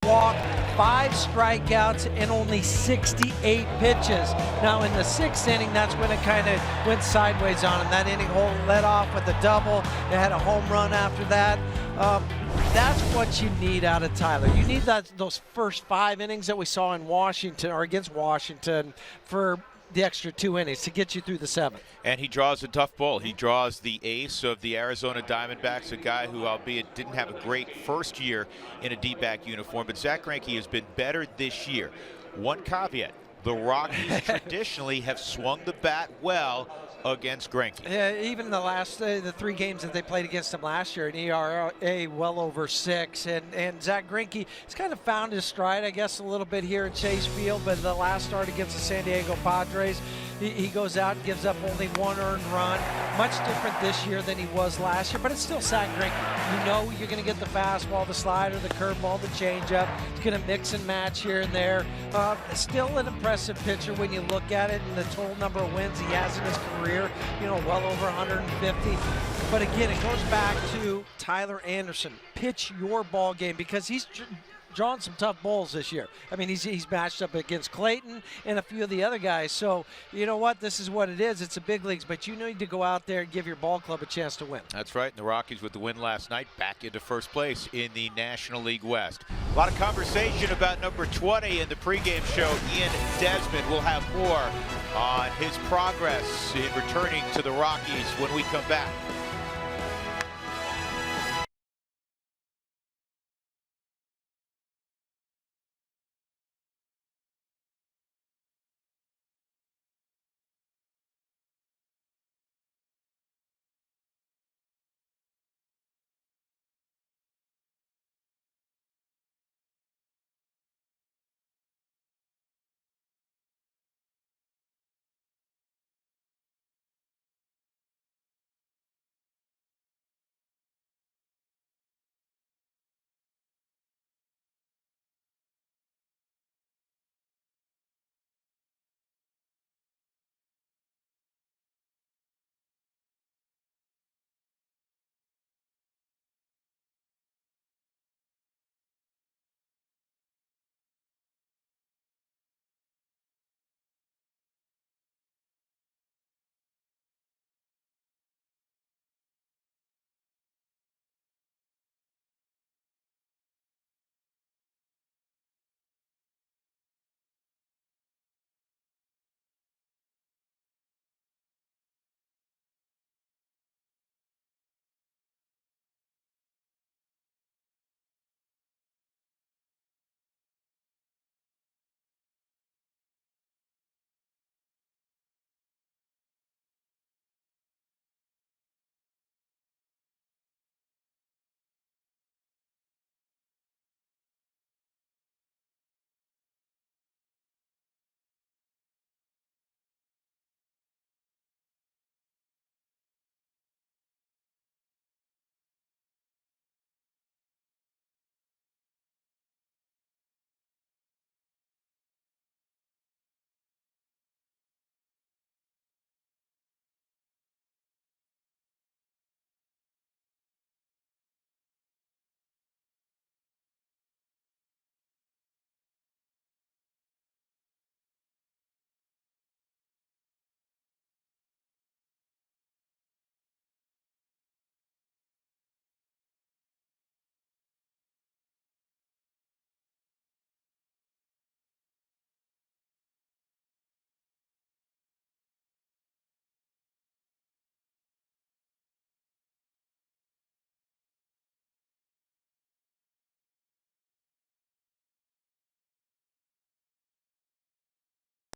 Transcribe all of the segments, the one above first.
walk, 5 strikeouts, and only 68 pitches. Now in the 6th inning, that's when it kind of went sideways on him. That inning led off with a double. They had a home run after that. That's what you need out of Tyler. You need those first 5 innings that we saw in Washington, or against Washington, for the extra 2 innings to get you through the 7th. And he draws a tough bull. He draws the ace of the Arizona Diamondbacks, a guy who, albeit didn't have a great first year in a D-back uniform, but Zack Greinke has been better this year. One caveat: the Rockies traditionally have swung the bat well against Greinke. Yeah, even the last the 3 games that they played against him last year, an ERA well over 6, and Zack Greinke has kind of found his stride, I guess, a little bit here at Chase Field. But the last start against the San Diego Padres, he goes out and gives up only 1 earned run. Much different this year than he was last year, but it's still Zack Greinke. You know you're going to get the fastball, the slider, the curveball, the changeup. He's going to mix and match here and there. Still an impressive pitcher when you look at it, and the total number of wins he has in his career, you know, well over 150. But again, it goes back to Tyler Anderson. Pitch your ball game, because he's drawn some tough balls this year. I mean, he's matched up against Clayton and a few of the other guys. So, you know what? This is what it is. It's the big leagues, but you need to go out there and give your ball club a chance to win. That's right. And the Rockies, with the win last night, back into first place in the National League West. A lot of conversation about number 20 in the pregame show. Ian Desmond will have more on his progress in returning to the Rockies when we come back.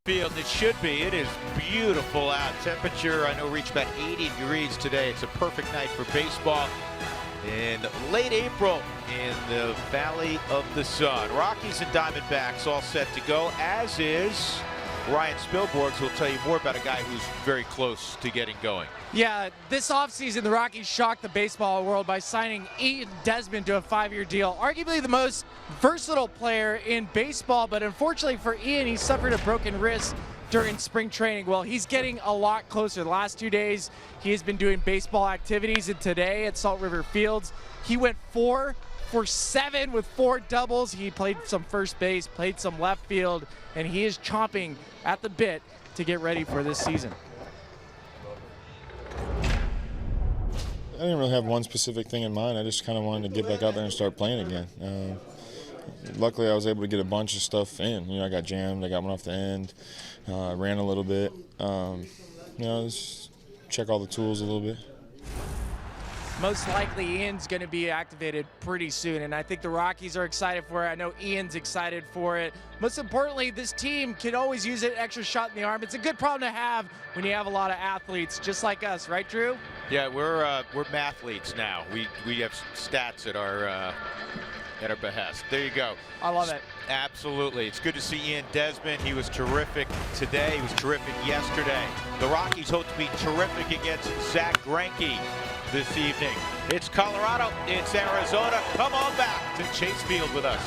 Field, it should be. It is beautiful out. Temperature, I know, reached about 80 degrees today. It's a perfect night for baseball in late April in the Valley of the Sun. Rockies and Diamondbacks all set to go, as is Ryan Spilborghs, who will tell you more about a guy who's very close to getting going. Yeah, this offseason, the Rockies shocked the baseball world by signing Ian Desmond to a 5-year deal. Arguably the most versatile player in baseball, but unfortunately for Ian, he suffered a broken wrist during spring training. Well, he's getting a lot closer. The last 2 days, he has been doing baseball activities, and today at Salt River Fields, he went 4 for 7 with 4 doubles. He played some first base, played some left field, and he is chomping at the bit to get ready for this season. I didn't really have one specific thing in mind. I just kind of wanted to get back out there and start playing again. Luckily, I was able to get a bunch of stuff in. I got jammed. I got one off the end. I ran a little bit. Just check all the tools a little bit. Most likely Ian's going to be activated pretty soon, and I think the Rockies are excited for it. I know Ian's excited for it. Most importantly, this team can always use an extra shot in the arm. It's a good problem to have when you have a lot of athletes just like us, right, Drew? Yeah, we're mathletes now. We have stats at our behest. There you go. I love it. Absolutely. It's good to see Ian Desmond. He was terrific today. He was terrific yesterday. The Rockies hope to be terrific against Zack Greinke this evening. It's Colorado. It's Arizona. Come on back to Chase Field with us.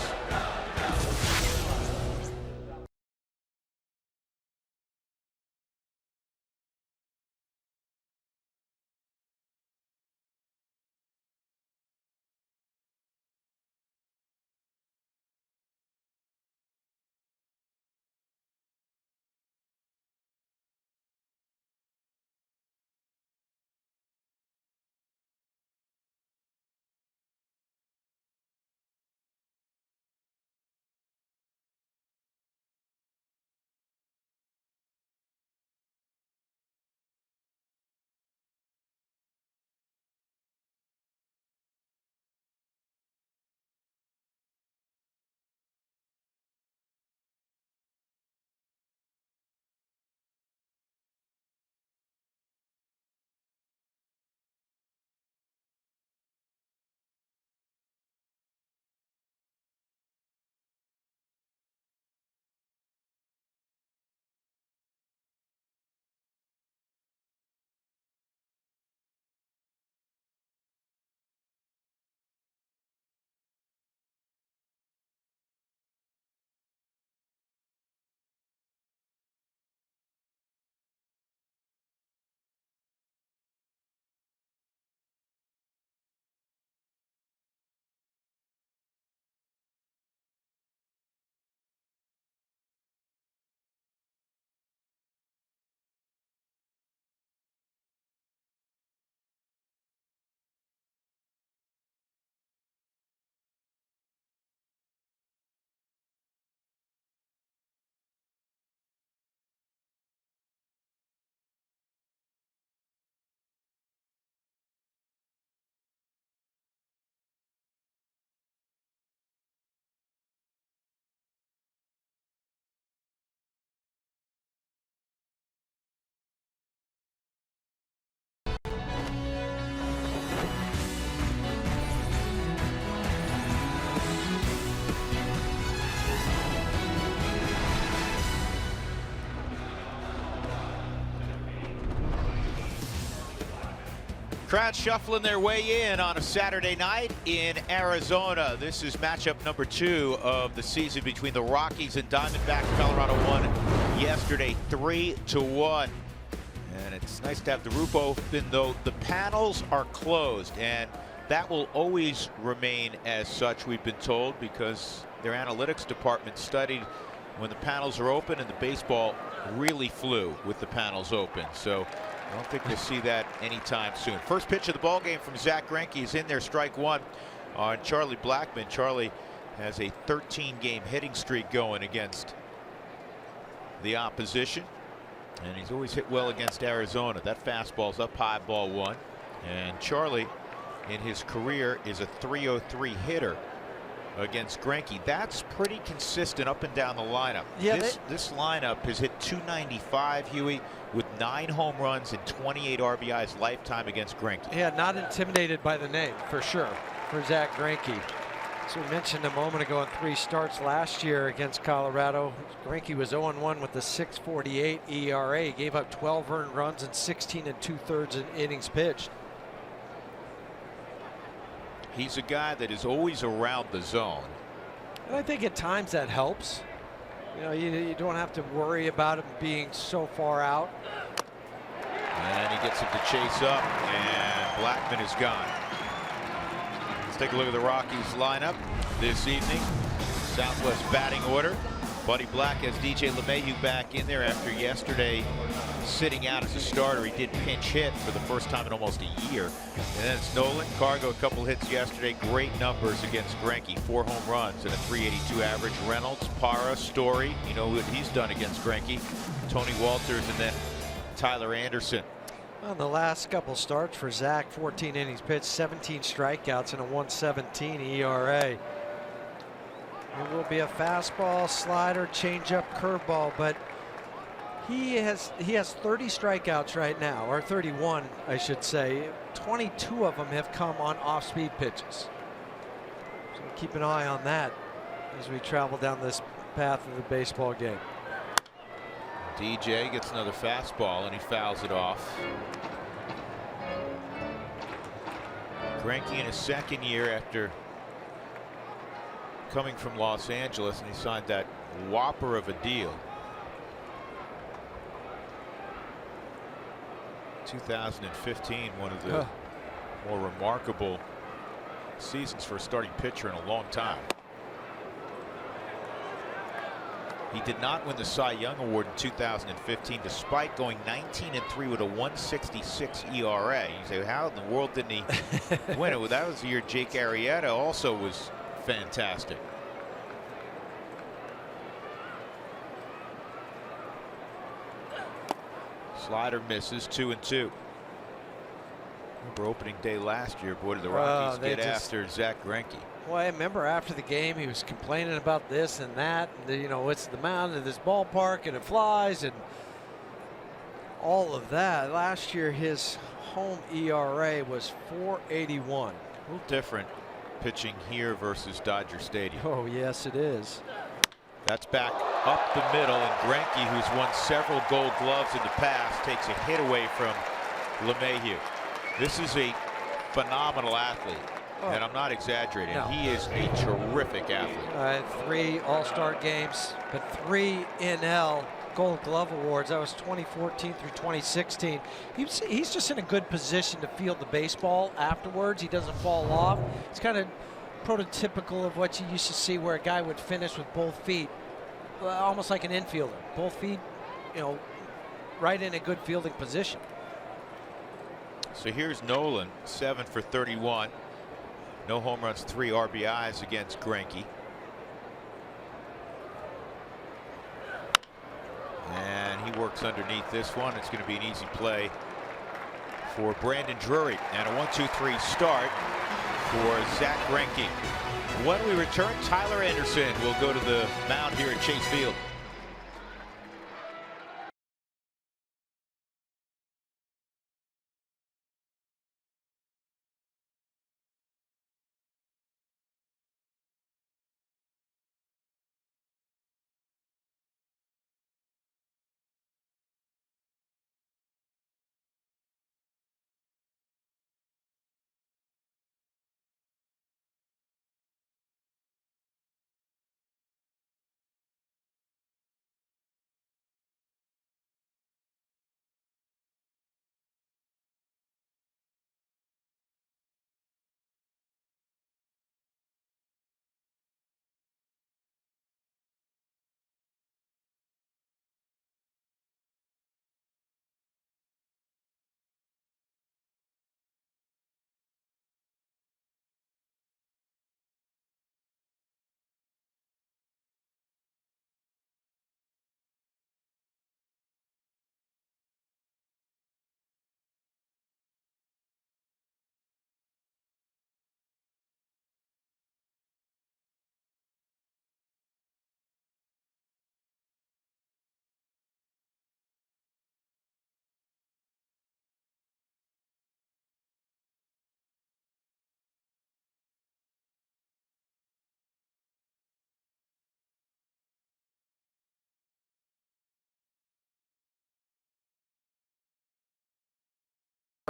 Crowd shuffling their way in on a Saturday night in Arizona. This is matchup number 2 of the season between the Rockies and Diamondbacks. Colorado won yesterday 3-1. And it's nice to have the roof open, though the panels are closed. And that will always remain as such, we've been told, because their analytics department studied when the panels are open, and the baseball really flew with the panels open. So I don't think you'll see that anytime soon. First pitch of the ball game from Zack Greinke is in there, strike 1 on Charlie Blackmon. Charlie has a 13-game hitting streak going against the opposition, and he's always hit well against Arizona. That fastball's up high, ball 1. And Charlie, in his career, is a .303 hitter against Greinke. That's pretty consistent up and down the lineup. Yeah, this lineup has hit .295, Huey, with 9 home runs and 28 RBIs lifetime against Greinke. Yeah, not intimidated by the name, for sure, for Zack Greinke. So we mentioned a moment ago in 3 starts last year against Colorado, Greinke was 0-1 with a .648 ERA. He gave up 12 earned runs and 16 2/3 innings pitched. He's a guy that is always around the zone. And I think at times that helps. You don't have to worry about him being so far out. And he gets him to chase up, and Blackmon is gone. Let's take a look at the Rockies lineup this evening. Southwest batting order. Buddy Black has DJ LeMahieu back in there after yesterday sitting out as a starter. He did pinch hit for the first time in almost a year. And then it's Nolan Cargo, a couple hits yesterday. Great numbers against Greinke. 4 home runs and a .382 average. Reynolds, Parra, Story. You know what he's done against Greinke. Tony Walters, and then Tyler Anderson. On the last couple starts for Zach, 14 innings pitched, 17 strikeouts, and a 1.17 ERA. It will be a fastball, slider, changeup, curveball, but he has 30 strikeouts right now, or 31, I should say. 22 of them have come on off-speed pitches. So keep an eye on that as we travel down this path of the baseball game. DJ gets another fastball and he fouls it off. Greinke in his second year after coming from Los Angeles, and he signed that whopper of a deal. 2015, one of the more remarkable seasons for a starting pitcher in a long time. He did not win the Cy Young Award in 2015, despite going 19-3 with a 1.66 ERA. You say, how in the world didn't he win it? Well, that was the year Jake Arrieta also was fantastic. Slider misses, 2-2. Remember opening day last year, boy, did the Rockies get after Zach Greinke. Well, I remember after the game he was complaining about this and that. And you know, it's the mound of this ballpark and it flies and all of that. Last year his home ERA was 4.81. A little different pitching here versus Dodger Stadium. Oh, yes, it is. That's back up the middle, and Greinke, who's won several Gold Gloves in the past, takes a hit away from LeMahieu. This is a phenomenal athlete. And I'm not exaggerating. No. He is a terrific athlete. 3 All-Star games, but 3 NL Gold Glove Awards. That was 2014 through 2016. He's just in a good position to field the baseball afterwards. He doesn't fall off. It's kind of prototypical of what you used to see, where a guy would finish with both feet, almost like an infielder. Both feet, you know, right in a good fielding position. So here's Nolan, 7 for 31. No home runs, 3 RBIs against Greinke. And he works underneath this one. It's going to be an easy play for Brandon Drury. And a 1-2-3 start for Zach Greinke. When we return, Tyler Anderson will go to the mound here at Chase Field.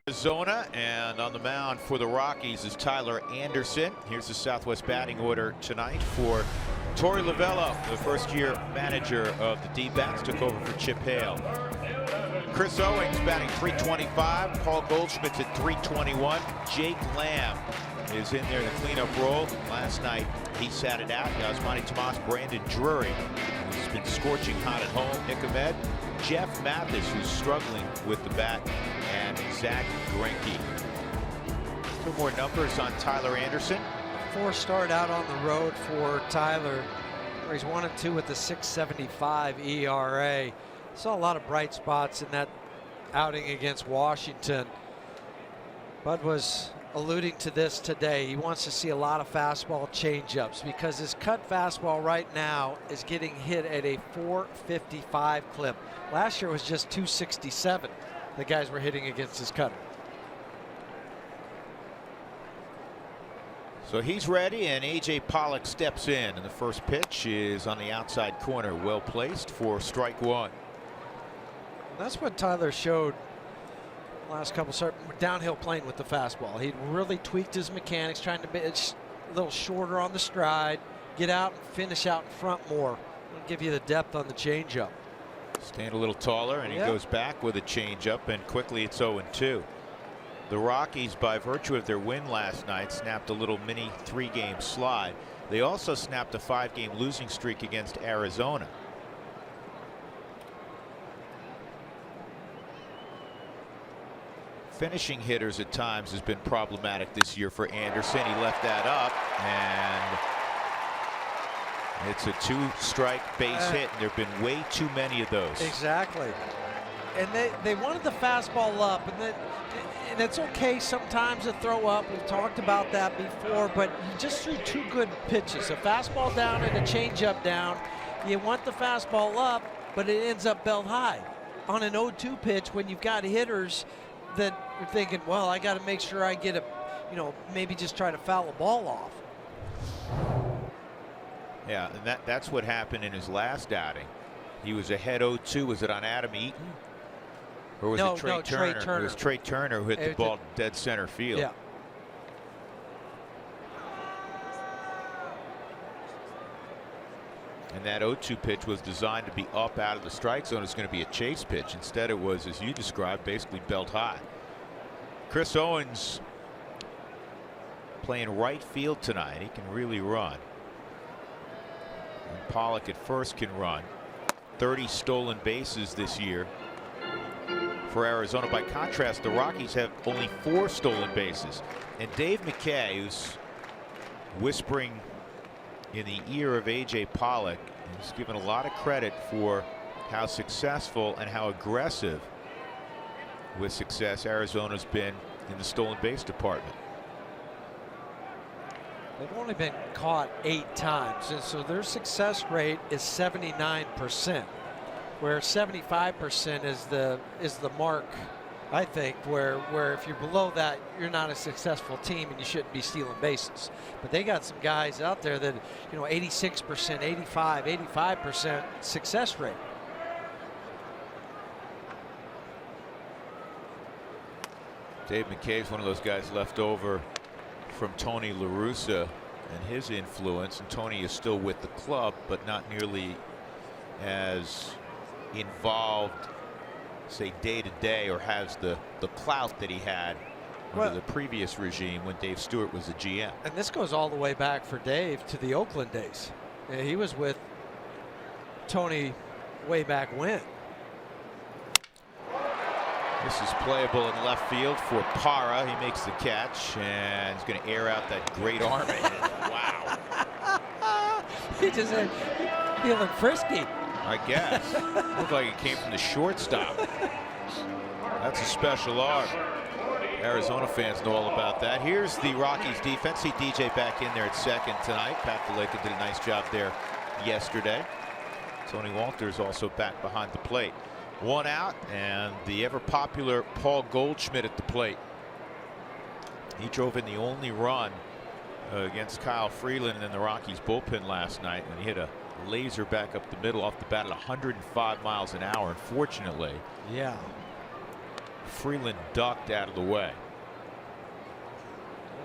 Arizona, and on the mound for the Rockies is Tyler Anderson. Here's the Southwest batting order tonight for Torey Lovullo, the first-year manager of the D-backs, took over for Chip Hale. Chris Owings batting .325, Paul Goldschmidt's at .321, Jake Lamb is in there in the cleanup role. Last night he sat it out. Yasmani Tomas, Brandon Drury, who's been scorching hot at home. Nick Ahmed, Jeff Mathis, who's struggling with the bat, and Zach Greinke. Two more numbers on Tyler Anderson. 4 start out on the road for Tyler, where he's 1-2 with a 6.75 ERA. Saw a lot of bright spots in that outing against Washington. Bud was alluding to this today. He wants to see a lot of fastball changeups because his cut fastball right now is getting hit at a 4.55 clip. Last year was just 2.67 the guys were hitting against his cutter. So he's ready, and A.J. Pollock steps in, and the first pitch is on the outside corner, well placed for strike one. That's what Tyler showed last couple downhill playing with the fastball. He really tweaked his mechanics, trying to be a little shorter on the stride, get out and finish out in front more. It'll give you the depth on the changeup. Stand a little taller, and he goes back with a changeup, and quickly it's 0-2. The Rockies, by virtue of their win last night, snapped a little mini 3-game slide. They also snapped a 5-game losing streak against Arizona. Finishing hitters at times has been problematic this year for Anderson. He left that up, and it's a 2-strike base hit, and there have been way too many of those. Exactly. And they wanted the fastball up, and it's okay sometimes to throw up. We've talked about that before, but you just threw 2 good pitches, a fastball down and a changeup down. You want the fastball up, but it ends up belt high. On an 0-2 pitch, when you've got hitters that you're thinking, well, I got to make sure I get a, maybe just try to foul a ball off. Yeah, and that's what happened in his last outing. He was ahead 0-2. Was it on Adam Eaton? Or was it Trey Turner? Trey Turner. It was Trey Turner who hit the ball dead center field. Yeah. And that 0-2 pitch was designed to be up out of the strike zone. It's going to be a chase pitch. Instead, it was, as you described, basically belt high. Chris Owens playing right field tonight. He can really run. And Pollock at first can run. 30 stolen bases this year for Arizona. By contrast, the Rockies have only 4 stolen bases. And Dave McKay, who's whispering in the ear of A.J. Pollock, is given a lot of credit for how successful and how aggressive with success Arizona's been in the stolen base department. They've only been caught 8 times, and so their success rate is 79%, where 75% is the mark, I think, where if you're below that, you're not a successful team and you shouldn't be stealing bases. But they got some guys out there that, 86%, 85, 85% success rate. Dave McKay is one of those guys left over from Tony La Russa and his influence, and Tony is still with the club but not nearly as involved, say, day to day, or has the clout that he had under the previous regime when Dave Stewart was the GM. And this goes all the way back for Dave to the Oakland days. He was with Tony way back when. This is playable in left field for Parra. He makes the catch, and he's going to air out that great arm. Wow. He just feeling frisky. I guess. Looked like it came from the shortstop. That's a special arm. Arizona fans know all about that. Here's the Rockies defense. See DJ back in there at second tonight. Pat Valleca did a nice job there yesterday. Tony Walters also back behind the plate. 1 out, and the ever popular Paul Goldschmidt at the plate. He drove in the only run against Kyle Freeland in the Rockies bullpen last night when he hit a laser back up the middle off the bat at 105 miles an hour. Unfortunately, Freeland ducked out of the way.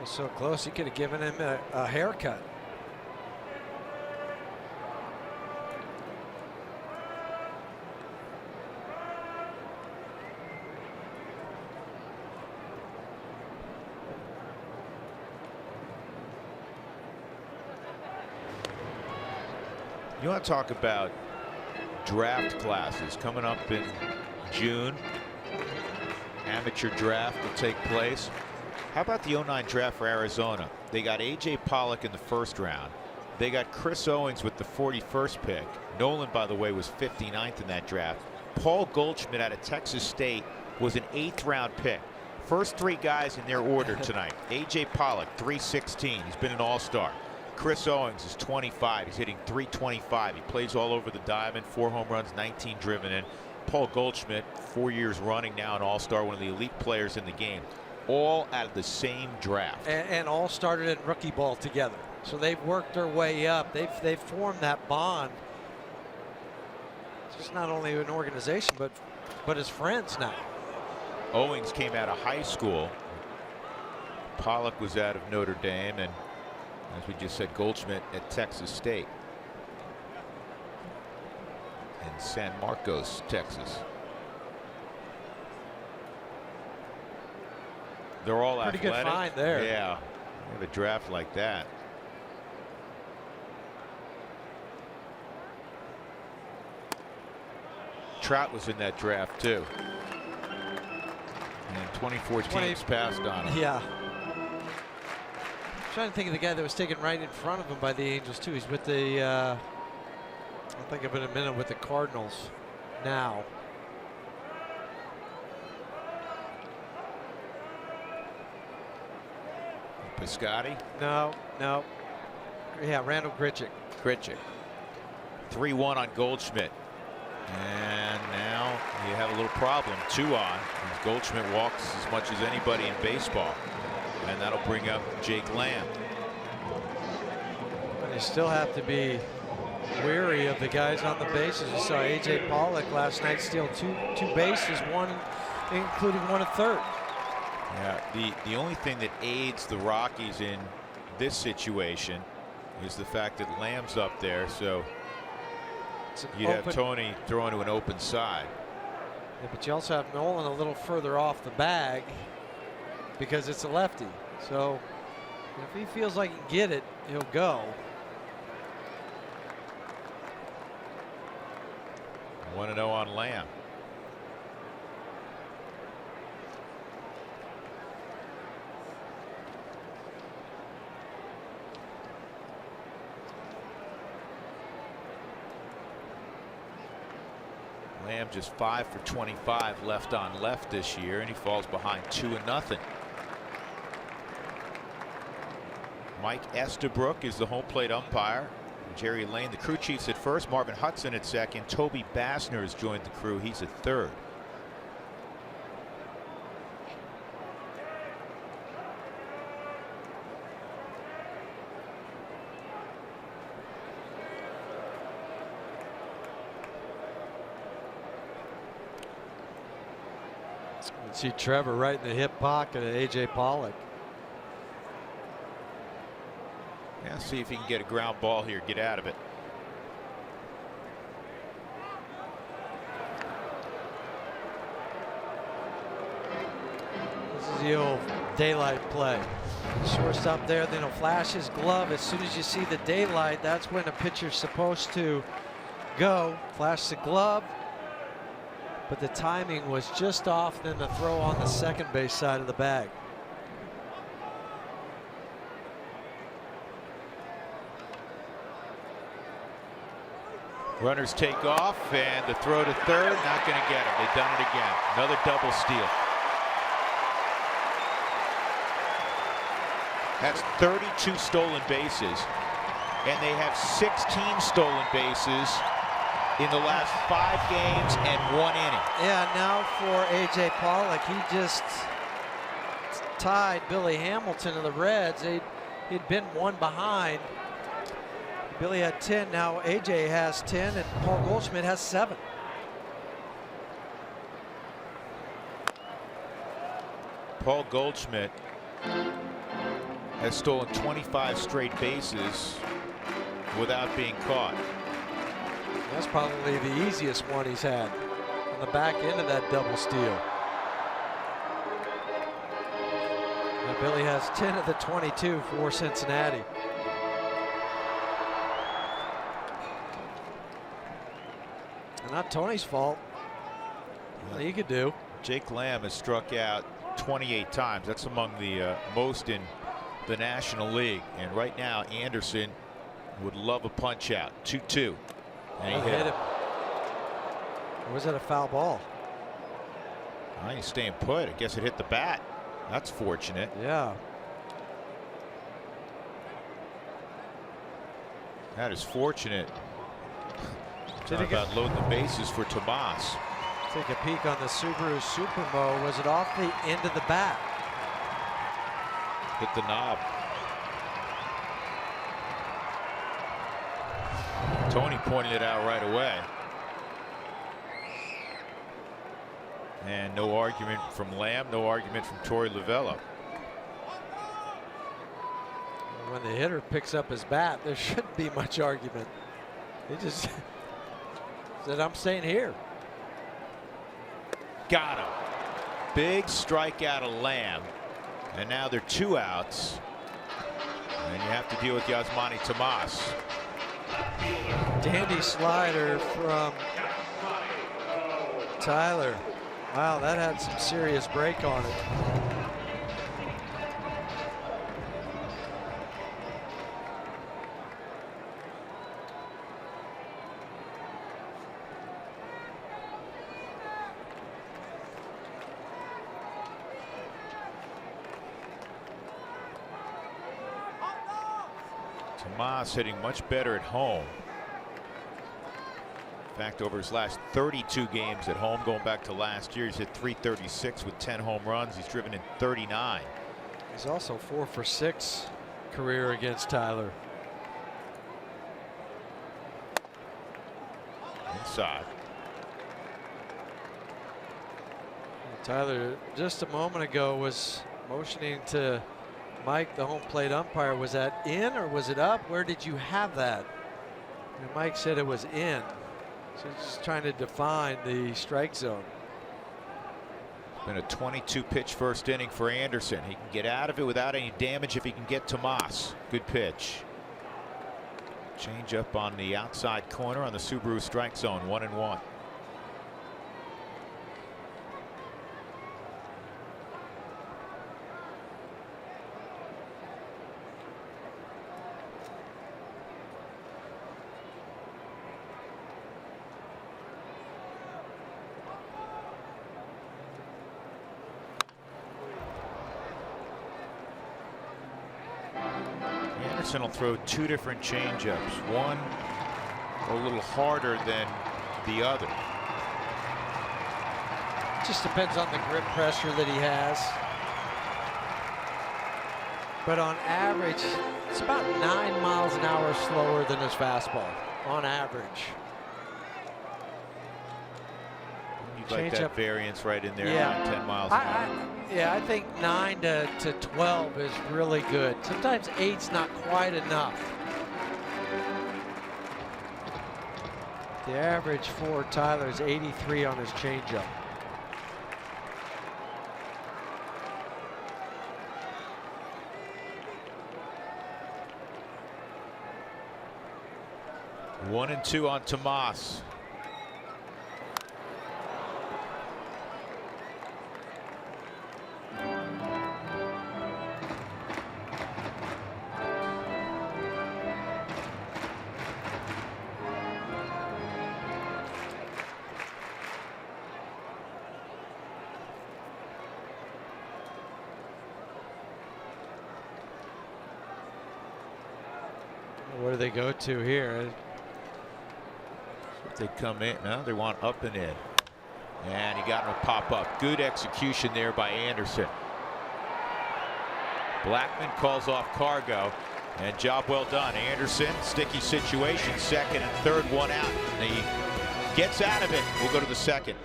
Oh, so close, he could have given him a haircut. You want to talk about draft classes coming up in June? Amateur draft will take place. How about the 09 draft for Arizona? They got A.J. Pollock in the first round. They got Chris Owings with the 41st pick. Nolan, by the way, was 59th in that draft. Paul Goldschmidt out of Texas State was an 8th round pick. First three guys in their order tonight. A.J. Pollock, 316. He's been an all-star. Chris Owings is 25. He's hitting 325. He plays all over the diamond. 4 home runs, 19 driven in. Paul Goldschmidt, 4 years running now, an all-star, one of the elite players in the game. All out of the same draft. And all started in rookie ball together. So they've worked their way up. They've formed that bond. It's just not only an organization, but as friends now. Owings came out of high school. Pollock was out of Notre Dame, and as we just said, Goldschmidt at Texas State in San Marcos, Texas. They're all pretty athletic. Good find there. Yeah, you have a draft like that. Trout was in that draft too. And 24 teams passed on him. Yeah. I'm trying to think of the guy that was taken right in front of him by the Angels too. He's with the I'll think of it in a minute, with the Cardinals now. Piscotty? No. Yeah, Randall Grichuk. 3-1 on Goldschmidt. And now you have a little problem. 2 on. Goldschmidt walks as much as anybody in baseball. And that'll bring up Jake Lamb. But you still have to be wary of the guys on the bases. You saw A.J. Pollock last night steal two bases, one including one at third. Yeah, the only thing that aids the Rockies in this situation is the fact that Lamb's up there, so you'd have Tony throwing to an open side. Yeah, but you also have Nolan a little further off the bag because it's a lefty. So if he feels like he can get it, he'll go. 1-0 on Lamb. Lamb just 5 for 25 left on left this year, and he falls behind 2-0. Mike Estabrook is the home plate umpire. Jerry Lane, the crew chiefs at first. Marvin Hudson at second. Toby Bassner has joined the crew. He's at third. You see Trevor right in the hip pocket of A.J. Pollock. Yeah, see if he can get a ground ball here, get out of it. This is the old daylight play. Shortstop there, then he'll flash his glove. As soon as you see the daylight, that's when a pitcher's supposed to go. Flash the glove, but the timing was just off, then the throw on the second base side of the bag. Runners take off, and the throw to third, not going to get him. They've done it again. Another double steal. That's 32 stolen bases, and they have 16 stolen bases in the last 5 games and 1 inning. Yeah, now for A.J. Pollock, he just tied Billy Hamilton of the Reds. He'd been 1 behind. Billy had 10, now A.J. has 10, and Paul Goldschmidt has 7. Paul Goldschmidt has stolen 25 straight bases without being caught. That's probably the easiest one he's had on the back end of that double steal. Now Billy has 10 of the 22 for Cincinnati. Not Tony's fault. Well, he could do. Jake Lamb has struck out 28 times. That's among the most in the National League. And right now, Anderson would love a punch out. 2-2. And he hit it. Or was that a foul ball? He's staying put. I guess it hit the bat. That's fortunate. Yeah. That is fortunate. Talk about loading the bases for Tomas. Take a peek on the Subaru Supermo. Was it off the end of the bat? Hit the knob. Tony pointed it out right away. And no argument from Lamb, no argument from Torey Lovullo. When the hitter picks up his bat, there shouldn't be much argument. He just said, I'm staying here. Got him. Big strikeout of Lamb. And now they're 2 outs. And you have to deal with Yasmani Tomas. Dandy slider from Tyler. Wow, that had some serious break on it. Tomas hitting much better at home. In fact, over his last 32 games at home, going back to last year, he's hit .336 with 10 home runs. He's driven in 39. He's also 4 for 6 career against Tyler. Inside. Tyler just a moment ago was motioning to Mike, the home plate umpire. Was that in or was it up? Where did you have that? And Mike said it was in. So he's just trying to define the strike zone. It's been a 22 pitch first inning for Anderson. He can get out of it without any damage if he can get Tomas. Good pitch. Change up on the outside corner on the Subaru strike zone. 1-1. Anderson will throw 2 different changeups. One a little harder than the other. Just depends on the grip pressure that he has. But on average, it's about 9 miles an hour slower than his fastball on average. You'd like that variance right in there, yeah. 9-10 miles an hour. Yeah, I think 9 to 12 is really good. Sometimes 8's not quite enough. The average for Tyler is 83 on his changeup. One and 2 on Tomas. What do they go to here? If they come in, no, they want up and in. And he got him to pop up. Good execution there by Anderson. Blackman calls off Cargo. And job well done. Anderson, sticky situation, second and third, 1 out. And he gets out of it. We'll go to the second.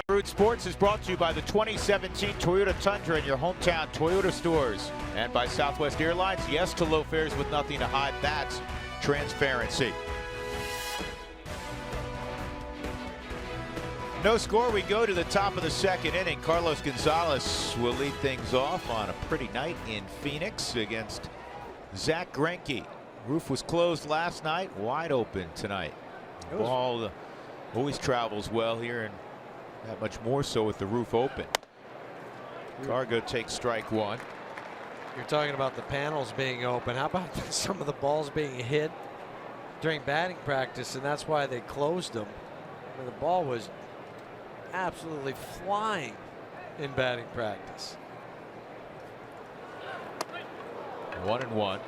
Root Sports is brought to you by the 2017 Toyota Tundra in your hometown Toyota stores. And by Southwest Airlines. Yes to low fares with nothing to hide. That's transparency. No score. We go to the top of the second inning. Carlos Gonzalez will lead things off on a pretty night in Phoenix against Zach Greinke. Roof was closed last night. Wide open tonight. The ball always travels well here, and that much more so with the roof open. Cargo takes strike one. You're talking about the panels being open. How about some of the balls being hit during batting practice, and that's why they closed them. I mean, the ball was absolutely flying in batting practice. 1-1.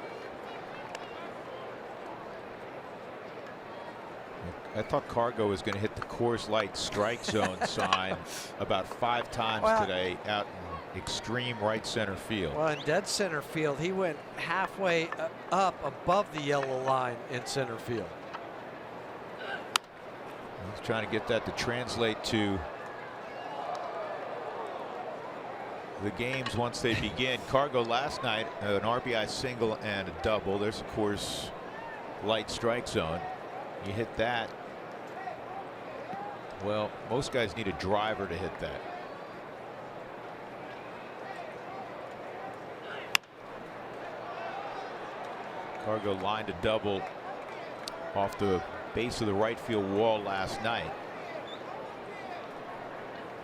I thought Cargo was going to hit the Coors Light strike zone sign about 5 times today out in extreme right center field. Well, in dead center field, he went halfway up above the yellow line in center field. He's trying to get that to translate to the games once they begin. Cargo last night, an RBI single and a double. There's of course light strike zone. You hit that. Well, most guys need a driver to hit that. Cargo lined a double off the base of the right field wall last night.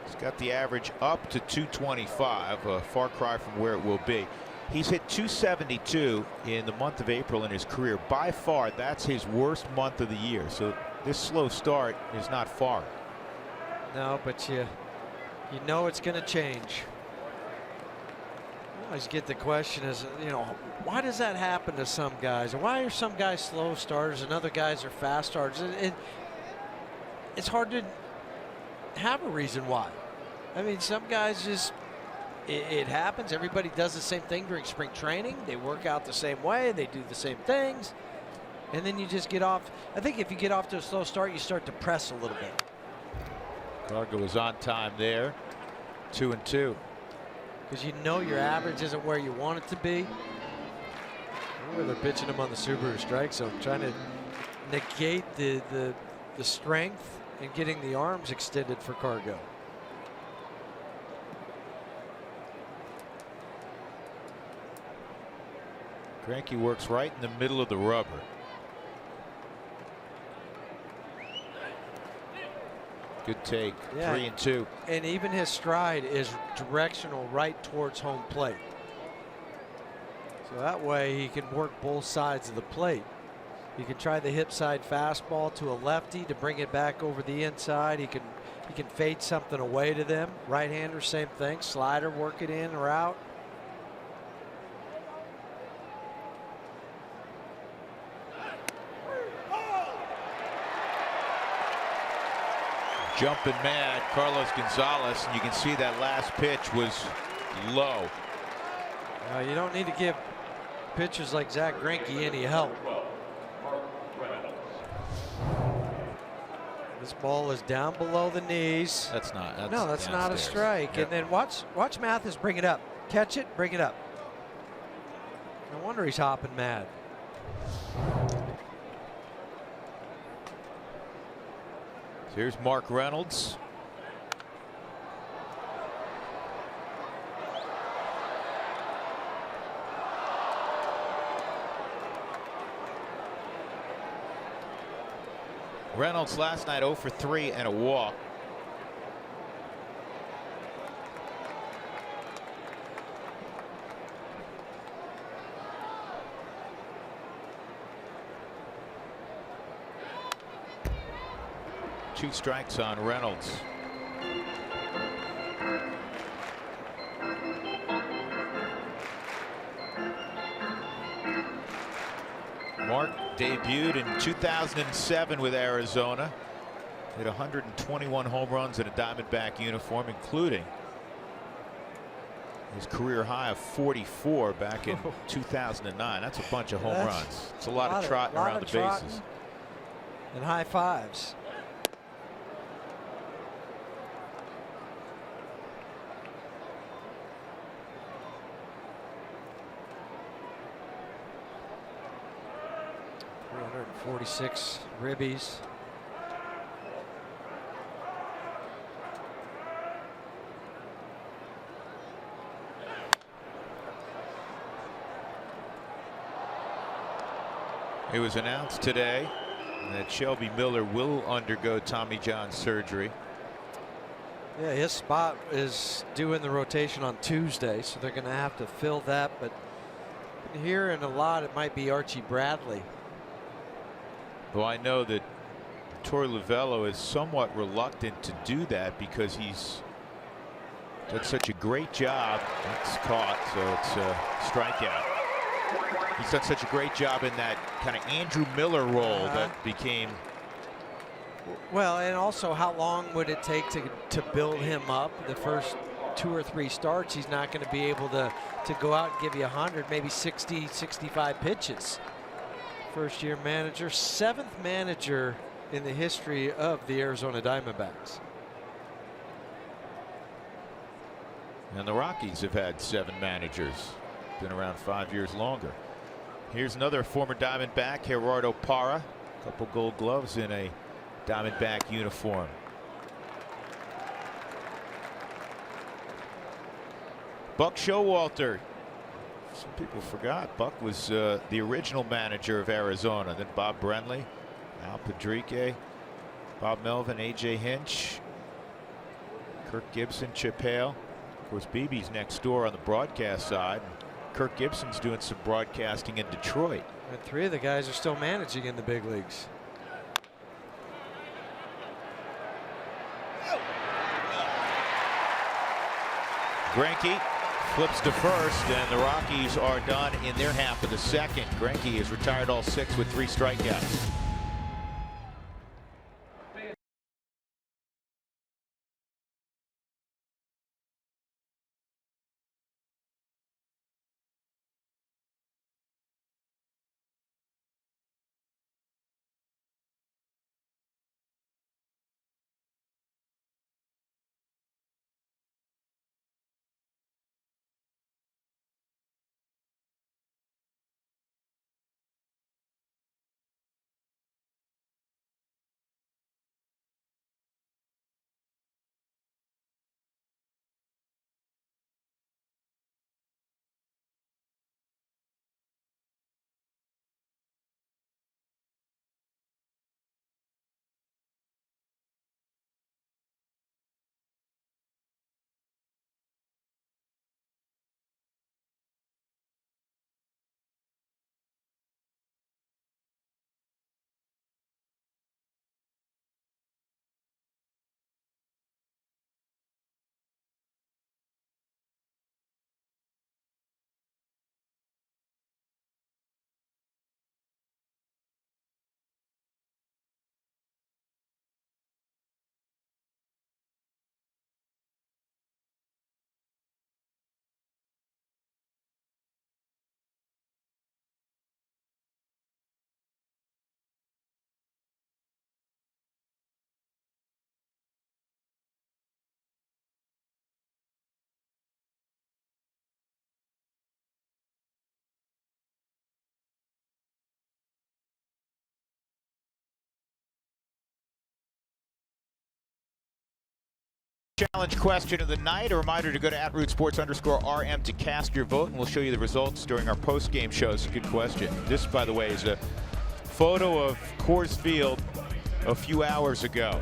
He's got the average up to 225, a far cry from where it will be. He's hit 272 in the month of April in his career. By far, that's his worst month of the year. So this slow start is not far. No, but you know it's going to change. I always get the question is, you know, why does that happen to some guys? Why are some guys slow starters and other guys are fast starters? It's hard to have a reason why. I mean, some guys just, it happens. Everybody does the same thing during spring training. They work out the same way. They do the same things. And then you just get off. I think if you get off to a slow start, you start to press a little bit. Cargo was on time there. 2-2. Because you know your average isn't where you want it to be. Ooh, they're pitching him on the Subaru strike zone, trying to negate the strength and getting the arms extended for Cargo. Greinke works right in the middle of the rubber. Good take. Yeah. 3-2. And even his stride is directional right towards home plate. So that way he can work both sides of the plate. He can try the hip side fastball to a lefty to bring it back over the inside. He can fade something away to them. Right-hander, same thing. Slider, work it in or out. Jumping mad, Carlos Gonzalez, and you can see that last pitch was low. You don't need to give pitchers like Zach Greinke any help. This ball is down below the knees. That's not a strike. Yep. And then watch Mathis bring it up. Catch it, bring it up. No wonder he's hopping mad. Here's Mark Reynolds. Reynolds last night 0 for 3 and a walk. Two strikes on Reynolds. Mark debuted in 2007 with Arizona. Hit 121 home runs in a Diamondback uniform, including his career high of 44 back in 2009. That's a bunch of home runs. It's a lot of trotting around the bases. And high fives. 46 ribbies. It was announced today that Shelby Miller will undergo Tommy John surgery. Yeah, his spot is due in the rotation on Tuesday, so they're going to have to fill that. But hearing a lot, it might be Archie Bradley. Well, I know that Torey Lovullo is somewhat reluctant to do that because he's done such a great job. That's caught, so it's a strikeout. He's done such a great job in that kind of Andrew Miller role that became. Well, and also how long would it take to build him up? The first 2 or 3 starts, he's not going to be able to go out and give you 100, maybe 60, 65 pitches. First-year manager, 7th manager in the history of the Arizona Diamondbacks. And the Rockies have had 7 managers, been around 5 years longer. Here's another former Diamondback, Gerardo Parra, a couple Gold Gloves in a Diamondback uniform. Buck Showalter. Some people forgot Buck was the original manager of Arizona. Then Bob Brenly, Al Padrique, Bob Melvin, A.J. Hinch, Kirk Gibson, Chip Hale. Of course, BB's next door on the broadcast side. Kirk Gibson's doing some broadcasting in Detroit. And 3 of the guys are still managing in the big leagues. Greinke flips to first, and the Rockies are done in their half of the second. Greinke has retired all 6 with 3 strikeouts. Challenge question of the night. A reminder to go to @RootSports_RM to cast your vote, and we'll show you the results during our post-game shows. Good question. This, by the way, is a photo of Coors Field a few hours ago.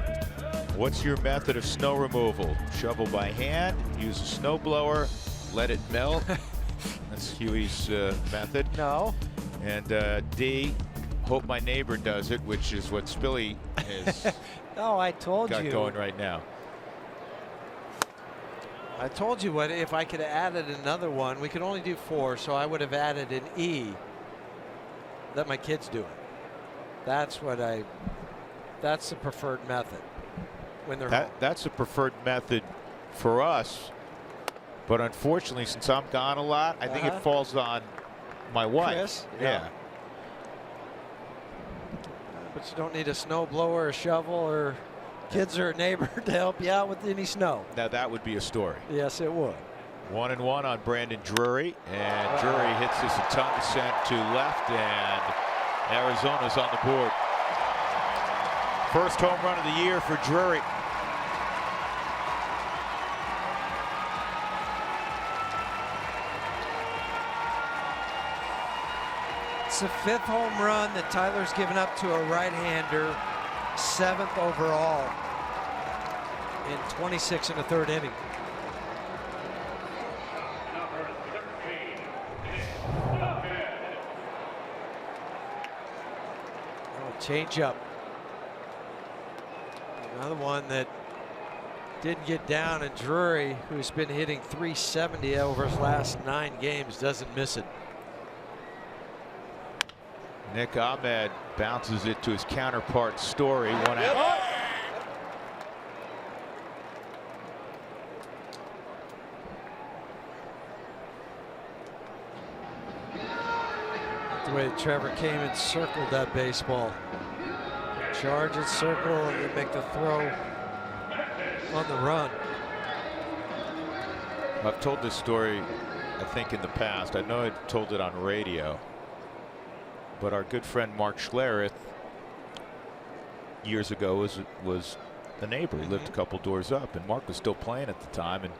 What's your method of snow removal? Shovel by hand, use a snow blower, let it melt. That's Huey's method. No. And D, hope my neighbor does it, which is what Spilly is Oh, I told got you. going right now. I told you what, if I could have added another one, we could only do 4, so I would have added an E. Let my kids do it. That's the preferred method when they're home. That's a preferred method for us. But unfortunately, since I'm gone a lot, I think it falls on my wife. Chris? Yeah. But you don't need a snow blower, a shovel, or kids or a neighbor to help you out with any snow. Now that would be a story. Yes, it would. 1-1 on Brandon Drury, and Drury hits this a ton descent to left, and Arizona's on the board. First home run of the year for Drury. It's the 5th home run that Tyler's given up to a right-hander, 7th overall in 26 and a third inning. Change up. Another one that didn't get down, and Drury, who's been hitting .370 over his last 9 games, doesn't miss it. Nick Ahmed bounces it to his counterpart Story. 1 out. The way Trevor came and circled that baseball. Charge and circle, and they make the throw on the run. I've told this story, I think, in the past. I know I told it on radio. But our good friend Mark Schlereth years ago was a neighbor. He lived a couple doors up, and Mark was still playing at the time. And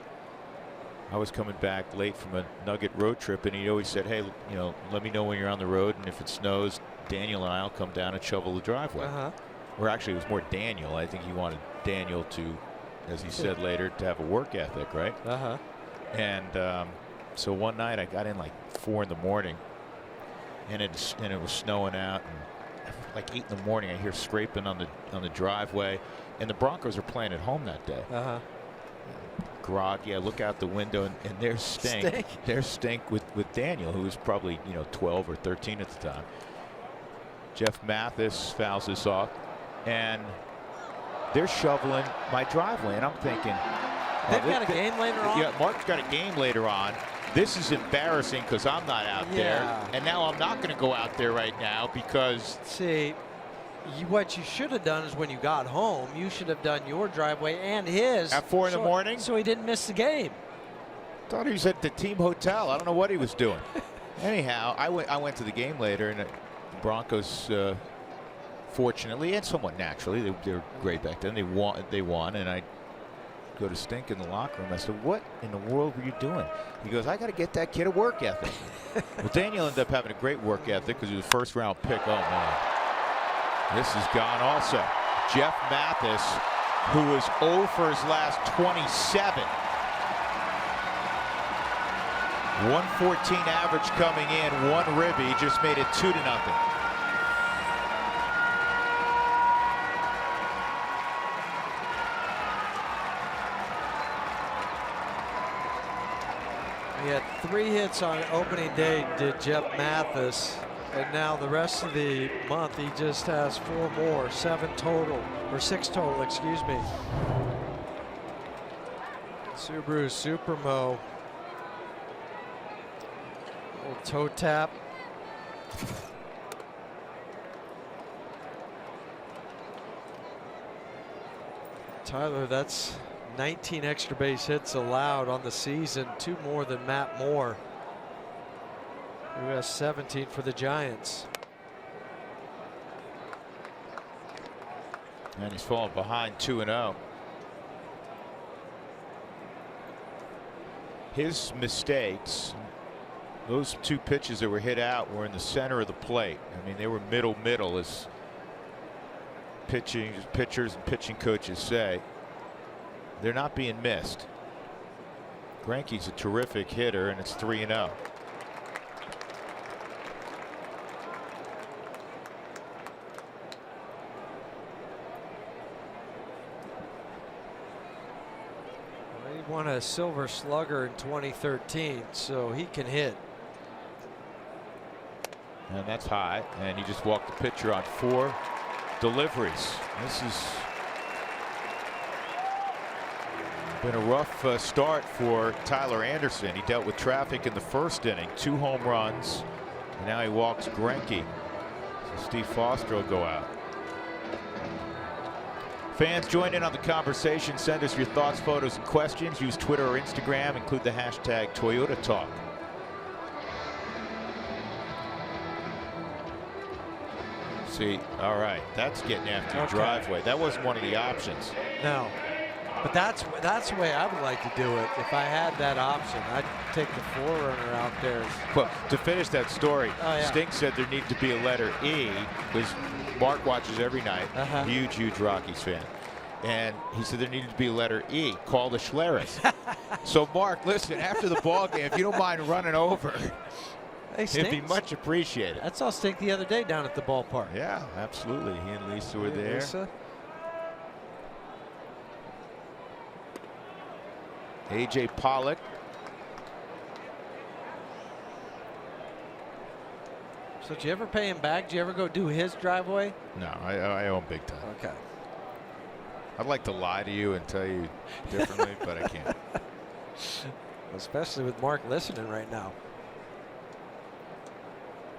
I was coming back late from a Nugget road trip, and he always said, "Hey, you know, let me know when you're on the road, and if it snows, Daniel and I'll come down and shovel the driveway." Or actually, it was more Daniel. I think he wanted Daniel to, as he said later, to have a work ethic, right? And so one night I got in like 4 in the morning, and it was snowing out, and like 8 in the morning I hear scraping on the driveway, and the Broncos are playing at home that day. Garage, yeah, look out the window, and there's Stink. There's Stink with Daniel, who was probably 12 or 13 at the time. Jeff Mathis fouls this off, and they're shoveling my driveway, and I'm thinking, they've got a game later on. Yeah, Mark's got a game later on. This is embarrassing because I'm not out there, and now I'm not going to go out there right now because. See, what you should have done is when you got home, you should have done your driveway and his at 4 in the morning, so he didn't miss the game. Thought he was at the team hotel. I don't know what he was doing. Anyhow, I went to the game later, and the Broncos, fortunately and somewhat naturally, they were great back then. They won, and I go to Stink in the locker room. I said, "What in the world were you doing?" He goes, "I got to get that kid a work ethic." Well, Daniel ended up having a great work ethic because he was a first-round pick. Oh man, this is gone also. Jeff Mathis, who was 0 for his last 27. 114 average coming in, 1 ribby, just made it 2-0. He had 3 hits on opening day, did Jeff Mathis, and now the rest of the month he just has 4 more, 7 total, or 6 total, excuse me. Subaru Supermo. Little toe tap. Tyler, that's 19 extra base hits allowed on the season, 2 more than Matt Moore, who has 17 for the Giants. And he's fallen behind 2-0. His mistakes, those 2 pitches that were hit out were in the center of the plate. I mean, they were middle as pitchers and pitching coaches say. They're not being missed. Greinke's a terrific hitter, and it's 3-0. He won a Silver Slugger in 2013, so he can hit. And that's high, and he just walked the pitcher on 4 deliveries. This is been a rough start for Tyler Anderson. He dealt with traffic in the first inning, 2 home runs, and now he walks Greinke. So Steve Foster will go out. Fans, join in on the conversation. Send us your thoughts, photos, and questions. Use Twitter or Instagram. Include the hashtag ToyotaTalk. See, all right, that's getting after your driveway. That wasn't one of the options. No. But that's the way I would like to do it. If I had that option, I'd take the forerunner out there. But to finish that story, yeah. Sting said there needs to be a letter E, because Mark watches every night. Huge Rockies fan. And he said there needed to be a letter E. Call the Schlereth. So, Mark, listen, after the ball game, if you don't mind running over, hey, it'd be much appreciated. I saw Stink the other day down at the ballpark. Yeah, absolutely. He and Lisa were there. Lisa. A.J. Pollock. So did you ever pay him back? Did you ever go do his driveway? No, I owe him big time. Okay. I'd like to lie to you and tell you differently, but I can't. Especially with Mark listening right now.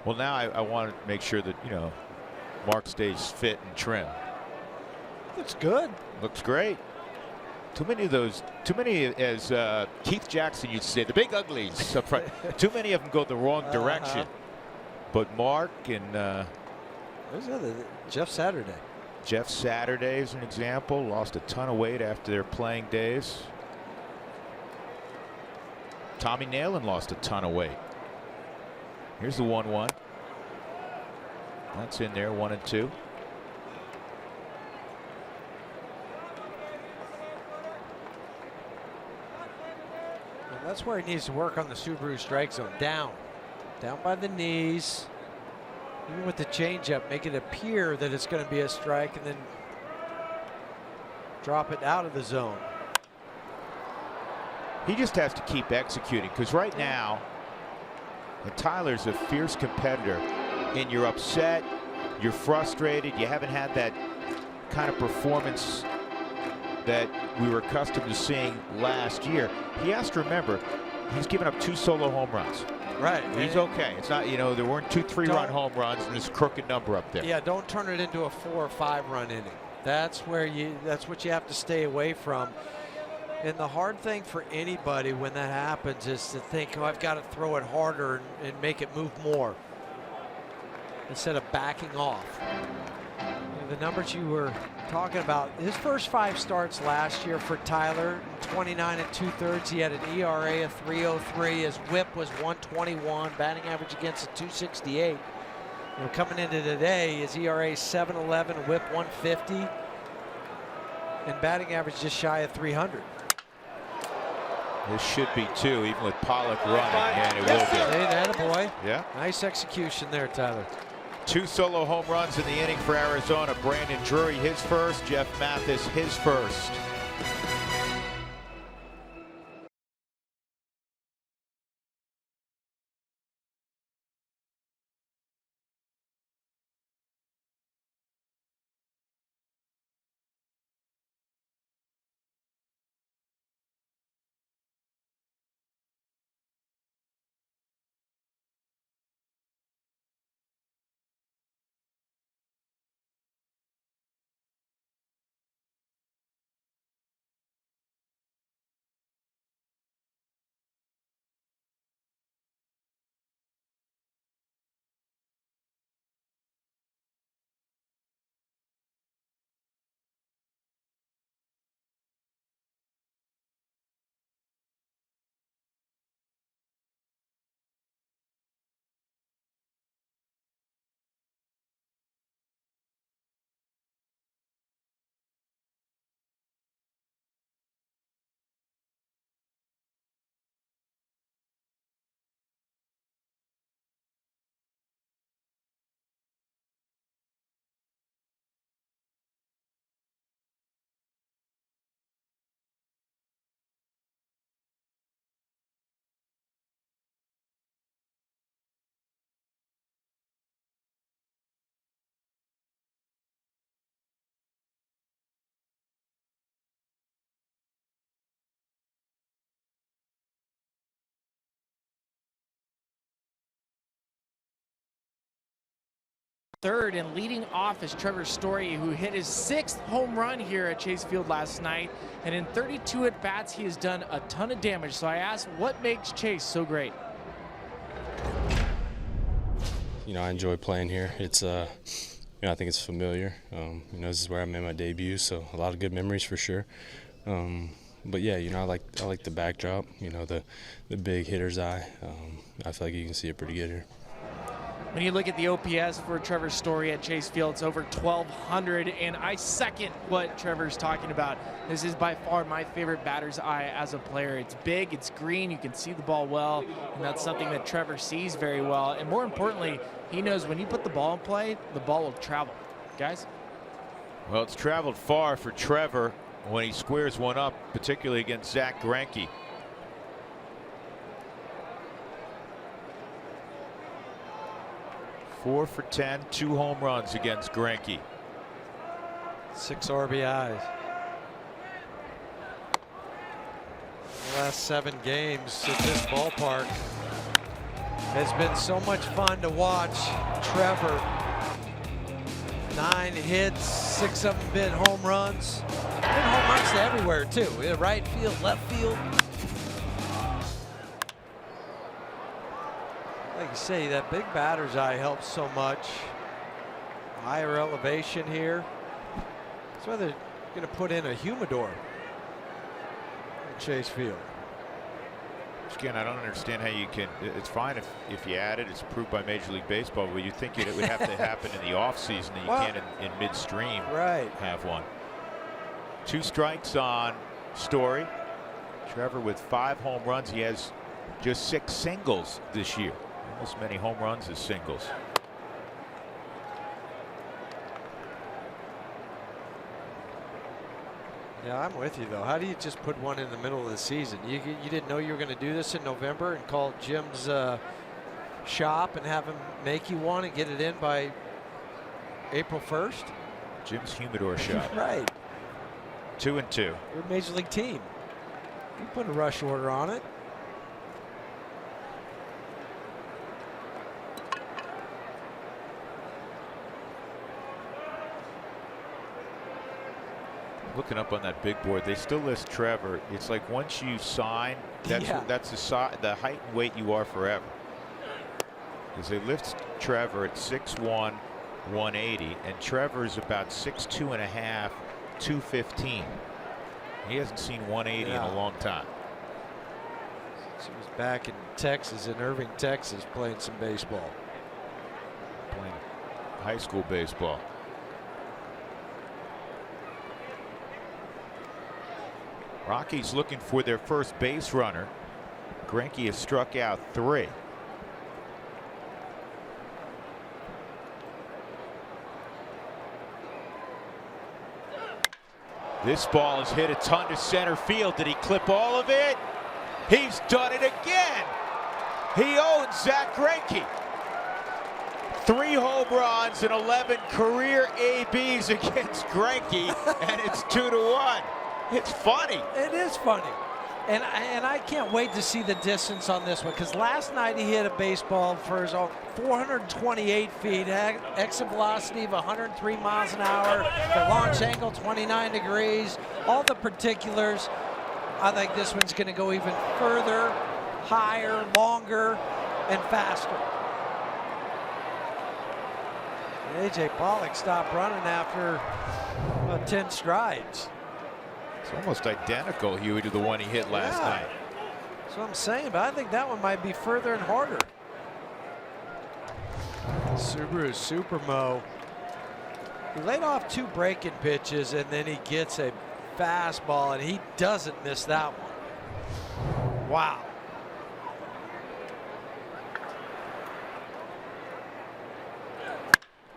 Well, now I want to make sure that, Mark stays fit and trim. Looks good. Looks great. Too many, as Keith Jackson used to say, the big uglies up front. Too many of them go the wrong direction. But Mark and there's other Jeff Saturday. Jeff Saturday is an example. Lost a ton of weight after their playing days. Tommy Nalen lost a ton of weight. Here's the 1-1. That's in there, 1-2. And that's where he needs to work on the Subaru strike zone. Down by the knees. Even with the changeup, make it appear that it's going to be a strike, and then drop it out of the zone. He just has to keep executing, because right now, Tyler's a fierce competitor, and you're upset, you're frustrated, you haven't had that kind of performance that we were accustomed to seeing last year. He has to remember, he's given up 2 solo home runs. Right. He's okay. It's not, there weren't 2 3-run home runs and this crooked number up there. Yeah, don't turn it into a 4 or 5-run inning. That's what you have to stay away from. And the hard thing for anybody when that happens is to think, I've got to throw it harder and make it move more instead of backing off. The numbers you were talking about, his first 5 starts last year for Tyler, 29 2/3. He had an ERA of 3.03. His WHIP was 121, batting average against a 268. Coming into today, his ERA is 7.11, WHIP 150, and batting average just shy of 300. This should be 2, even with Pollock running, and it will be. Hey, attaboy. Yeah. Nice execution there, Tyler. 2 solo home runs in the inning for Arizona. Brandon Drury, his first. Jeff Mathis, his first. Third, and leading off is Trevor Story, who hit his 6th home run here at Chase Field last night. And in 32 at-bats, he has done a ton of damage. So I asked, what makes Chase so great? I enjoy playing here. It's I think it's familiar. This is where I made my debut, so a lot of good memories for sure. But yeah, I like the backdrop. The big hitter's eye. I feel like you can see it pretty good here. When you look at the OPS for Trevor Story at Chase Field, it's over 1,200, and I second what Trevor's talking about. This is by far my favorite batter's eye as a player. It's big, it's green, you can see the ball well, and that's something that Trevor sees very well. And more importantly, he knows when you put the ball in play, the ball will travel. Guys? Well, it's traveled far for Trevor when he squares one up, particularly against Zack Greinke. 4 for 10, 2 home runs against Greinke. 6 RBIs. The last 7 games at this ballpark has been so much fun to watch. Trevor, 9 hits, 6 of them been home runs. Been home runs to everywhere too. Right field, left field. Like you say, that big batter's eye helps so much. Higher elevation here. That's why they're going to put in a humidor at Chase Field. Again, I don't understand how you can. It's fine if you add it. It's approved by Major League Baseball, but you'd think it would have to happen in the off season, that you can't in midstream have one. 2 strikes on Story. Trevor with 5 home runs. He has just 6 singles this year. As many home runs as singles. Yeah, I'm with you though. How do you just put one in the middle of the season? You didn't know you were going to do this in November and call Jim's shop and have him make you one and get it in by April 1st? Jim's humidor shop. Right. 2 and 2. You're a major league team. You put a rush order on it. Looking up on that big board, they still list Trevor. It's like once you sign, that's the height and weight you are forever. Because they lift Trevor at 6'1", 180, and Trevor's about 6'2 and a half, 215. He hasn't seen 180 in a long time. He was back in Texas, in Irving, Texas, playing some baseball. Playing high school baseball. Rockies looking for their first base runner. Greinke has struck out 3. This ball is hit a ton to center field. Did he clip all of it? He's done it again. He owns Zack Greinke. 3 home runs and 11 career ABs against Greinke, and it's 2-1. It's funny. It is funny. And I can't wait to see the distance on this one, because last night he hit a baseball for his own 428 feet, exit velocity of 103 miles an hour, the launch angle 29 degrees, all the particulars. I think this one's going to go even further, higher, longer, and faster. A.J. Pollock stopped running after 10 strides. It's almost identical, Huey, to the one he hit last night. That's what I'm saying, but I think that one might be further and harder. Subaru Supermo. He laid off 2 breaking pitches, and then he gets a fastball, and he doesn't miss that one. Wow.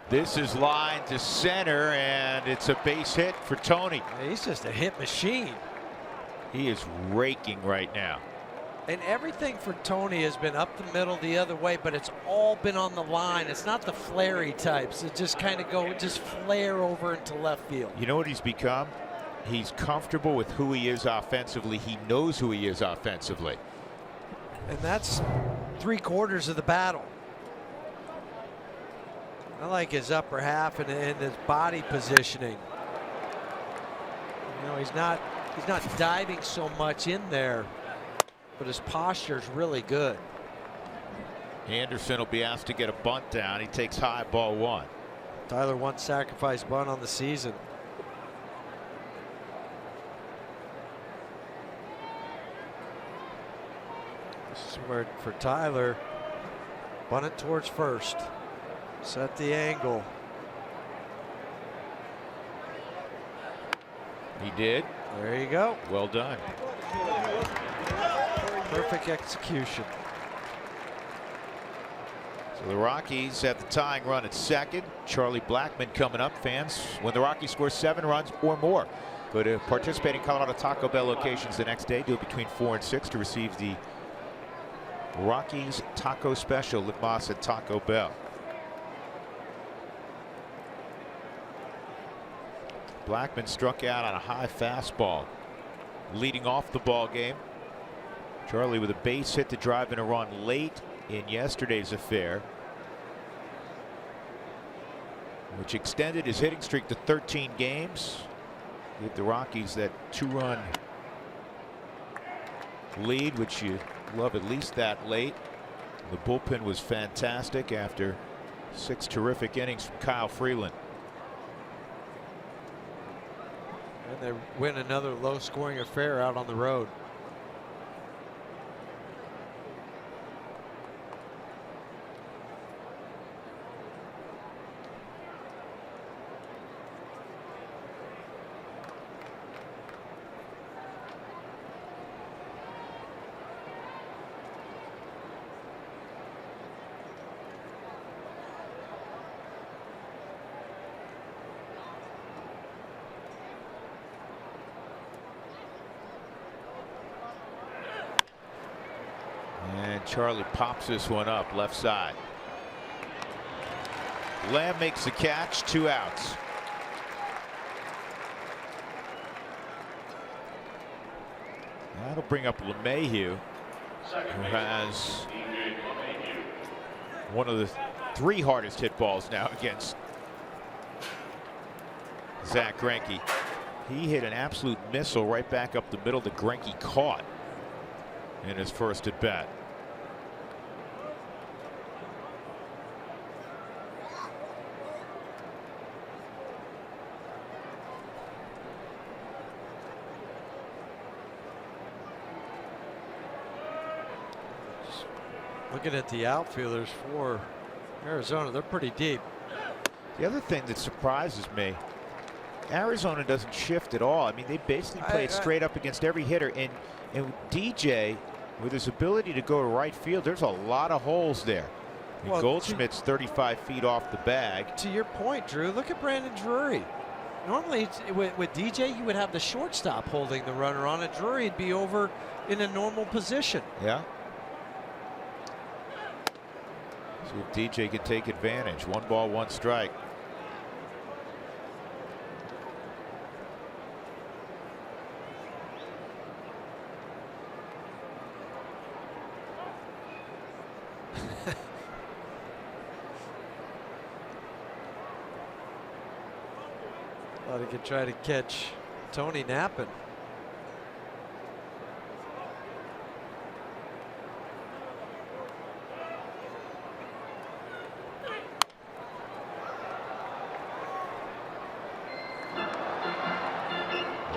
This is lined to center, and it's a base hit for Tony. He's just a hit machine. He is raking right now. And everything for Tony has been up the middle the other way, but it's all been on the line. It's not the flary types. It just kind of just flare over into left field. You know what he's become? He's comfortable with who he is offensively. He knows who he is offensively. And that's 3/4 of the battle. I like his upper half and his body positioning. You know, he's not diving so much in there, but his posture is really good. Anderson will be asked to get a bunt down. He takes high, ball 1. Tyler, one sacrifice bunt on the season. This is where, for Tyler, bunt it towards first. Set the angle. He did. There you go. Well done. Perfect execution. So the Rockies have the tying run at second. Charlie Blackmon coming up. Fans, when the Rockies score 7 runs or more, go to participating Colorado Taco Bell locations the next day. Do it between 4 and 6 to receive the Rockies Taco Special. Lick Moss at Taco Bell. Blackmon struck out on a high fastball, leading off the ball game. Charlie with a base hit to drive in a run late in yesterday's affair, which extended his hitting streak to 13 games. Give the Rockies that 2-run lead, which you love at least that late. The bullpen was fantastic after 6 terrific innings from Kyle Freeland. And they win another low-scoring affair out on the road. Charlie pops this one up left side. Lamb makes the catch, 2 outs. That'll bring up LeMahieu, who has one of the 3 hardest hit balls now against Zach Greinke. He hit an absolute missile right back up the middle that Greinke caught in his first at bat. Looking at the outfielders for Arizona, they're pretty deep. The other thing that surprises me, Arizona doesn't shift at all. I mean, they basically play it straight up against every hitter. And DJ, with his ability to go to right field, there's a lot of holes there. And Well, Goldschmidt's 35 feet off the bag. To your point, Drew, look at Brandon Drury. Normally, with DJ, you would have the shortstop holding the runner on it. Drury would be over in a normal position. Yeah. See if DJ can take advantage. 1 ball, 1 strike. Thought he could try to catch Tony napping.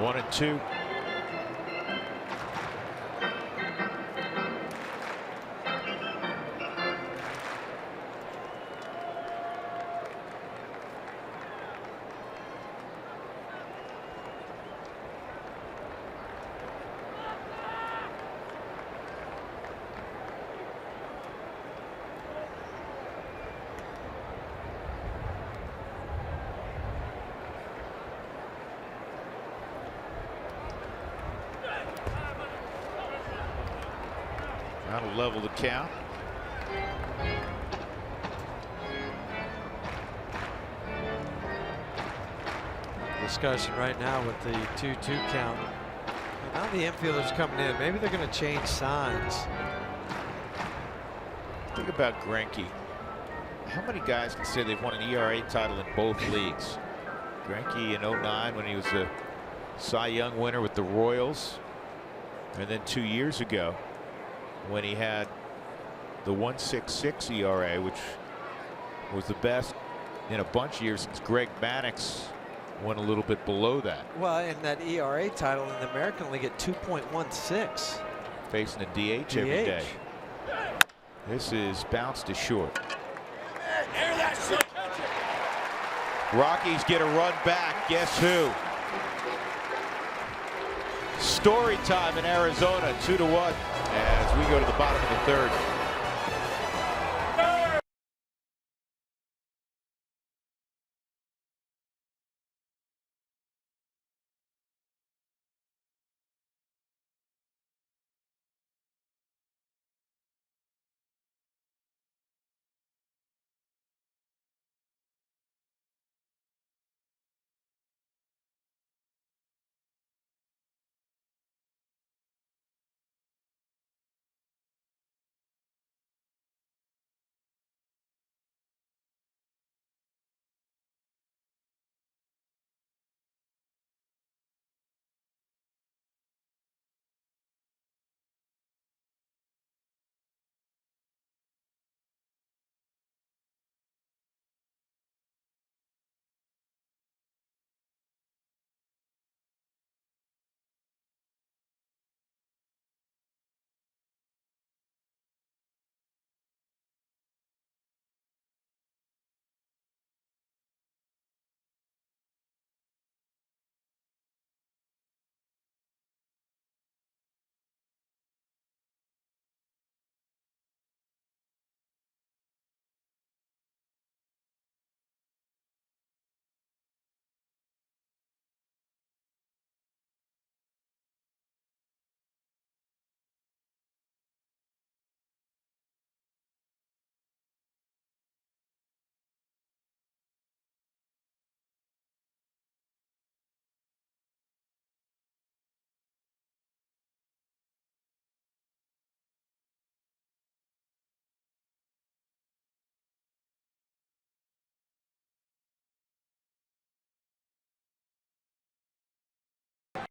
One and 2. That'll level the count. Discussion right now with the 2-2 count. And now the infielders coming in. Maybe they're going to change signs. Think about Greinke. How many guys can say they've won an ERA title in both leagues? Greinke in 09 when he was the Cy Young winner with the Royals, and then 2 years ago when he had the 1.66 ERA, which was the best in a bunch of years since Greg Maddux went a little bit below that. Well, and that ERA title in the American League at 2.16. Facing a DH every day. This is bounced to short. Rockies get a run back. Guess who? Story time in Arizona, 2-1 as we go to the bottom of the third.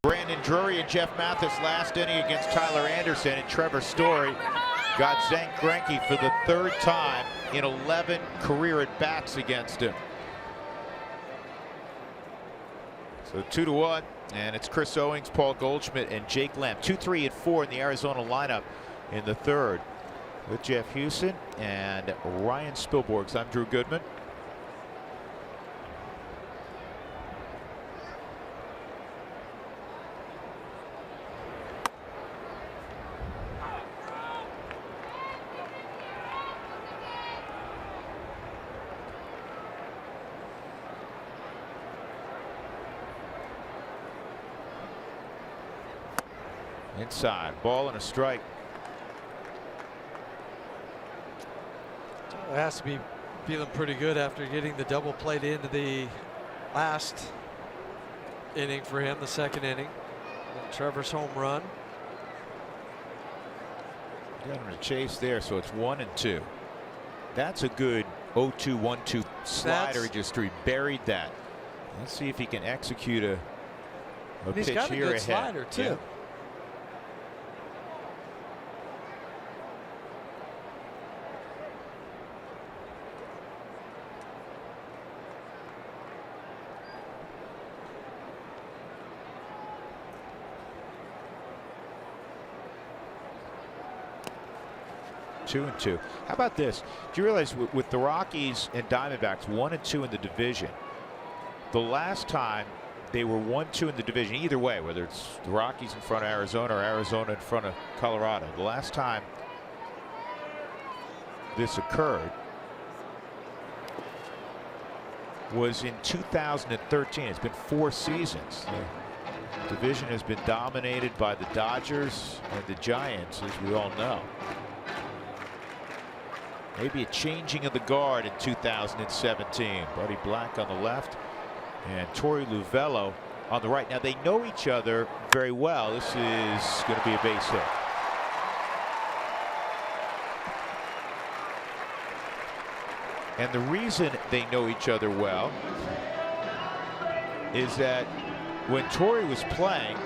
Brandon Drury and Jeff Mathis last inning against Tyler Anderson, and Trevor Story got Zach Greinke for the third time in 11 career at-bats against him. So 2-1, and it's Chris Owings, Paul Goldschmidt, and Jake Lamb. 2, 3, and 4 in the Arizona lineup in the third with Jeff Houston and Ryan Spilborghs. I'm Drew Goodman. Inside, ball and a strike. It has to be feeling pretty good after getting the double play into the last inning for him, the second inning. And Trevor's home run. Got him to chase there, so it's 1-2. That's a good 0-2-1-2 slider. He buried that. Let's see if he can execute a pitch he's got here a good ahead. slider too. Yeah. Two and two. How about this? Do you realize with the Rockies and Diamondbacks 1-2 in the division, the last time they were 1-2 in the division, either way, whether it's the Rockies in front of Arizona or Arizona in front of Colorado, the last time this occurred was in 2013. It's been 4 seasons. The division has been dominated by the Dodgers and the Giants, as we all know. Maybe a changing of the guard in 2017. Buddy Black on the left and Torey Luvello on the right. Now they know each other very well. This is going to be a base hit. And the reason they know each other well is that when Torey was playing,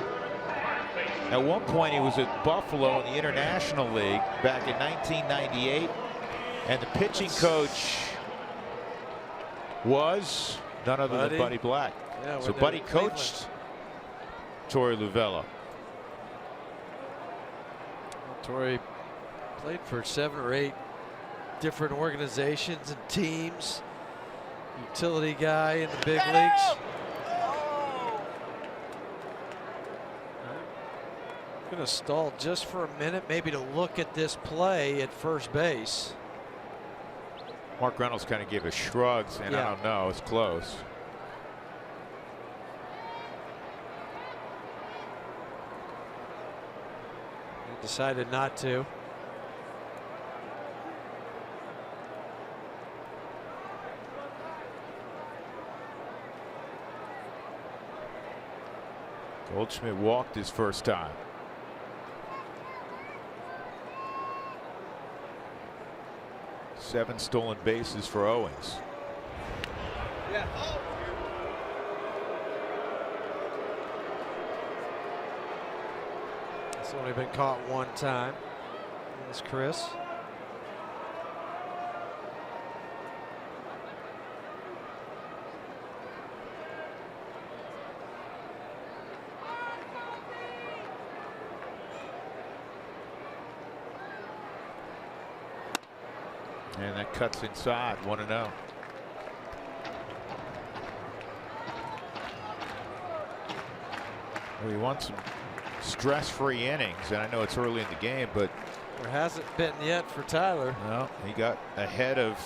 at one point he was at Buffalo in the International League back in 1998. And the pitching coach was none other than Buddy Black. Yeah, so Buddy coached Torey Lovullo. Torey played for 7 or 8 different organizations and teams. Utility guy in the big leagues. I'm going to stall just for a minute, maybe to look at this play at first base. Mark Reynolds kind of gave a shrug, saying, I don't know, it's close. He decided not to. Goldschmidt walked his first time. Seven stolen bases for Owings. It's only been caught one time. That's Chris. And that cuts inside, 1-0. Well, he wants some stress-free innings, and I know it's early in the game, but there hasn't been yet for Tyler. No, he got ahead of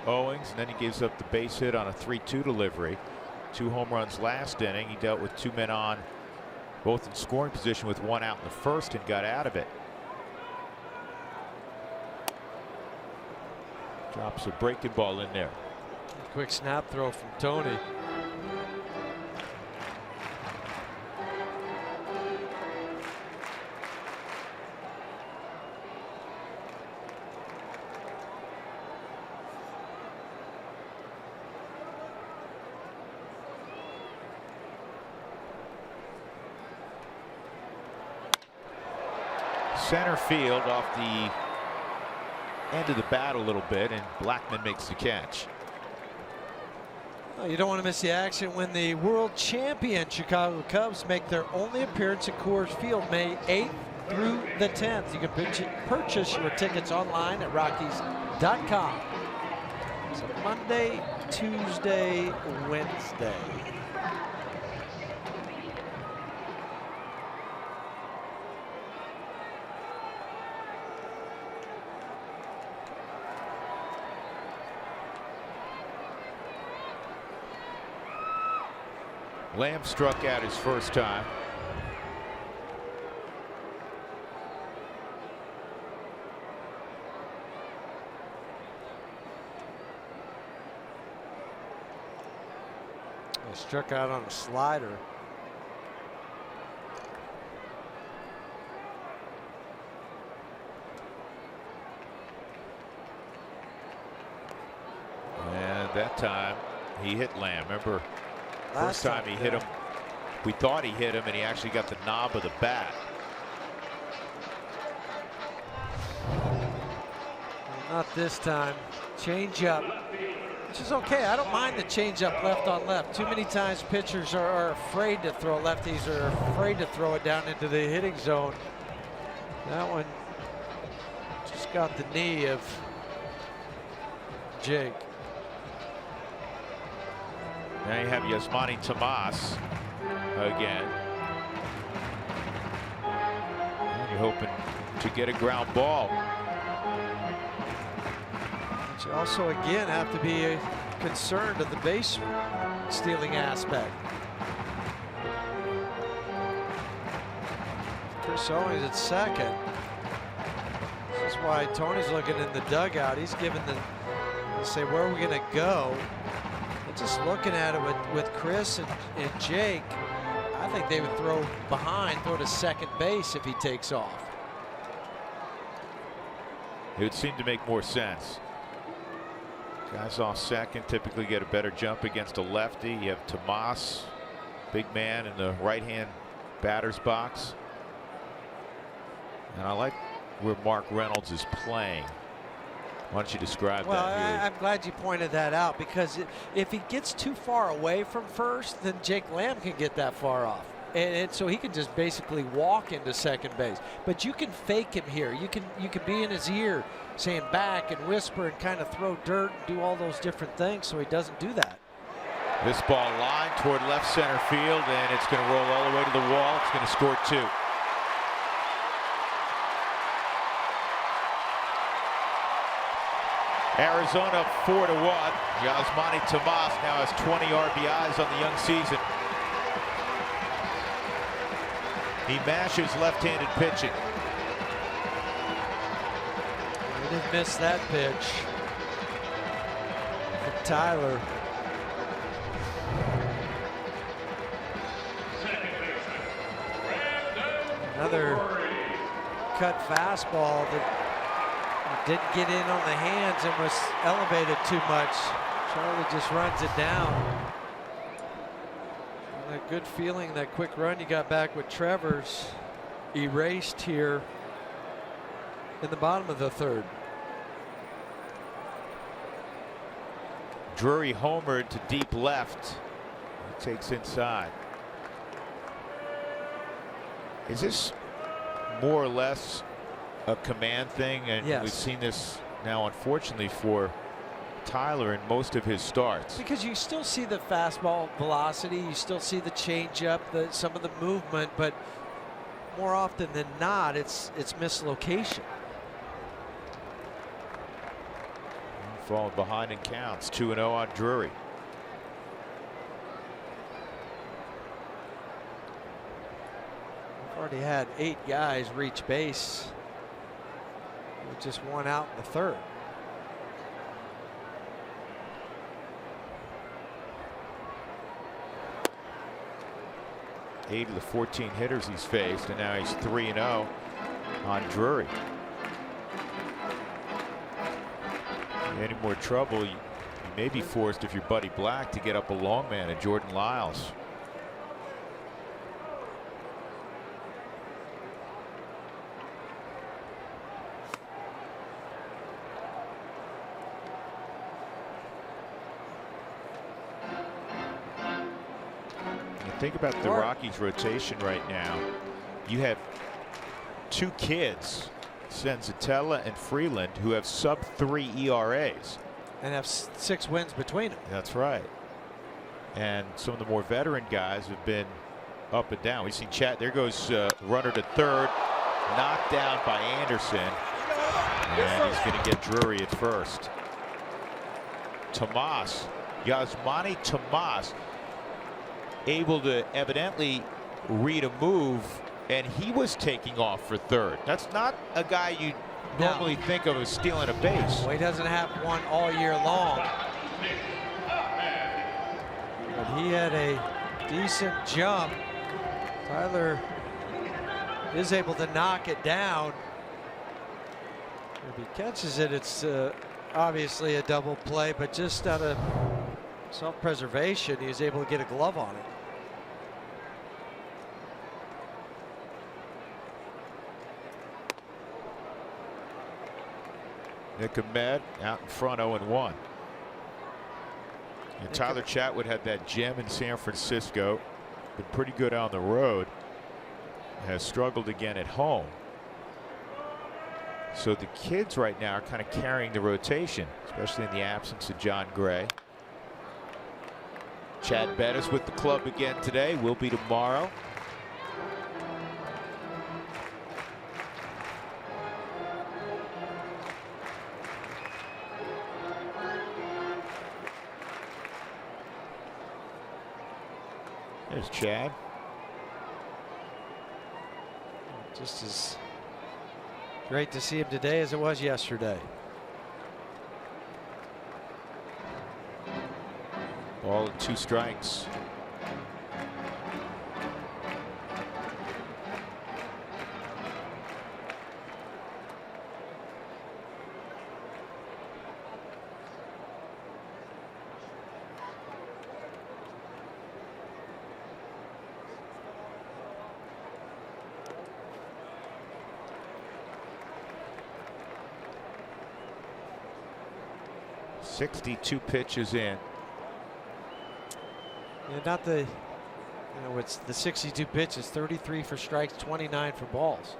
Owings, and then he gives up the base hit on a 3-2 delivery. 2 home runs last inning. He dealt with 2 men on, both in scoring position with 1 out in the first, and got out of it. Drops a breaking ball in there. Quick snap throw from Tony. Center field off the end of the bat a little bit, and Blackman makes the catch. Oh, you don't want to miss the action when the world champion Chicago Cubs make their only appearance at Coors Field May 8th through the 10th. You can purchase your tickets online at Rockies.com. So Monday, Tuesday, Wednesday. Lamb struck out his first time. He struck out on a slider. And that time he hit Lamb. Remember, Last first time he hit him, we thought he hit him, and he actually got the knob of the bat. Not this time. Change up, which is okay. I don't mind the change up left on left. Too many times pitchers are afraid to throw, lefties are afraid to throw it down into the hitting zone. That one just got the knee of Jake. Now you have Yasmani Tomas again. And you're hoping to get a ground ball. But you also again have to be concerned of the base stealing aspect. Chris Owings at second. This is why Tony's looking in the dugout. He's given the, say, where are we going to go? Just looking at it with Chris and Jake, I think they would throw behind, throw to second base if he takes off. It would seem to make more sense. Guys off second typically get a better jump against a lefty. You have Tomas, big man in the right-hand batter's box. And I like where Mark Reynolds is playing. Why don't you describe Well, that here? I'm glad you pointed that out, because if he gets too far away from first, then Jake Lamb can get that far off. And so he can just basically walk into second base. But you can fake him here. You can be in his ear saying back and whisper and kind of throw dirt and do all those different things so he doesn't do that. This ball lined toward left center field, and it's going to roll all the way to the wall. It's going to score 2. Arizona 4-1. Yasmani Tomas now has 20 RBIs on the young season. He mashes left-handed pitching. He didn't miss that pitch from Tyler. Another cut fastball that didn't get in on the hands and was elevated too much. Charlie just runs it down. And a good feeling, that quick run you got back with Trevor's erased here in the bottom of the third. Drury homered to deep left. He takes inside. Is this more or less a command thing? And yes, we've seen this now, unfortunately, for Tyler in most of his starts. Because you still see the fastball velocity, you still see the changeup, some of the movement, but more often than not, it's mislocation. Falling behind and counts. 2-0 on Drury. We've already had 8 guys reach base with just 1 out in the third. Eight of the 14 hitters he's faced, and now he's 3-0 on Drury. Any more trouble, you may be forced, if you're Buddy Black, to get up a long man at Jordan Lyles. Think about the Rockies rotation right now. You have 2 kids, Senzatella and Freeland, who have sub-3 ERAs. And have 6 wins between them. That's right. And some of the more veteran guys have been up and down. We've seen Chad. There goes runner to third, knocked down by Anderson. And he's going to get Drury at first. Tomas, Yasmani Tomas, able to evidently read a move, and he was taking off for third. That's not a guy you normally think of as stealing a base. Well, he doesn't have one all year long. But he had a decent jump. Tyler is able to knock it down. If he catches it, it's obviously a double play, but just out of self-preservation, he was able to get a glove on it. Nick Ahmed out in front, 0-1. And Tyler Chatwood had that gem in San Francisco, been pretty good on the road, has struggled again at home. So the kids right now are kind of carrying the rotation, especially in the absence of John Gray. Chad Bettis with the club again today, will be tomorrow. There's Chad. Just as great to see him today as it was yesterday. Ball and 2 strikes. 62 pitches in. Yeah, not the, it's the 62 pitches, 33 for strikes, 29 for balls.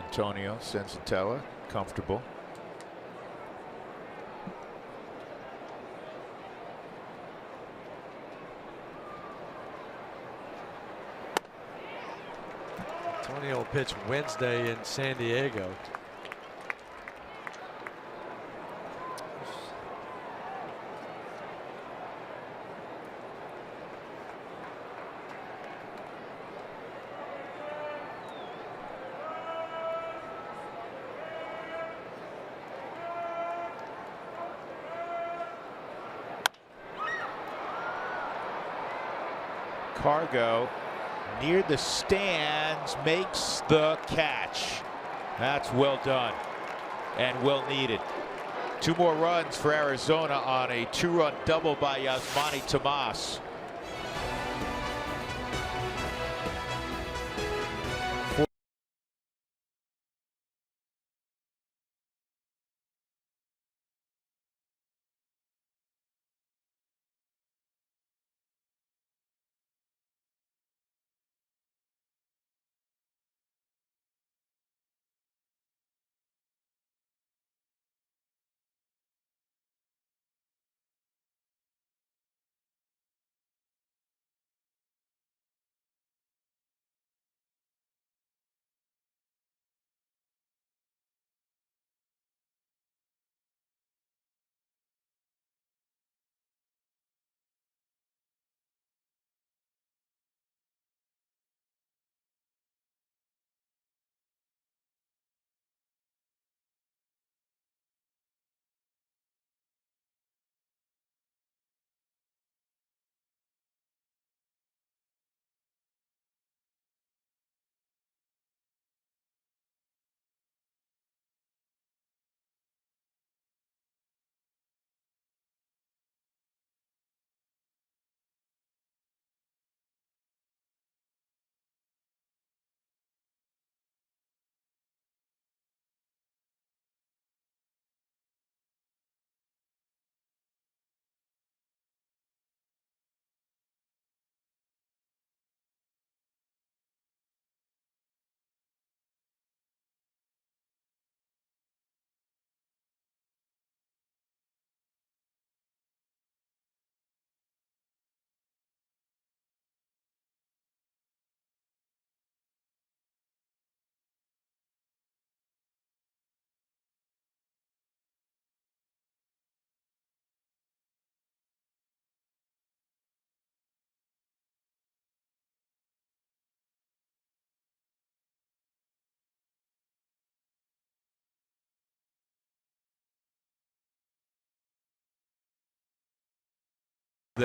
Antonio Senzatella, comfortable. Antonio will pitch Wednesday in San Diego. Cargo near the stands makes the catch. That's well done and well needed. 2 more runs for Arizona on a 2-run double by Yasmani Tomas.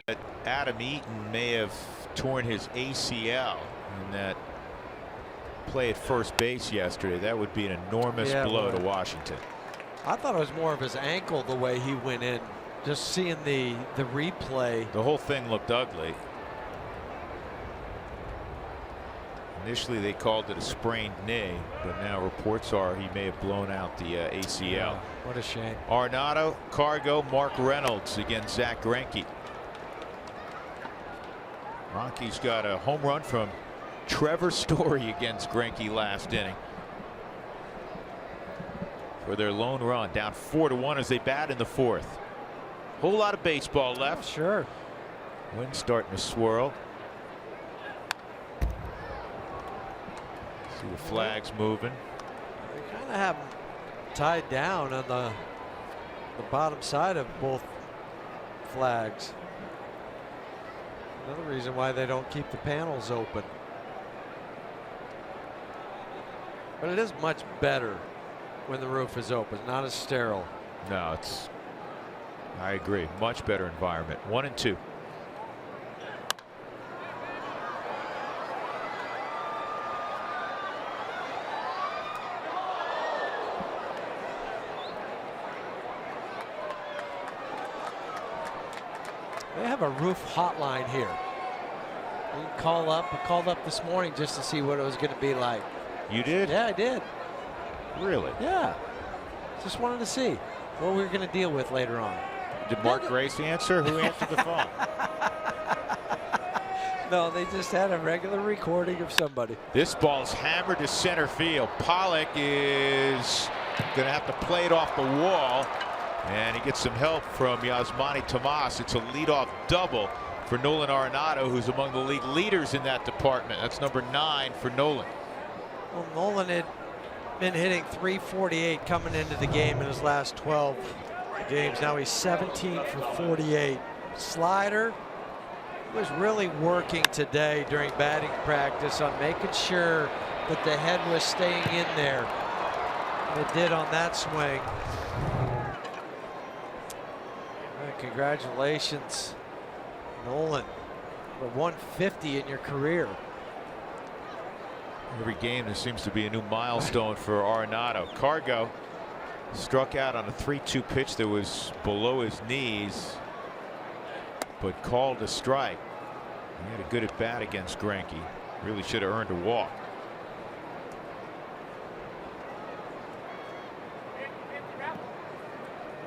That Adam Eaton may have torn his ACL in that play at first base yesterday. That would be an enormous blow to Washington. I thought it was more of his ankle the way he went in. Just seeing the replay. The whole thing looked ugly. Initially they called it a sprained knee, but now reports are he may have blown out the ACL. Yeah, what a shame. Arenado, Cargo, Mark Reynolds against Zach Greinke. Rockies got a home run from Trevor Story against Greinke last inning for their lone run, down 4-1 as they bat in the 4th. Whole lot of baseball left. Sure. Wind starting to swirl. See the flags moving. They kind of have them tied down on the bottom side of both flags. Another reason why they don't keep the panels open. But it is much better when the roof is open, not as sterile. No, it's, I agree, much better environment. 1-2. They have a roof hotline here. You can call up. I called up this morning just to see what it was going to be like. You did? Yeah, I did. Really? Yeah. Just wanted to see. what we're going to deal with later on. Did Mark Grace answer? Who answered the phone? No, they just had a regular recording of somebody. This ball's hammered to center field. Pollock is going to have to play it off the wall, and he gets some help from Yasmani Tomas. It's a leadoff double for Nolan Arenado, who's among the league leaders in that department. That's number 9 for Nolan. Well, Nolan had been hitting .348 coming into the game in his last 12 games. Now he's 17 for 48. Slider was really working today during batting practice on making sure that the head was staying in there. And it did on that swing. Well, congratulations, Nolan, for 150 in your career. Every game there seems to be a new milestone for Arenado. Cargo struck out on a 3-2 pitch that was below his knees, but called a strike. He had a good at bat against Greinke. Really should have earned a walk.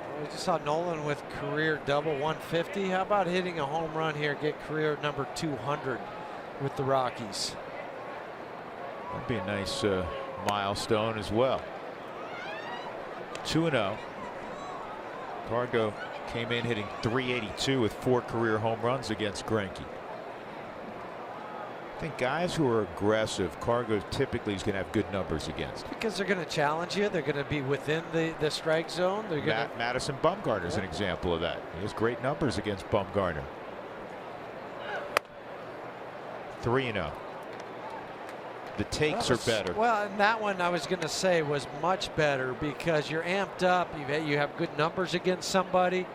Well, we just saw Nolan with career double 150. How about hitting a home run here, get career number 200 with the Rockies? That'd be a nice milestone as well. 2-0. Cargo came in hitting .382 with 4 career home runs against Greinke. I think guys who are aggressive, Cargo typically is going to have good numbers against. Because they're going to challenge you. They're going to be within the strike zone. They're going to. Madison Bumgarner is an example of that. He has great numbers against Bumgarner. 3-0. The takes are better. Well, and that one I was going to say was much better because you're amped up. You have good numbers against somebody.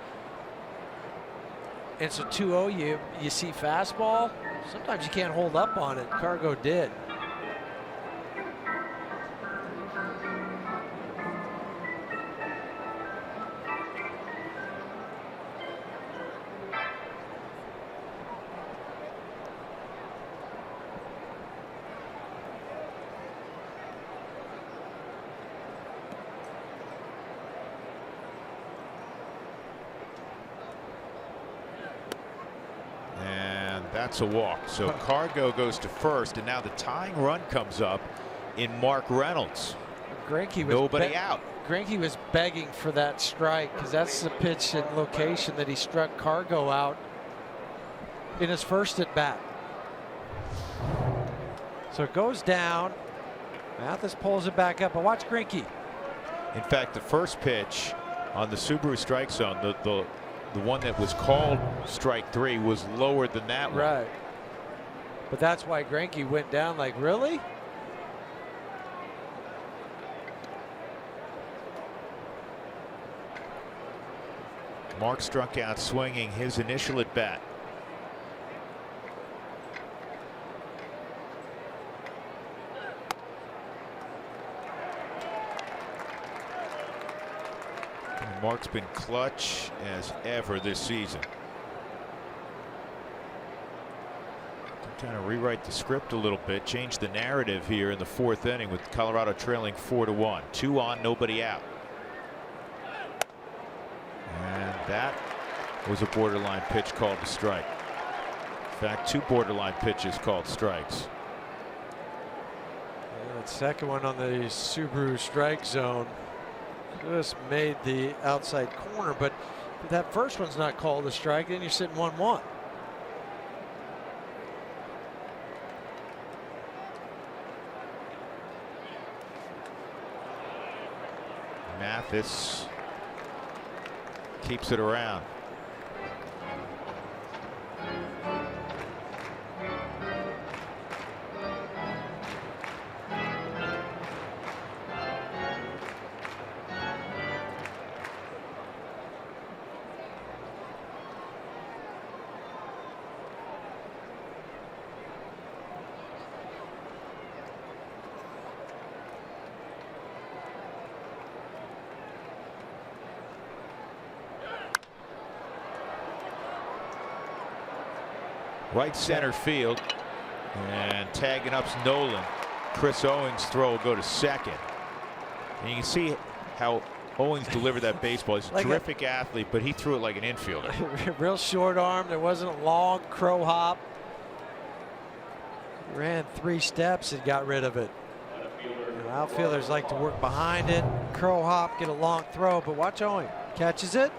And so 2-0, you see fastball. Sometimes you can't hold up on it. Cargo did. That's a walk. So Cargo goes to first, and now the tying run comes up in Mark Reynolds. Greinke was nobody out. Greinke was begging for that strike because that's the pitch and location that he struck Cargo out in his first at bat. So it goes down. Mathis pulls it back up, but watch Greinke. In fact, the first pitch on the Subaru strike zone, the one that was called strike 3 was lower than that one. Right. But that's why Greinke went down like, really? Mark struck out swinging his initial at bat. Mark's been clutch as ever this season. Trying to rewrite the script a little bit, change the narrative here in the 4th inning with Colorado trailing 4-1. 2 on, nobody out. And that was a borderline pitch called a strike. In fact, 2 borderline pitches called strikes. And that second one on the Subaru strike zone just made the outside corner, but if that first one's not called a strike, then you're sitting 1-1. Mathis keeps it around. Right center field, and tagging up's Nolan. Chris Owings' throw will go to second. And you can see how Owings delivered that baseball. He's a Like terrific athlete, but he threw it like an infielder. Real short arm. There wasn't a long crow hop. He ran 3 steps and got rid of it. You know, outfielders like to work behind it, crow hop, get a long throw, but watch Owings. Catches it.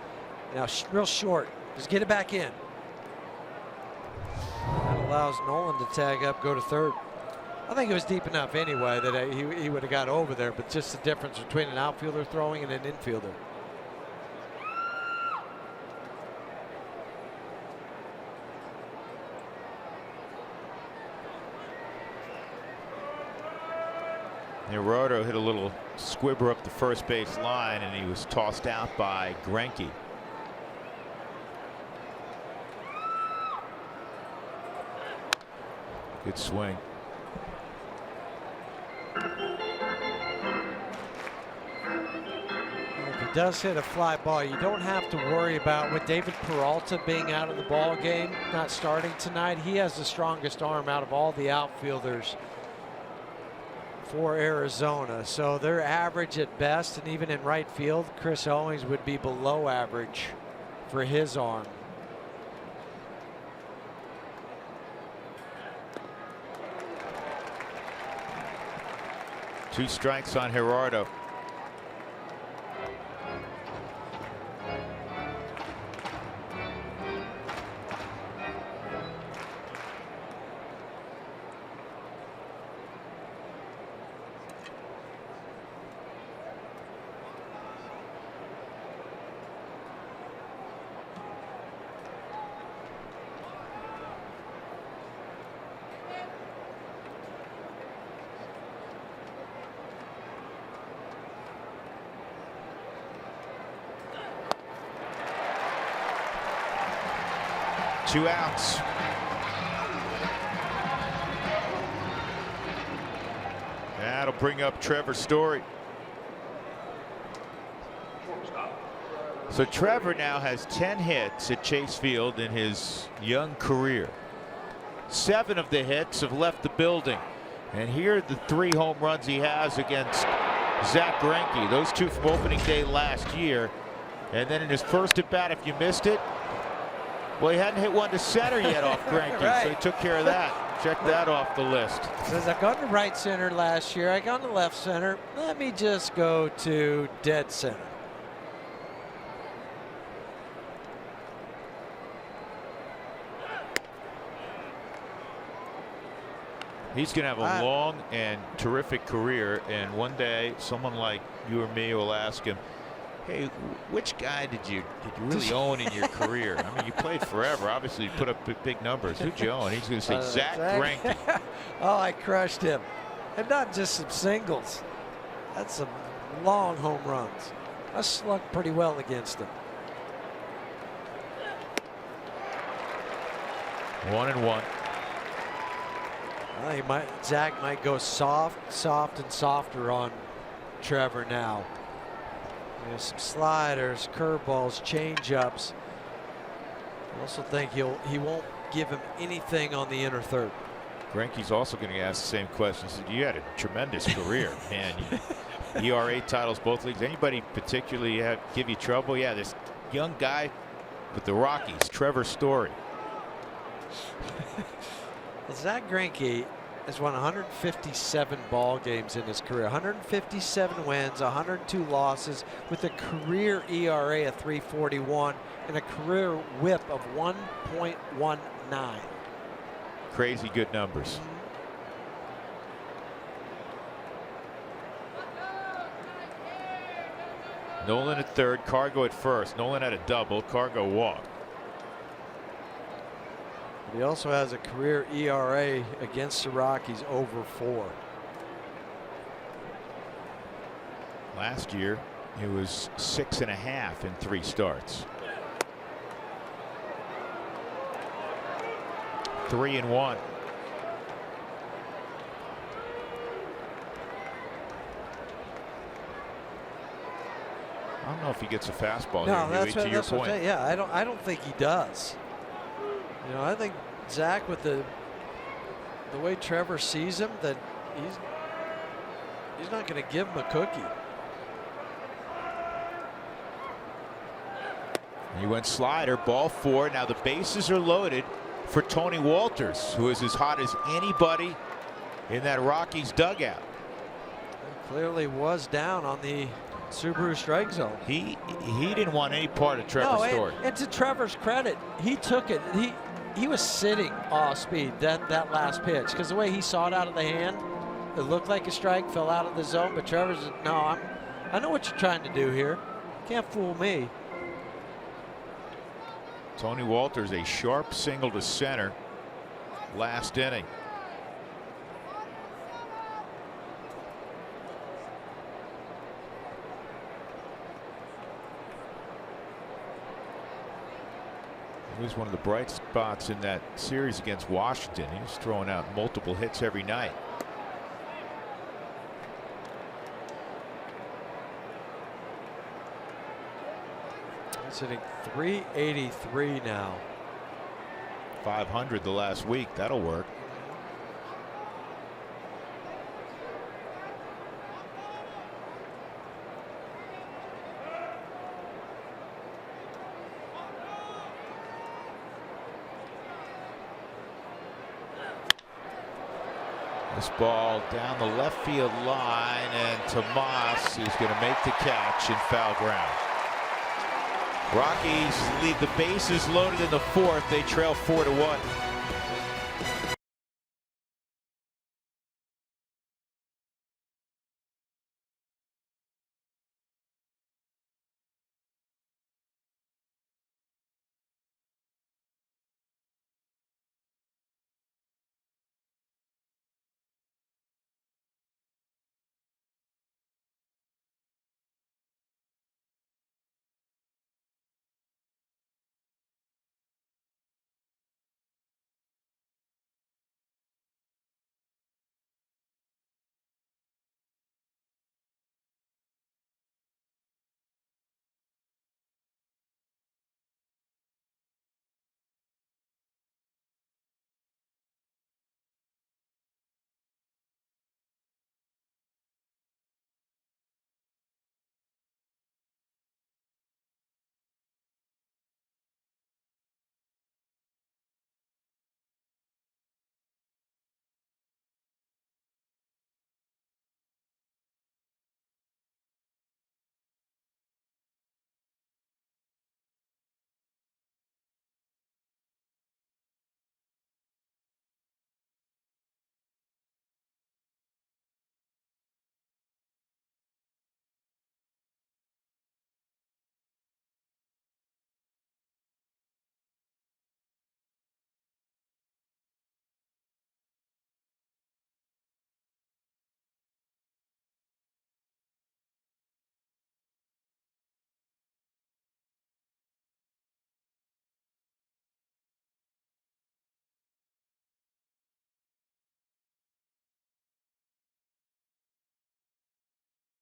Now real short. Just get it back in. That allows Nolan to tag up, go to third. I think it was deep enough anyway that he would have got over there, but just the difference between an outfielder throwing and an infielder. Gerardo hit a little squibber up the first base line, and he was tossed out by Greinke. Good swing. If he does hit a fly ball, you don't have to worry about with David Peralta being out of the ball game, not starting tonight. He has the strongest arm out of all the outfielders for Arizona. So they're average at best, and even in right field, Chris Owings would be below average for his arm. Two strikes on Gerardo. Two outs. That'll bring up Trevor Story. So Trevor now has 10 hits at Chase Field in his young career. 7 of the hits have left the building. And here are the 3 home runs he has against Zach Greinke. Those 2 from opening day last year. And then in his first at bat, if you missed it, well, he hadn't hit one to center yet off Greinke, Right. so he took care of that. Check that off the list. Says I got to right center last year. I got to left center. Let me just go to dead center. He's going to have a long and terrific career, and one day someone like you or me will ask him, hey, which guy did you really own in your career? I mean, you played forever. Obviously, you put up big numbers. Who'd you own? He's going to say Zach Greinke. Oh, I crushed him. And not just some singles. That's some long home runs. I slugged pretty well against him. 1-1. Zach might go soft and softer on Trevor now. There's some sliders, curveballs, changeups. I also think he won't give him anything on the inner third. Greinke's also going to ask the same question. He said, you had a tremendous career, man. ERA titles, both leagues. Anybody particularly give you trouble? Yeah, this young guy with the Rockies, Trevor Story. Zach Greinke has won 157 ball games in his career, 157 wins, 102 losses, with a career ERA of 3.41 and a career WHIP of 1.19. Crazy good numbers. Nolan at third, Cargo at first. Nolan had a double, Cargo walked. He also has a career ERA against the Rockies over 4. Last year, it was 6.5 in 3 starts. 3-1. I don't know if he gets a fastball No, here, that's to your what I'm point. saying. Yeah, I don't think he does. You know, I think Zach, with the way Trevor sees him, that he's not going to give him a cookie. He went slider, ball 4. Now the bases are loaded for Tony Walters, who is as hot as anybody in that Rockies dugout. Clearly was down on the Subaru strike zone. He didn't want any part of Trevor's story. And to Trevor's credit, he took it. He was sitting off speed that last pitch, because the way he saw it out of the hand, it looked like a strike, fell out of the zone. But Trevor's, no, I know what you're trying to do here. Can't fool me. Tony Walters, a sharp single to center last inning. He was one of the bright spots in that series against Washington. He was throwing out multiple hits every night. He's hitting .383 now. 500 the last week. That'll work. This ball down the left field line, and Tomas is going to make the catch in foul ground. Rockies leave the bases loaded in the 4th. They trail 4-1.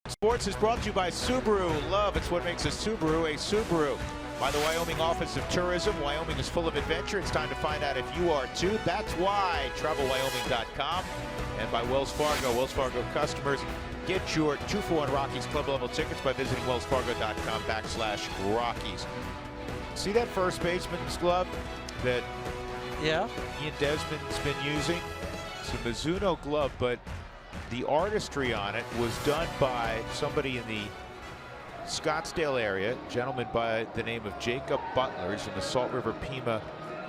Sports is brought to you by Subaru. Love, it's what makes a Subaru a Subaru. By the Wyoming Office of Tourism. Wyoming is full of adventure. It's time to find out if you are too. That's why. TravelWyoming.com. And by Wells Fargo. Wells Fargo customers, get your 2-for-1 Rockies club level tickets by visiting wellsfargo.com/Rockies. See that first baseman's glove that Ian Desmond's been using? It's a Mizuno glove, but the artistry on it was done by somebody in the Scottsdale area, a gentleman by the name of Jacob Butler. He's in the Salt River Pima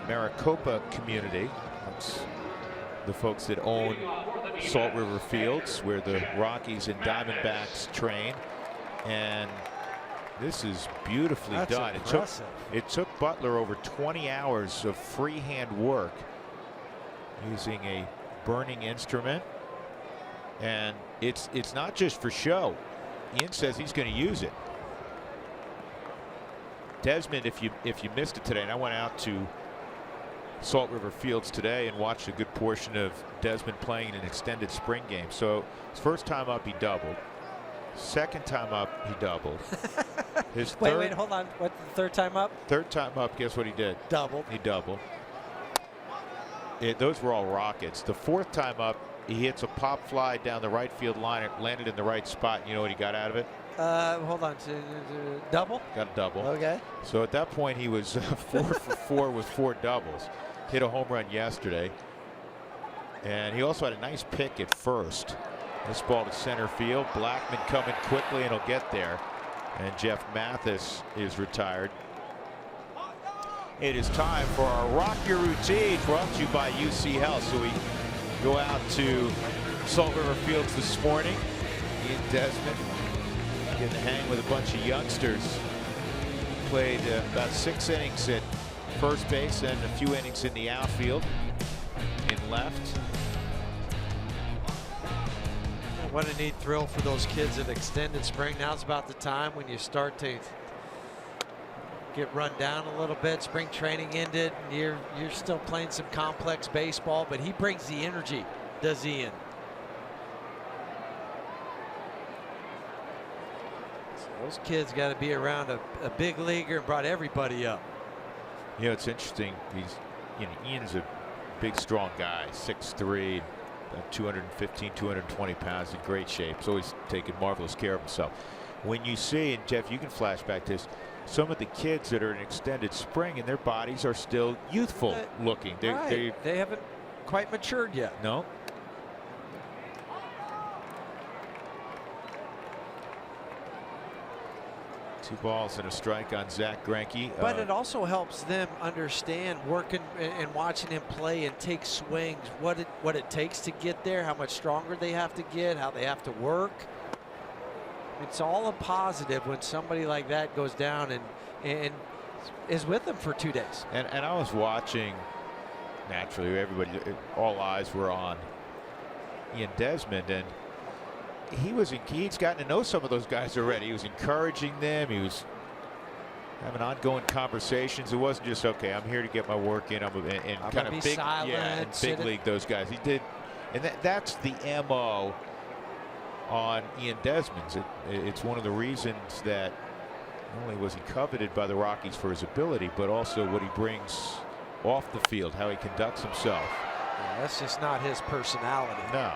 Maricopa community. That's the folks that own Salt River Fields, where the Rockies and Diamondbacks train. And this is beautifully done. It took Butler over 20 hours of freehand work using a burning instrument. And it's not just for show. Ian says he's going to use it. Desmond, if you missed it today, and I went out to Salt River Fields today and watched a good portion of Desmond playing in an extended spring game. So his first time up, he doubled. Second time up, he doubled. His wait, hold on. What, the third time up? Third time up, guess what he did? Doubled. He doubled. Those were all rockets. The fourth time up, he hits a pop fly down the right field line. It landed in the right spot. You know what he got out of it? Hold on. Double? Got a double. Okay. So at that point, he was 4 for 4 with 4 doubles. Hit a home run yesterday. And he also had a nice pick at first. This ball to center field. Blackman coming quickly and he'll get there. And Jeff Mathis is retired. It is time for our Rock Your Routine, brought to you by UC Health. So we go out to Salt River Fields this morning. Ian Desmond getting to hang with a bunch of youngsters. Played about 6 innings at first base and a few innings in the outfield in left. What a neat thrill for those kids at extended spring. Now's about the time when you start to get run down a little bit. Spring training ended and you're still playing some complex baseball, but he brings the energy, does Ian. So those kids got to be around a big leaguer and brought everybody up. You know, it's interesting. Ian's a big, strong guy, 6'3", 215, 220 pounds, in great shape. He's always taking marvelous care of himself. When you see, and Jeff, you can flash back to this, some of the kids that are in extended spring and their bodies are still youthful looking. They haven't quite matured yet. No. Two balls and a strike on Zach Greinke. But it also helps them understand, working and watching him play and take swings, what it takes to get there, how much stronger they have to get, how they have to work. It's all a positive when somebody like that goes down and is with them for 2 days. And I was watching, naturally, everybody, all eyes were on Ian Desmond, and he's gotten to know some of those guys already. He was encouraging them. He was having ongoing conversations. It wasn't just, okay, I'm here to get my work in. I'm kind of big, and big league those guys. He did, and that's the MO on Ian Desmond's. It's one of the reasons that not only was he coveted by the Rockies for his ability, but also what he brings off the field, how he conducts himself. Yeah, that's just not his personality. No.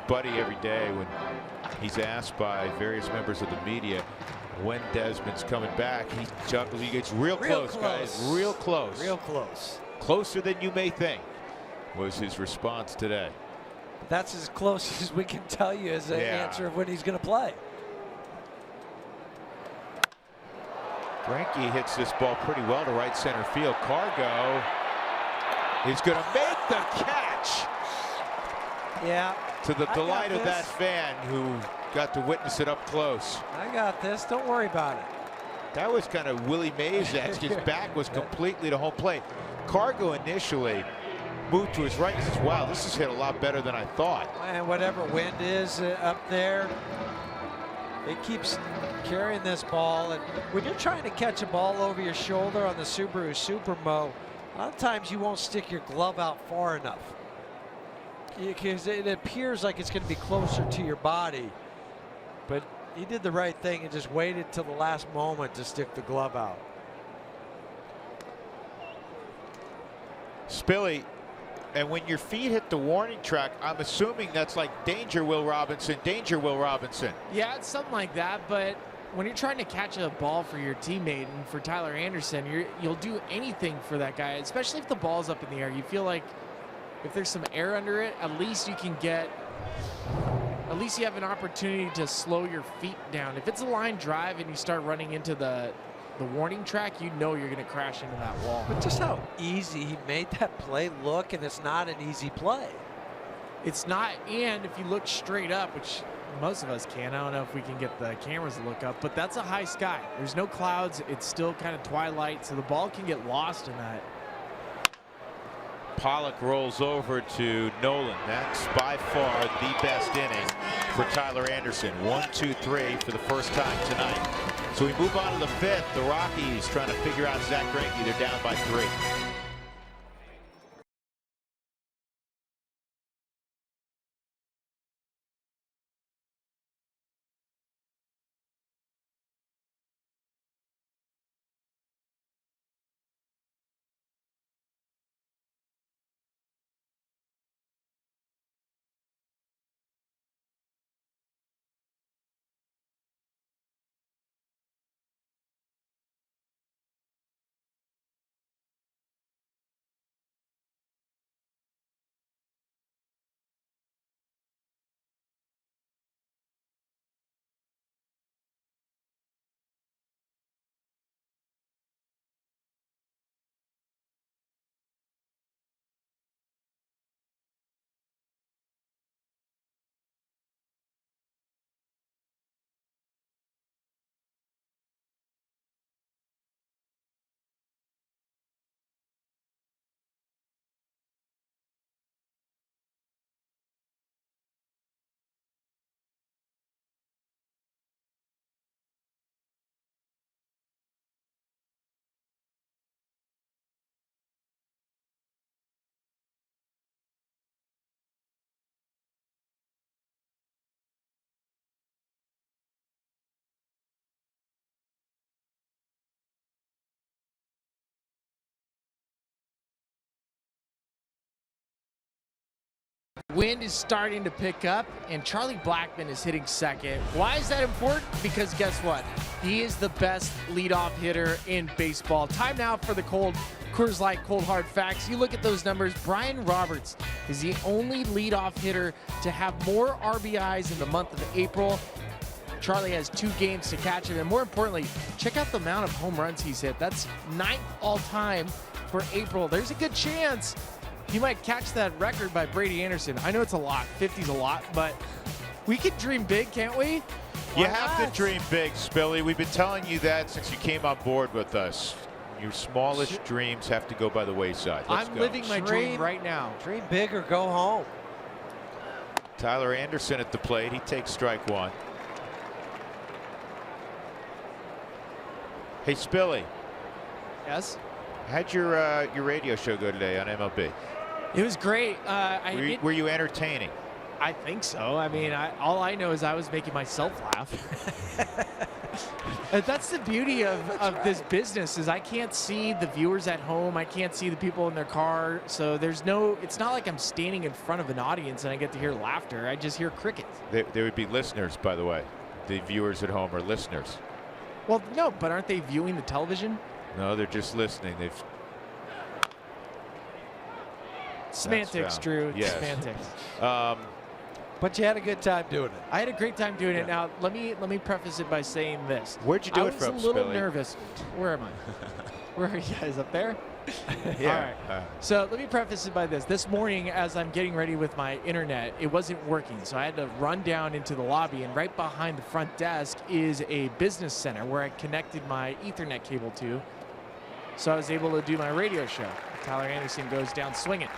Buddy every day when he's asked by various members of the media when Desmond's coming back, he chuckles. He gets real close, guys. Real close. Real close. Closer than you may think was his response today. That's as close as we can tell you as an answer of when he's going to play. Greinke hits this ball pretty well to right center field. Cargo is going to make the catch. Yeah. To the delight of that fan who got to witness it up close. I got this. Don't worry about it. That was kind of Willie Mays-esque. His back was completely to home plate. Cargo initially moved to his right. He says, wow, this has hit a lot better than I thought. And whatever wind is up there, it keeps carrying this ball. And when you're trying to catch a ball over your shoulder on the Subaru Supermo, a lot of times you won't stick your glove out far enough, because it appears like it's going to be closer to your body. But he did the right thing and just waited till the last moment to stick the glove out. Spilly, and when your feet hit the warning track, I'm assuming that's like danger, Will Robinson, danger, Will Robinson. Yeah, it's something like that, but when you're trying to catch a ball for your teammate and for Tyler Anderson, you'll do anything for that guy, especially if the ball's up in the air. You feel like if there's some air under it, at least you have an opportunity to slow your feet down. If it's a line drive and you start running into the warning track, you know you're going to crash into that wall. But just how easy he made that play look, and it's not an easy play. It's not, and if you look straight up, which most of us can, I don't know if we can get the cameras to look up, but that's a high sky. There's no clouds. It's still kind of twilight, so the ball can get lost in that. Pollock rolls over to Nolan. That's by far the best inning for Tyler Anderson. 1, 2, 3 for the first time tonight. So we move on to the 5th. The Rockies trying to figure out Zach Greinke. They're down by 3. wind is starting to pick up, and Charlie Blackmon is hitting second. Why is that important? Because guess what? He is the best leadoff hitter in baseball. Time now for the Coors Light Cold Hard Facts. You look at those numbers. Brian Roberts is the only leadoff hitter to have more RBIs in the month of April. Charlie has 2 games to catch him, and more importantly, check out the amount of home runs he's hit. That's 9th all-time for April. There's a good chance he might catch that record by Brady Anderson. I know it's a lot. 50's a lot, but we could dream big, can't we? You have to dream big, Spilly. We've been telling you that since you came on board with us. Your smallest dreams have to go by the wayside. Let's I'm go. living my dream right now. Dream big or go home. Tyler Anderson at the plate. He takes strike 1. Hey, Spilly. Yes? How'd your radio show go today on MLB? It was great. Were you entertaining? I think so. I mean, all I know is I was making myself laugh. That's the beauty of this business is I can't see the viewers at home. I can't see the people in their car. So it's not like I'm standing in front of an audience and I get to hear laughter. I just hear crickets. There would be listeners, by the way. The viewers at home are listeners. Well, no, but aren't they viewing the television? No, they're just listening. Semantics, Drew. Yes. Semantics. But you had a good time doing it. I had a great time doing it. Now, let me preface it by saying this. Where'd you do it from, I was a little Spilly? nervous. Where am I? Where are you guys? Up there? Yeah. All right. So let me preface it by this. This morning, as I'm getting ready with my internet, it wasn't working. So I had to run down into the lobby, and right behind the front desk is a business center where I connected my Ethernet cable to. So I was able to do my radio show. Tyler Anderson goes down swinging.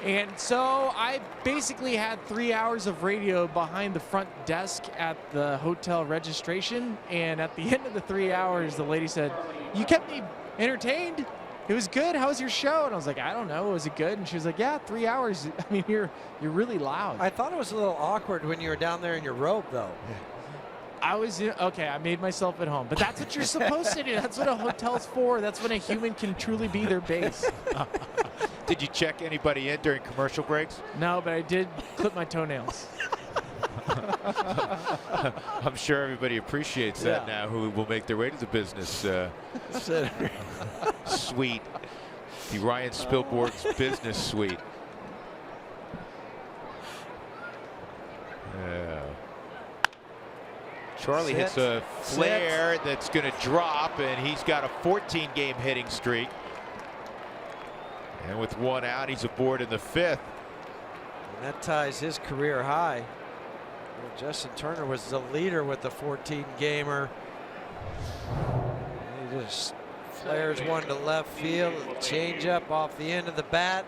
And so I basically had 3 hours of radio behind the front desk at the hotel registration. And at the end of the 3 hours, the lady said, "You kept me entertained. It was good. How was your show?" And I was like, "I don't know. Was it good?" And she was like, "Yeah, 3 hours. I mean, you're really loud." I thought it was a little awkward when you were down there in your robe, though. Okay, I made myself at home. But that's what you're supposed to do. That's what a hotel's for. That's when a human can truly be their base. Did you check anybody in during commercial breaks? No, but I did clip my toenails. I'm sure everybody appreciates that now who will make their way to the business suite. The Ryan Spilborg's business suite. Charlie hits a flare that's going to drop, and he's got a 14-game hitting streak. And with 1 out, he's aboard in the 5th. And that ties his career high. Well, Justin Turner was the leader with the 14-gamer. He just flares one to left field. Change up off the end of the bat.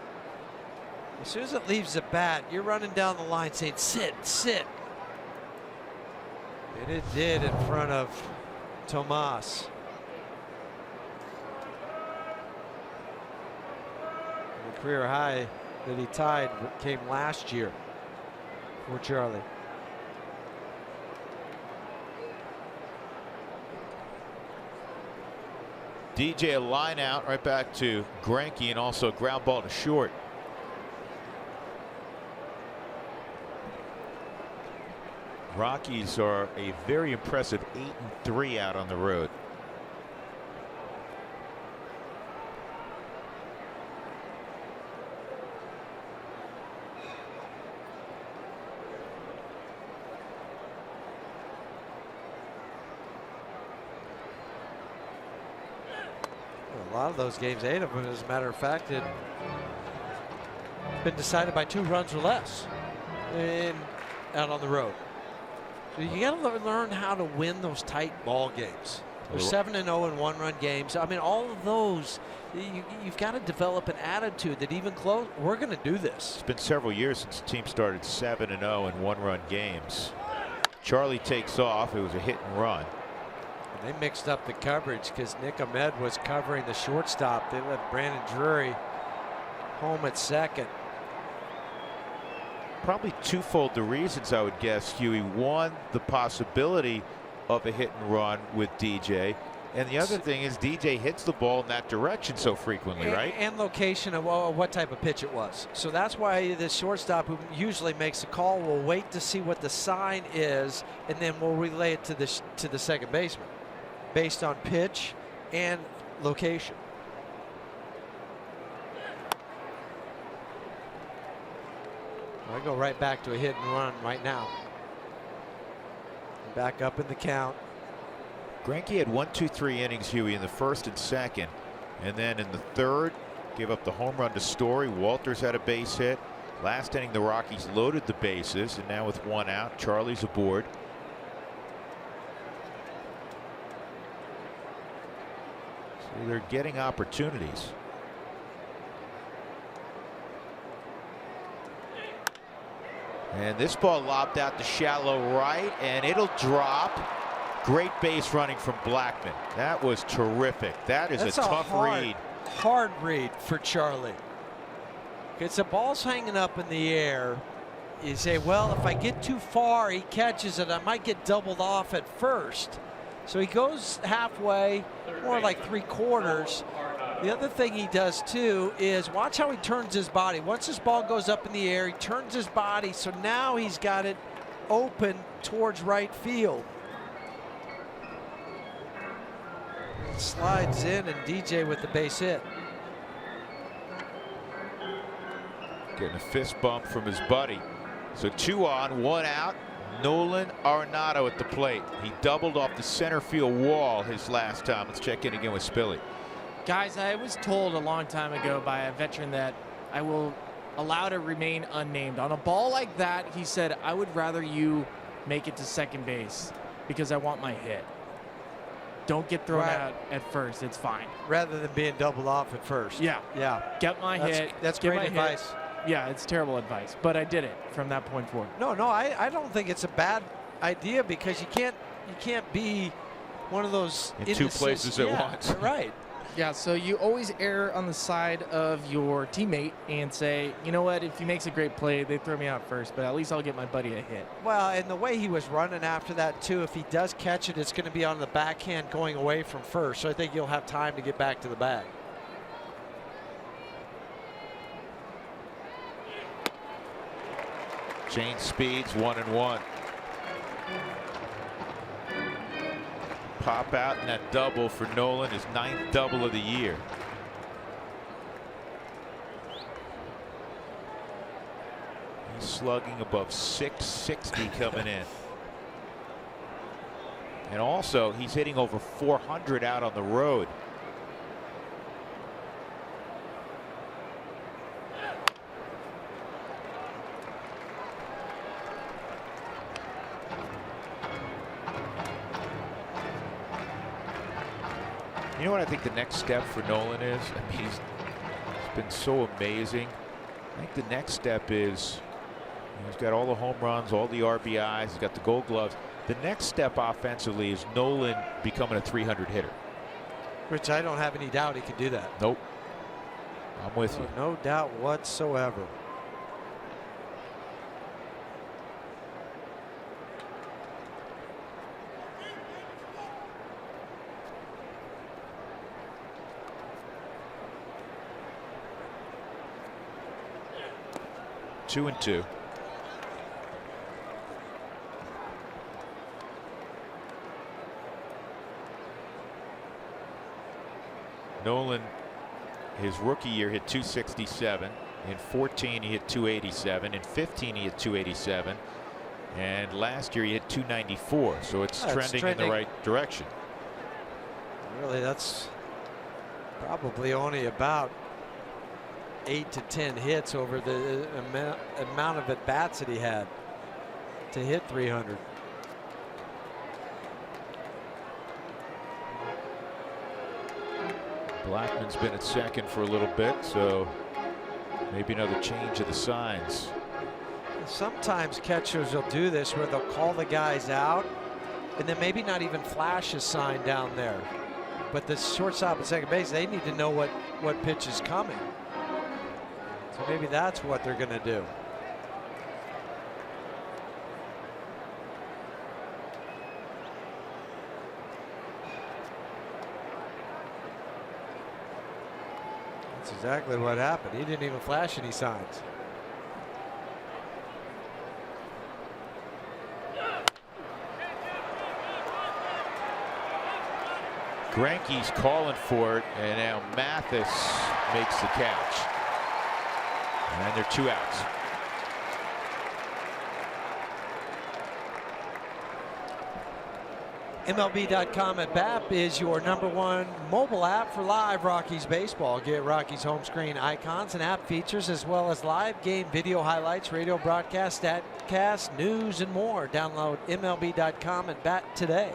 As soon as it leaves the bat, you're running down the line saying, "Sit, sit." And it did in front of Tomas. The career high that he tied came last year for Charlie. DJ a line out right back to Greinke, and also a ground ball to short. Rockies are a very impressive 8-3 out on the road. A lot of those games, 8 of them, as a matter of fact, had been decided by 2 runs or less out on the road. So you got to learn how to win those tight ball games. They're 7-0 in 1-run games. I mean, all of those, you've got to develop an attitude that even close, we're going to do this. It's been several years since the team started 7-0 in 1-run games. Charlie takes off. It was a hit and run. And they mixed up the coverage because Nick Ahmed was covering the shortstop. They left Brandon Drury home at second. Probably twofold the reasons, I would guess, Huey. One, the possibility of a hit and run with DJ, And the other thing is DJ hits the ball in that direction so frequently, right? And location of what type of pitch it was. So that's why the shortstop, who usually makes the call, will wait to see what the sign is, and then we'll relay it to the second baseman based on pitch and location. I go right back to a hit and run right now. Back up in the count. Greinke had 1, 2, 3 innings, Huey, in the first and second. And then in the third, gave up the home run to Story. Walters had a base hit. Last inning, the Rockies loaded the bases. And now with 1 out, Charlie's aboard. So they're getting opportunities. And this ball lobbed out to shallow right, and it'll drop. Great base running from Blackman. That was terrific. That's a tough read. Hard read for Charlie. Because the ball's hanging up in the air. You say, well, if I get too far, he catches it. I might get doubled off at first. So he goes halfway, more like 3/4. The other thing he does too is watch how he turns his body. Once this ball goes up in the air, he turns his body. So now he's got it open towards right field. Slides in, and DJ with the base hit. Getting a fist bump from his buddy. So 2 on, 1 out. Nolan Arenado at the plate. He doubled off the center field wall his last time. Let's check in again with Spilly. Guys, I was told a long time ago by a veteran that I will allow to remain unnamed. On a ball like that, he said, I would rather you make it to second base because I want my hit. Don't get thrown out at first. It's fine. Rather than being doubled off at first. Yeah. Yeah. Get my hit. That's get great my advice. Hit. Yeah, it's terrible advice, but I did it from that point forward. No, I don't think it's a bad idea because you can't be one of those in 2 places at once. Right. Yeah, so you always err on the side of your teammate and say, you know what, if he makes a great play, they throw me out first, but at least I'll get my buddy a hit. Well, and the way he was running after that, too, if he does catch it, it's going to be on the backhand going away from first. So I think you'll have time to get back to the bag. Change speeds, 1-1. Pop out in that double for Nolan, his 9th double of the year. He's slugging above 660 coming in. And also, he's hitting over 400 out on the road. You know what I think the next step for Nolan is? I mean, he's been so amazing. I think the next step is, he's got all the home runs, all the RBIs, he's got the Gold Gloves. The next step offensively is Nolan becoming a 300 hitter. Which I don't have any doubt he can do that. Nope. I'm with you. No doubt whatsoever. Two and two. Nolan, his rookie year, hit 267. In 14, he hit 287. In 15, he hit 287. And last year, he hit 294. So it's trending in the right direction. Really, that's probably only about 8 to 10 hits over the amount of at-bats that he had to hit 300. Blackman's been at second for a little bit, so maybe another change of the signs. Sometimes catchers will do this where they'll call the guys out and then maybe not even flash a sign down there. But the shortstop and second base, they need to know what pitch is coming. So maybe that's what they're going to do. That's exactly what happened. He didn't even flash any signs. Greinke's calling for it, and now Mathis makes the catch. And they're 2 outs. MLB.com at BAP is your #1 mobile app for live Rockies baseball. Get Rockies home screen icons and app features, as well as live game video highlights, radio broadcast, statcast, news, and more. Download MLB.com at BAP today.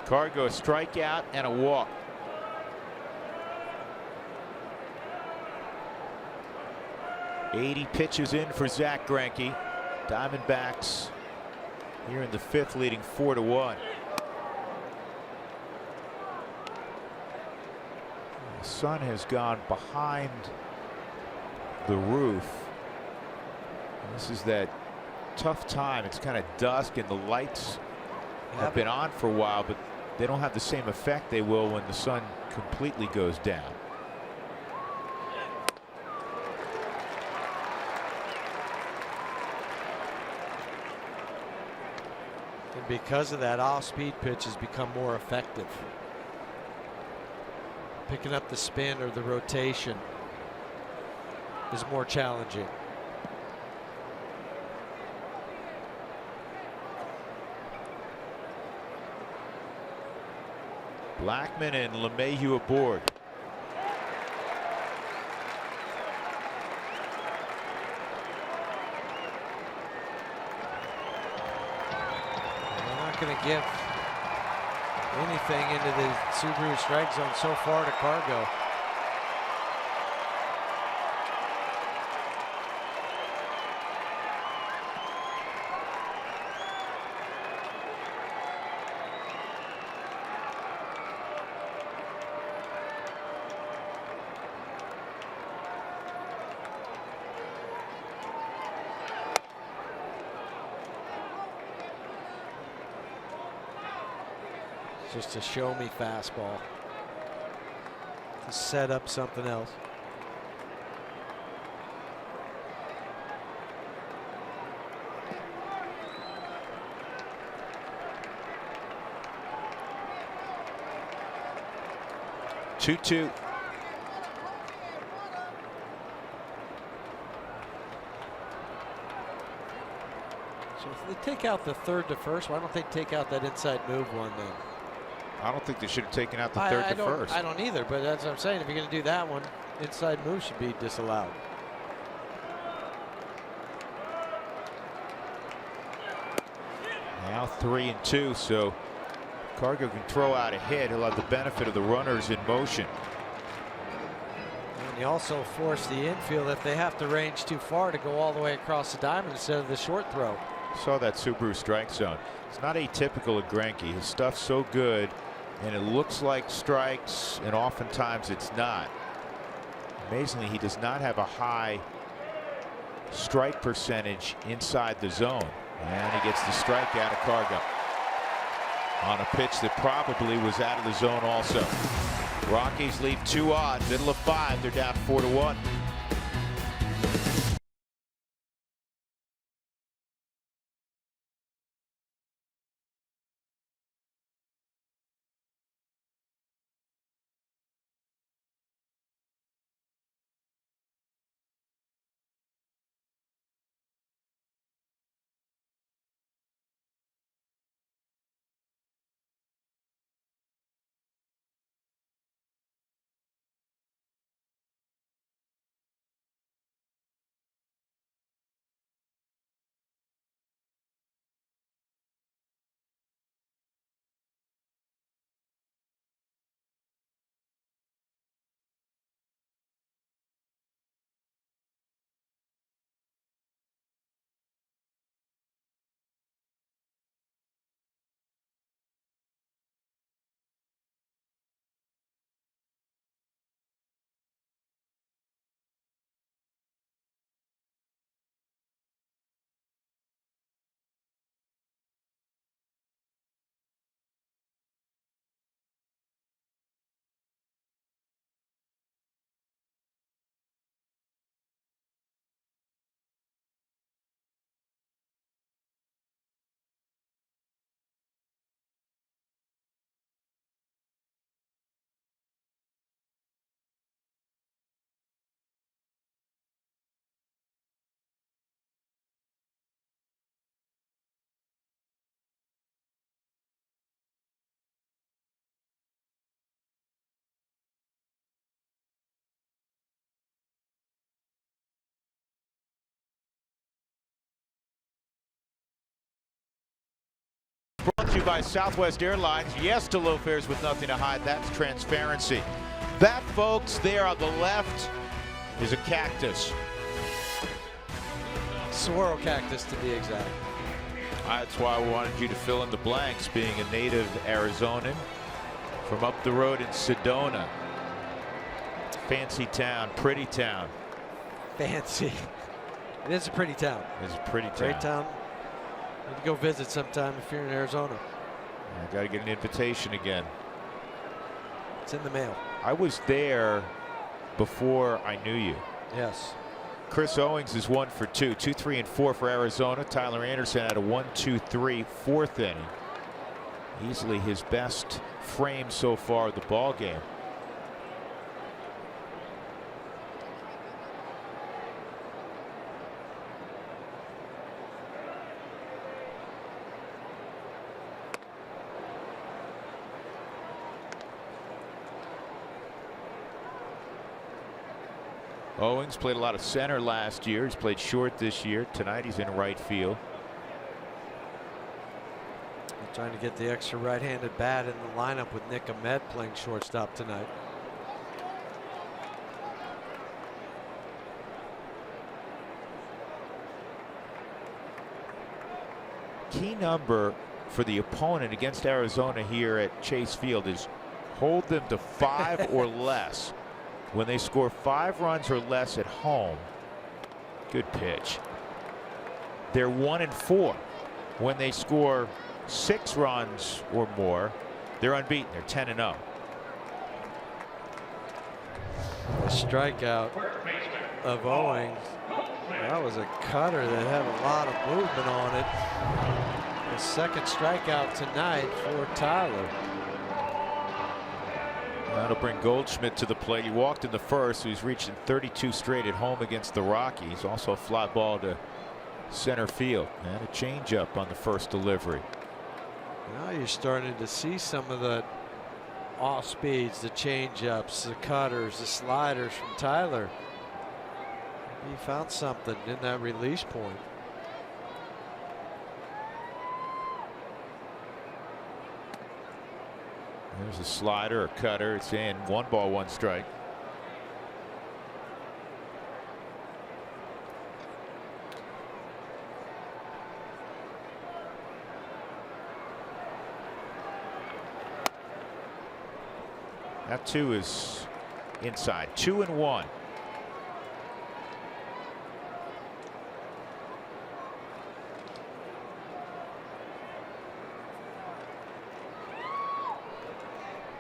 Cargo, a strikeout and a walk. Pitches in for Zack Greinke. Diamondbacks here in the 5th, leading 4-1. The sun has gone behind the roof. This is that tough time. It's kind of dusk and the lights have been on for a while, but they don't have the same effect they will when the sun completely goes down. And because of that, off-speed pitch has become more effective. Picking up the spin or the rotation is more challenging. Blackman and LeMahieu aboard. They're not going to give anything into the Subaru strike zone so far to Cargo. Just a show me fastball to set up something else. Two-two. So if they take out the third to first, why don't they take out that inside move one then? I don't think they should have taken out the third to first. I don't either, but that's what I'm saying. If you're going to do that one, inside move should be disallowed. Now 3-2, so Cargo can throw out a hit. He'll have the benefit of the runners in motion. And you also force the infield, if they have to range too far, to go all the way across the diamond instead of the short throw. Saw that Subaru strike zone. It's not atypical of Greinke. His stuff's so good, and it looks like strikes, and oftentimes it's not. Amazingly, he does not have a high strike percentage inside the zone. And he gets the strikeout of Cargo on a pitch that probably was out of the zone also. Rockies leave 2 on, middle of 5. They're down 4-1. Brought to you by Southwest Airlines. Yes to low fares with nothing to hide. That's transparency. That, folks, there on the left is a cactus. Saguaro cactus, to be exact. That's why I wanted you to fill in the blanks, being a native Arizonan from up the road in Sedona. Fancy town, pretty town. Fancy. It is a pretty town. It's a pretty town. Great town. Need to go visit sometime if you're in Arizona. I got to get an invitation again. It's in the mail. I was there before I knew you. Yes. Chris Owings is 1 for 2, 2, 3, and 4 for Arizona. Tyler Anderson had a 1, 2, 3, fourth inning. Easily his best frame so far of the ball game. Owings played a lot of center last year. He's played short this year. Tonight he's in right field. Trying to get the extra right-handed bat in the lineup with Nick Ahmed playing shortstop tonight. Key number for the opponent against Arizona here at Chase Field is hold them to 5 or less. When they score 5 runs or less at home, good pitch. They're 1 and 4. When they score 6 runs or more, they're unbeaten. They're 10 and 0. The strikeout of Owings. That was a cutter that had a lot of movement on it. The second strikeout tonight for Tyler. That'll bring Goldschmidt to the plate. He walked in the first, so he's reached in 32 straight at home against the Rockies. Also a fly ball to center field and a changeup on the first delivery. Now you're starting to see some of the off speeds, the changeups, the cutters, the sliders from Tyler. He found something in that release point. There's a slider, a cutter. It's in. 1 ball, 1 strike. That 2 is inside. 2 and 1.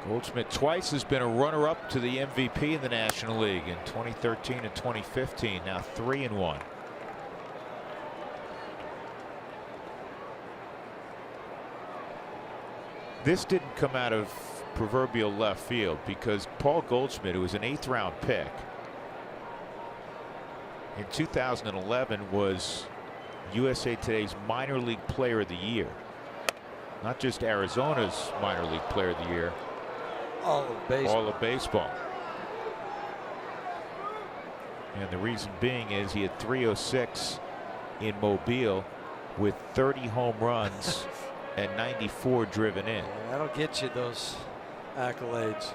Goldschmidt twice has been a runner-up to the MVP in the National League in 2013 and 2015. Now 3 and 1. This didn't come out of proverbial left field because Paul Goldschmidt, who was an 8th round pick in 2011, was USA Today's minor league player of the year. Not just Arizona's minor league player of the year. All of baseball. All of baseball. And the reason being is he had 306 in Mobile with 30 home runs and 94 driven in. Yeah, that'll get you those accolades.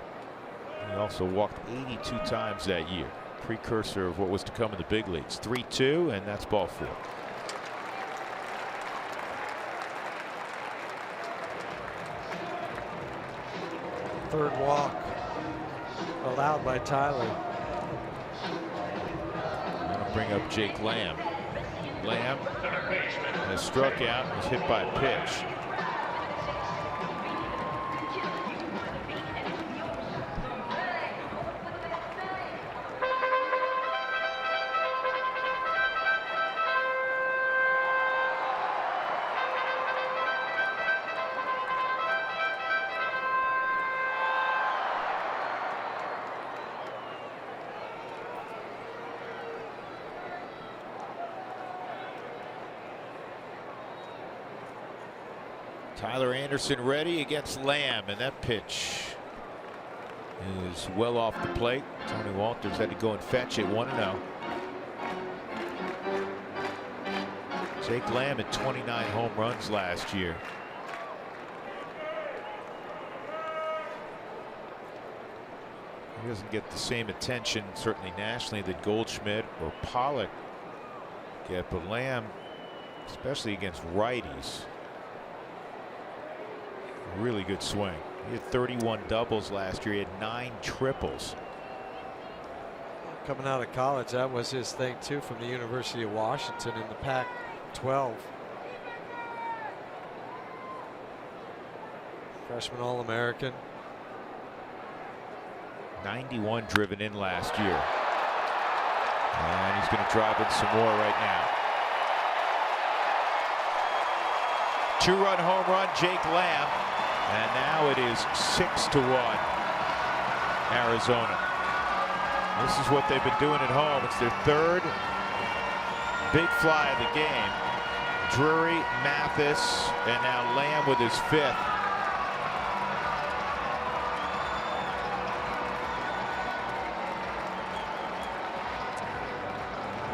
He also walked 82 times that year. Precursor of what was to come in the big leagues. 3-2, and that's ball 4. Third walk allowed by Tyler. That'll bring up Jake Lamb. Lamb has struck out and was hit by a pitch. Tyler Anderson ready against Lamb, and that pitch is well off the plate. Tony Walters had to go and fetch it. 1-0. Jake Lamb had 29 home runs last year. He doesn't get the same attention, certainly nationally, that Goldschmidt or Pollock get, but Lamb, especially against righties, really good swing. He had 31 doubles last year. He had 9 triples. Coming out of college, that was his thing too, from the University of Washington in the Pac-12. Freshman All-American. 91 driven in last year. And he's going to drive in some more right now. 2-run home run, Jake Lamb. And now it is 6-1 Arizona. This is what they've been doing at home. It's their 3rd big fly of the game. Drury, Mathis, and now Lamb with his 5th.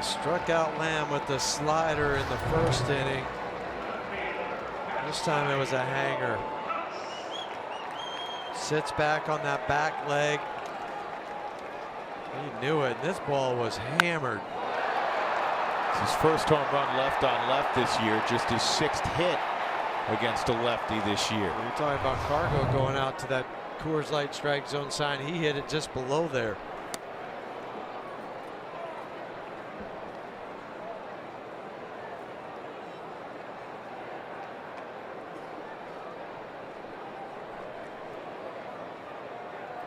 Struck out Lamb with the slider in the 1st inning. This time it was a hanger. Sits back on that back leg. He knew it. This ball was hammered. It's his 1st home run left on left this year, just his 6th hit against a lefty this year. You're talking about Cargo going out to that Coors Light strike zone sign. He hit it just below there.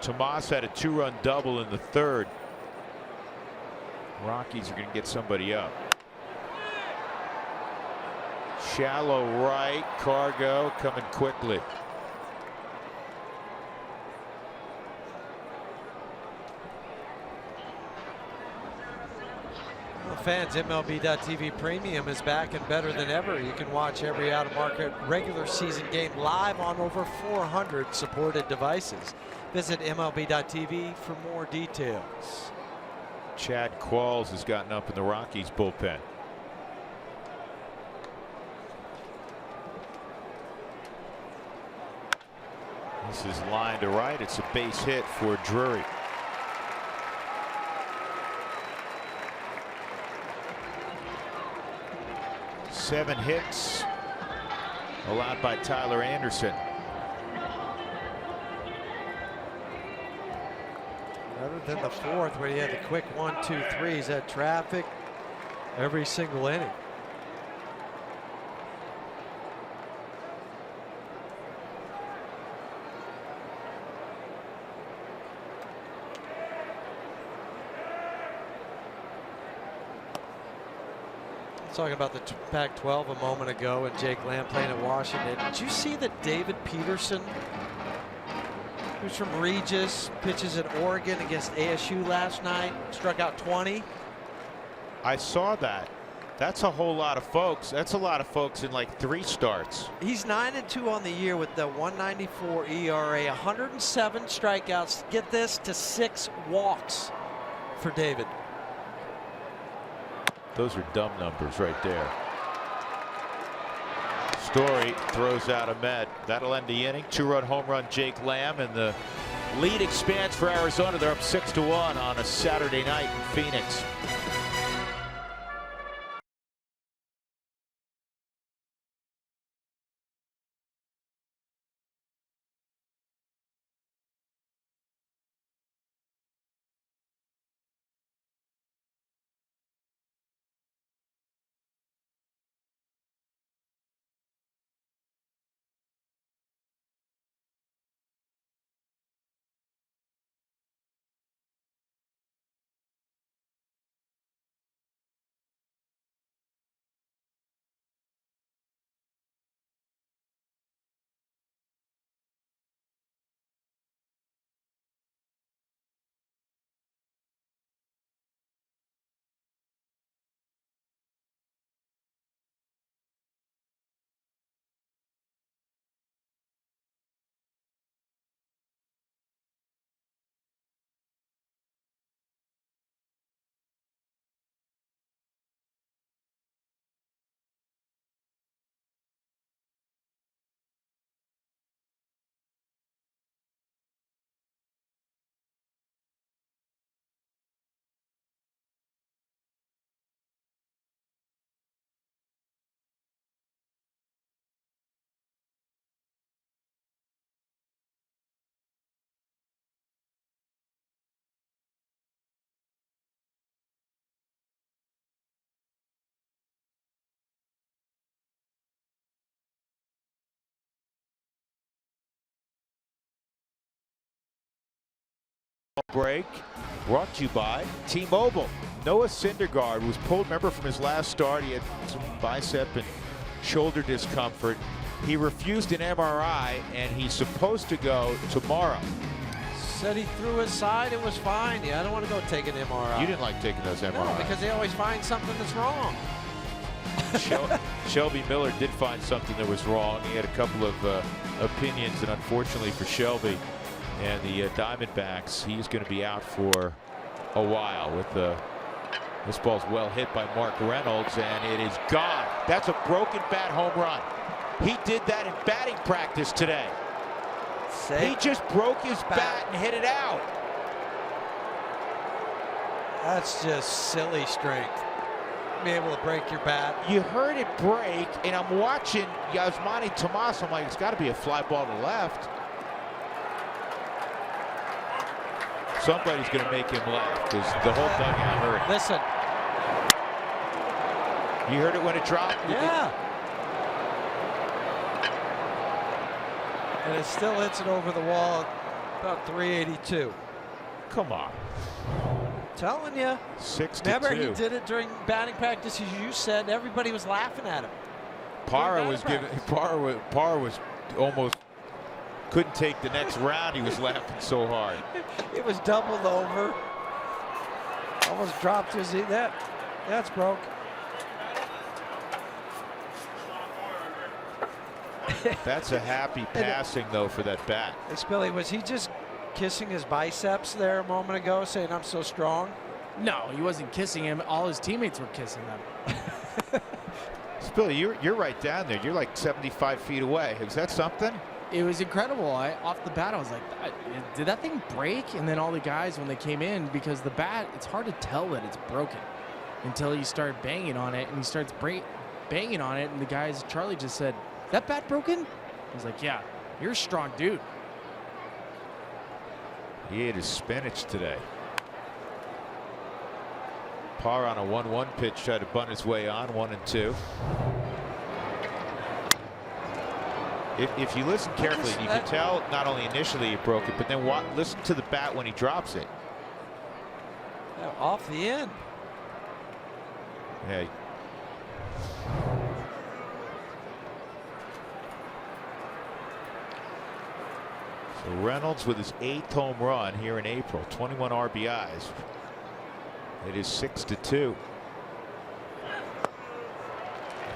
Tomas had a 2-run double in the 3rd. Rockies are going to get somebody up. Shallow right, Cargo coming quickly. Well, fans, MLB.TV Premium is back and better than ever. You can watch every out-of-market regular season game live on over 400 supported devices. Visit MLB.TV for more details. Chad Qualls has gotten up in the Rockies bullpen. This is line to right. It's a base hit for Drury. Seven hits allowed by Tyler Anderson. Other than the 4th, where he had the quick 1, 2, 3, he's had traffic every single inning. Talking about the Pac-12 a moment ago and Jake Lamb playing at Washington. Did you see that David Peterson, who's from Regis, pitches at Oregon against ASU last night, struck out 20? I saw that. That's a whole lot of folks. That's a lot of folks in like 3 starts. He's 9-2 on the year with the 194 ERA, 107 strikeouts. Get this, to 6 walks for David. Those are dumb numbers right there. Story throws out Ahmed. That'll end the inning. 2-run home run, Jake Lamb, and the lead expands for Arizona. They're up 6-1 on a Saturday night in Phoenix. break brought to you by T-Mobile. Noah Syndergaard was pulled, remember, from his last start. He had some bicep and shoulder discomfort. He refused an MRI, and he's supposed to go tomorrow. Said he threw his side, it was fine. Yeah, I don't want to go take an MRI. You didn't like taking those MRIs. No, because they always find something that's wrong. Shelby Miller did find something that was wrong. He had a couple of opinions, and unfortunately for Shelby and the Diamondbacks, he's going to be out for a while. With this ball's well hit by Mark Reynolds, and it is gone. That's a broken bat home run. He did that in batting practice today. He just broke his bat and hit it out. That's just silly strength. Be able to break your bat. You heard it break, and I'm watching Yasmani Tomas. I'm like, it's got to be a fly ball to left. Somebody's going to make him laugh because the whole dugout heard it. Listen. You heard it when it dropped? Yeah. And it still hits it over the wall, about 382. Come on. Telling you. 6-2. Remember, he did it during batting practice, as you said. Everybody was laughing at him. Parra was almost couldn't take the next round. He was laughing so hard. It was doubled over. Almost dropped his. That's broke. That's a happy passing, though, for that bat. Hey, Spilly, was he just kissing his biceps there a moment ago, saying, I'm so strong? No, he wasn't kissing him. All his teammates were kissing them. Spilly, you're right down there. You're like 75 feet away. Is that something? It was incredible. Off the bat, I was like, did that thing break? And then all the guys, when they came in, because the bat, it's hard to tell that it's broken until you start banging on it, and he starts banging on it, and the guys, Charlie just said, that bat broken? I was like, yeah, you're a strong dude. He ate his spinach today. Parr on a 1-1 pitch, tried to bunt his way on, 1-2. If you listen carefully, you can tell not only initially he broke it, but then listen to the bat when he drops it. Yeah, off the end. Yeah. So Reynolds with his 8th home run here in April, 21 RBIs. It is 6-2.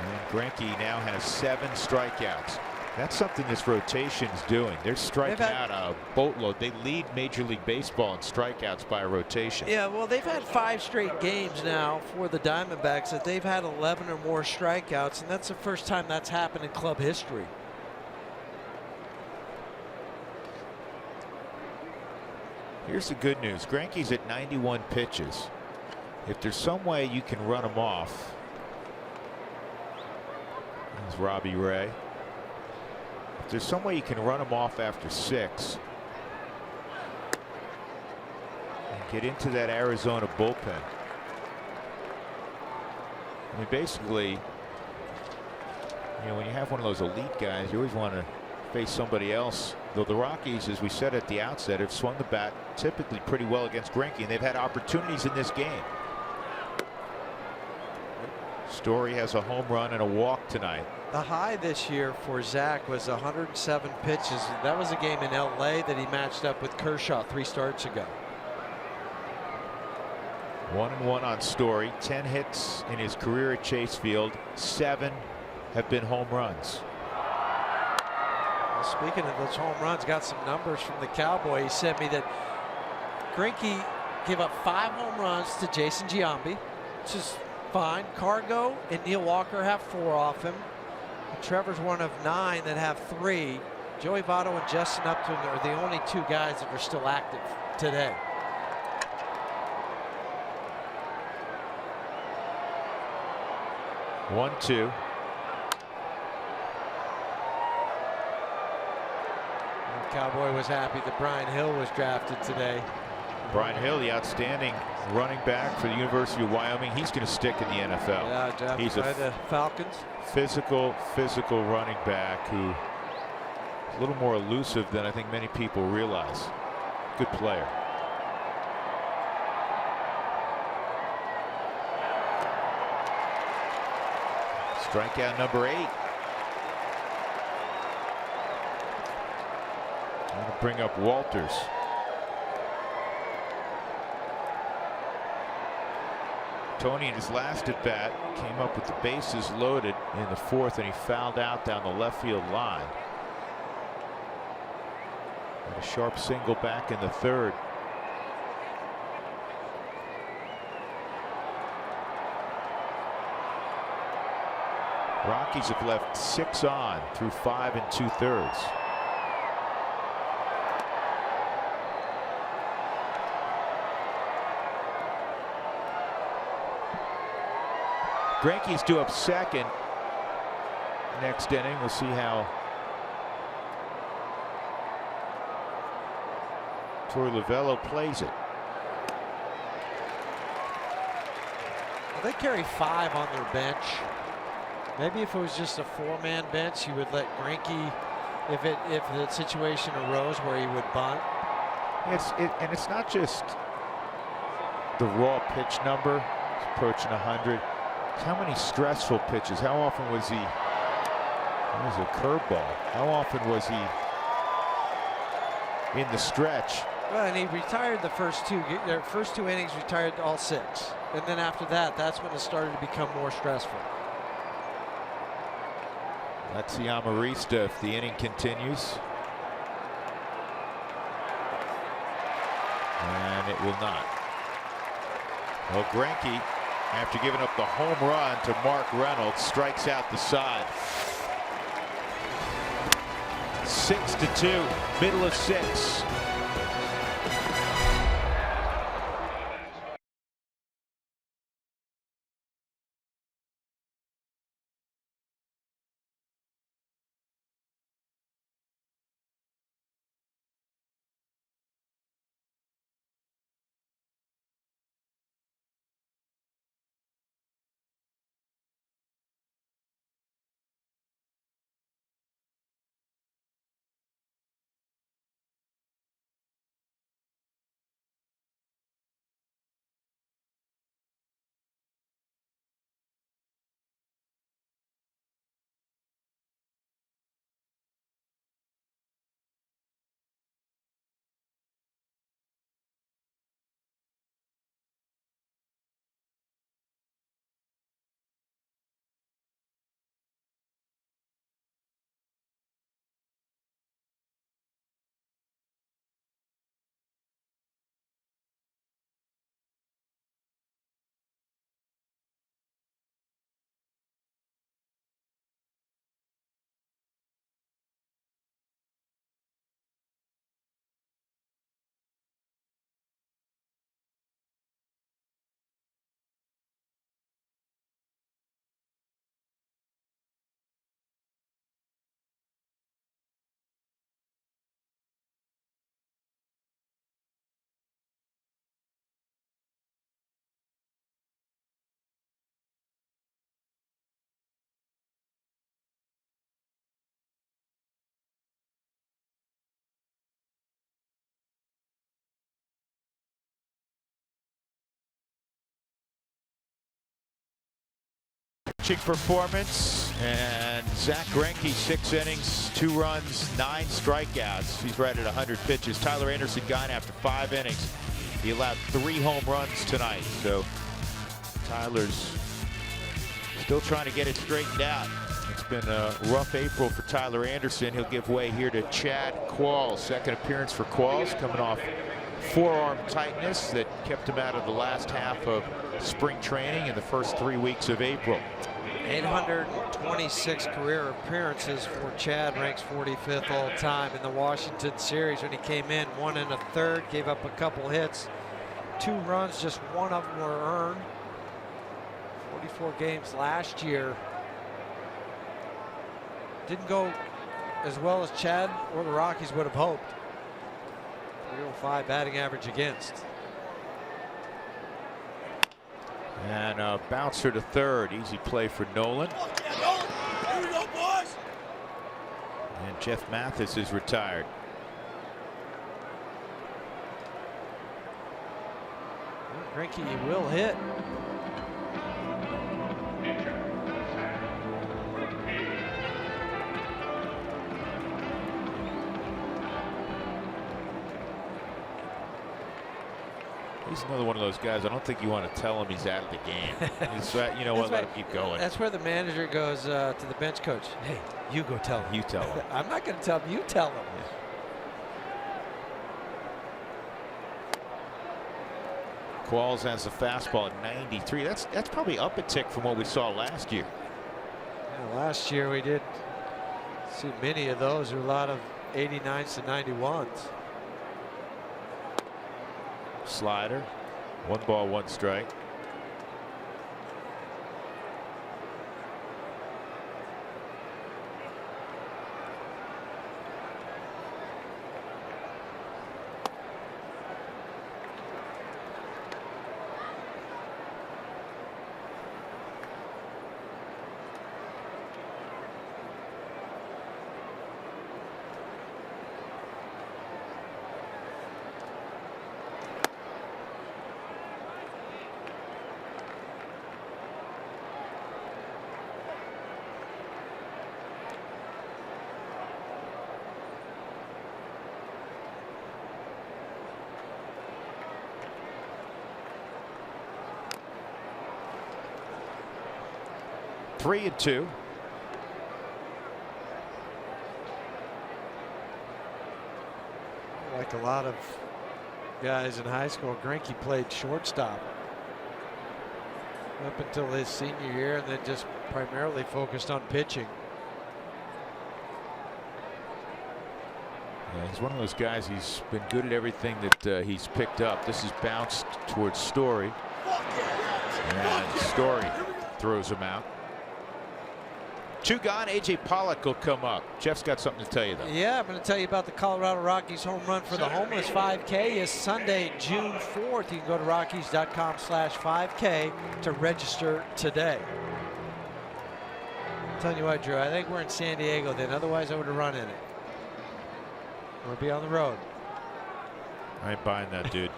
And Greinke now has 7 strikeouts. That's something this rotation is doing. They're striking out a boatload. They lead Major League Baseball in strikeouts by a rotation. Yeah, well, they've had 5 straight games now for the Diamondbacks that they've had 11 or more strikeouts, and that's the first time that's happened in club history. Here's the good news. Greinke's at 91 pitches. If there's some way you can run him off, there's Robbie Ray. If there's some way you can run him off after 6 and get into that Arizona bullpen. I mean, basically, when you have one of those elite guys, you always want to face somebody else. Though the Rockies, as we said at the outset, have swung the bat typically pretty well against Greinke, and they've had opportunities in this game. Story has a home run and a walk tonight. The high this year for Zach was 107 pitches. That was a game in LA that he matched up with Kershaw 3 starts ago. 1-1 on Story. 10 hits in his career at Chase Field. 7 have been home runs. Well, speaking of those home runs, got some numbers from the Cowboy. He sent me that Greinke gave up 5 home runs to Jason Giambi, which is fine. Cargo and Neil Walker have 4 off him. And Trevor's one of 9 that have 3. Joey Votto and Justin Upton are the only 2 guys that are still active today. One, 2. Cowboy was happy that Brian Hill was drafted today. Brian Hill, the outstanding running back for the University of Wyoming. He's going to stick in the NFL. Yeah, drafted he's by the Falcons. Physical running back who is a little more elusive than I think many people realize. Good player. Strikeout number 8. Going to bring up Walters. Tony in his last at bat came up with the bases loaded in the 4th, and he fouled out down the left field line. And a sharp single back in the 3rd. Rockies have left 6 on through 5 2/3. Greinke's due up second next inning. We'll see how Torey Lovullo plays it. Well, they carry 5 on their bench. Maybe if it was just a 4-man bench, you would let Greinke, if the situation arose where he would bunt. And it's not just the raw pitch number. It's approaching 100. It's how many stressful pitches. How often was he? It was a curveball. How often was he in the stretch? Well, and he retired the first two innings, retired all 6, and then after that, that's when it started to become more stressful. Let's see Amarista if the inning continues. And it will not. Well, Greinke, after giving up the home run to Mark Reynolds, strikes out the side. 6-2, middle of 6. Pitching performance, and Zach Greinke, 6 innings, 2 runs, 9 strikeouts. He's right at 100 pitches. Tyler Anderson gone after 5 innings. He allowed 3 home runs tonight. So Tyler's still trying to get it straightened out. It's been a rough April for Tyler Anderson. He'll give way here to Chad Qualls. Second appearance for Qualls, coming off forearm tightness that kept him out of the last half of spring training in the first 3 weeks of April. 826 career appearances for Chad, ranks 45th all time in the Washington series. When he came in, 1 1/3, gave up a couple hits, 2 runs, just 1 of them were earned. 44 games last year. Didn't go as well as Chad or the Rockies would have hoped. 305 batting average against. And a bouncer to third. Easy play for Nolan. And Jeff Mathis is retired. Greinke will hit. He's another one of those guys. I don't think you want to tell him he's out of the game. He's, you know what? Let him keep going. That's where the manager goes to the bench coach. Hey, you go tell him. You tell him. I'm not going to tell him. You tell him. Qualls has a fastball at 93. That's probably up a tick from what we saw last year. Yeah, last year we did see many of those. There were a lot of 89s to 91s. Slider. 1 ball, 1 strike. Three and 2. Like a lot of guys in high school, Greinke played shortstop up until his senior year, and then just primarily focused on pitching. Yeah, he's one of those guys. He's been good at everything that he's picked up. This is bounced towards Story, and Story throws him out. 2 gone. A.J. Pollock will come up. Jeff's got something to tell you, though. Yeah, I'm going to tell you about the Colorado Rockies home run for the homeless 5K is Sunday, June 4th. You can go to Rockies.com/5K to register today. I'm telling you what, Drew, I think we're in San Diego then. Otherwise, I would have run in it. We'll be on the road. I ain't buying that, dude.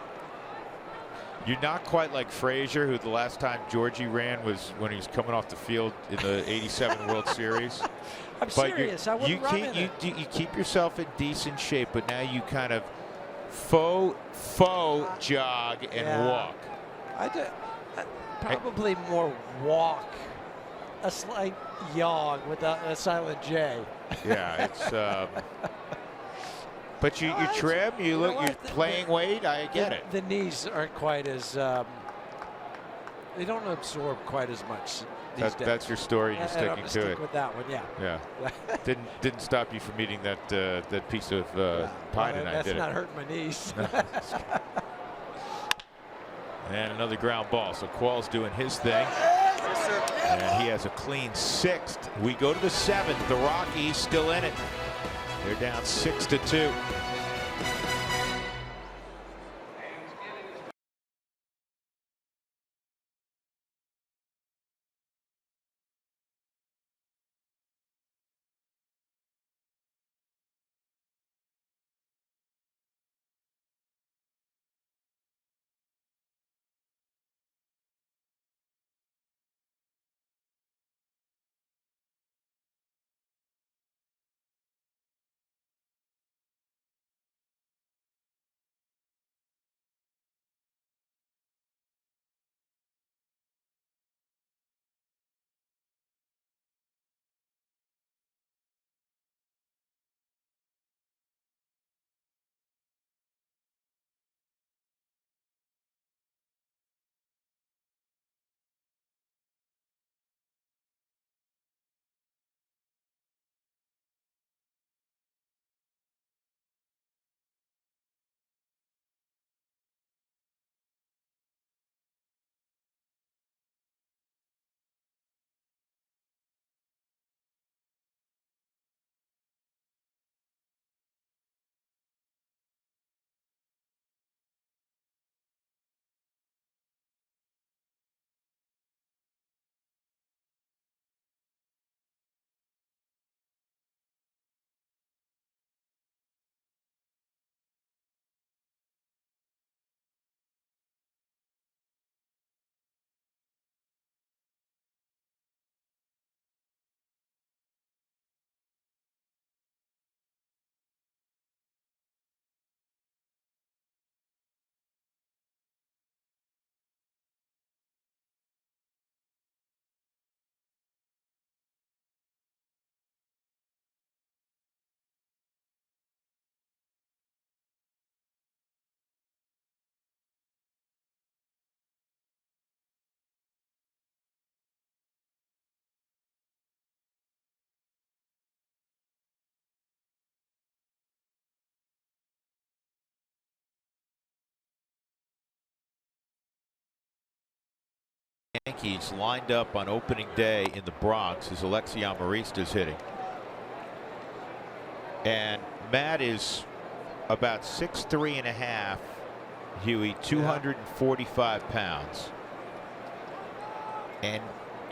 You're not quite like Frazier, who the last time Georgie ran was when he was coming off the field in the '87 World Series. I'm serious. I wouldn't run in it. You keep yourself in decent shape, but now you kind of faux jog and walk. I do, probably more walk, a slight jog with a silent J. Yeah, it's. But you trim, you're playing weight. I get it. The knees aren't quite as they don't absorb quite as much these days. That's your story. You're sticking I'm gonna to stick it. with that one, yeah. Yeah. didn't stop you from eating that piece of pie tonight, that's did it? not hurting my knees. And another ground ball. So Qualls doing his thing. And he has a clean 6th. We go to the 7th. The Rockies still in it. They're down 6-2. Yankees lined up on opening day in the Bronx as Alexi Amarista is hitting. And Matt is about 6'3½", Huey, 245 pounds. And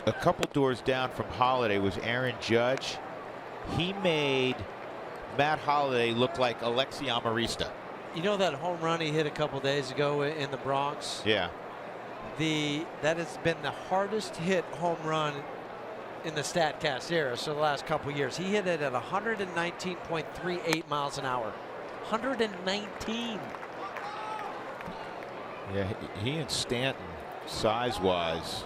a couple doors down from Holiday was Aaron Judge. He made Matt Holiday look like Alexi Amarista. You know that home run he hit a couple days ago in the Bronx? Yeah. That has been the hardest hit home run in the StatCast era, so the last couple years. He hit it at 119.38 miles an hour. 119. Yeah, he and Stanton, size-wise,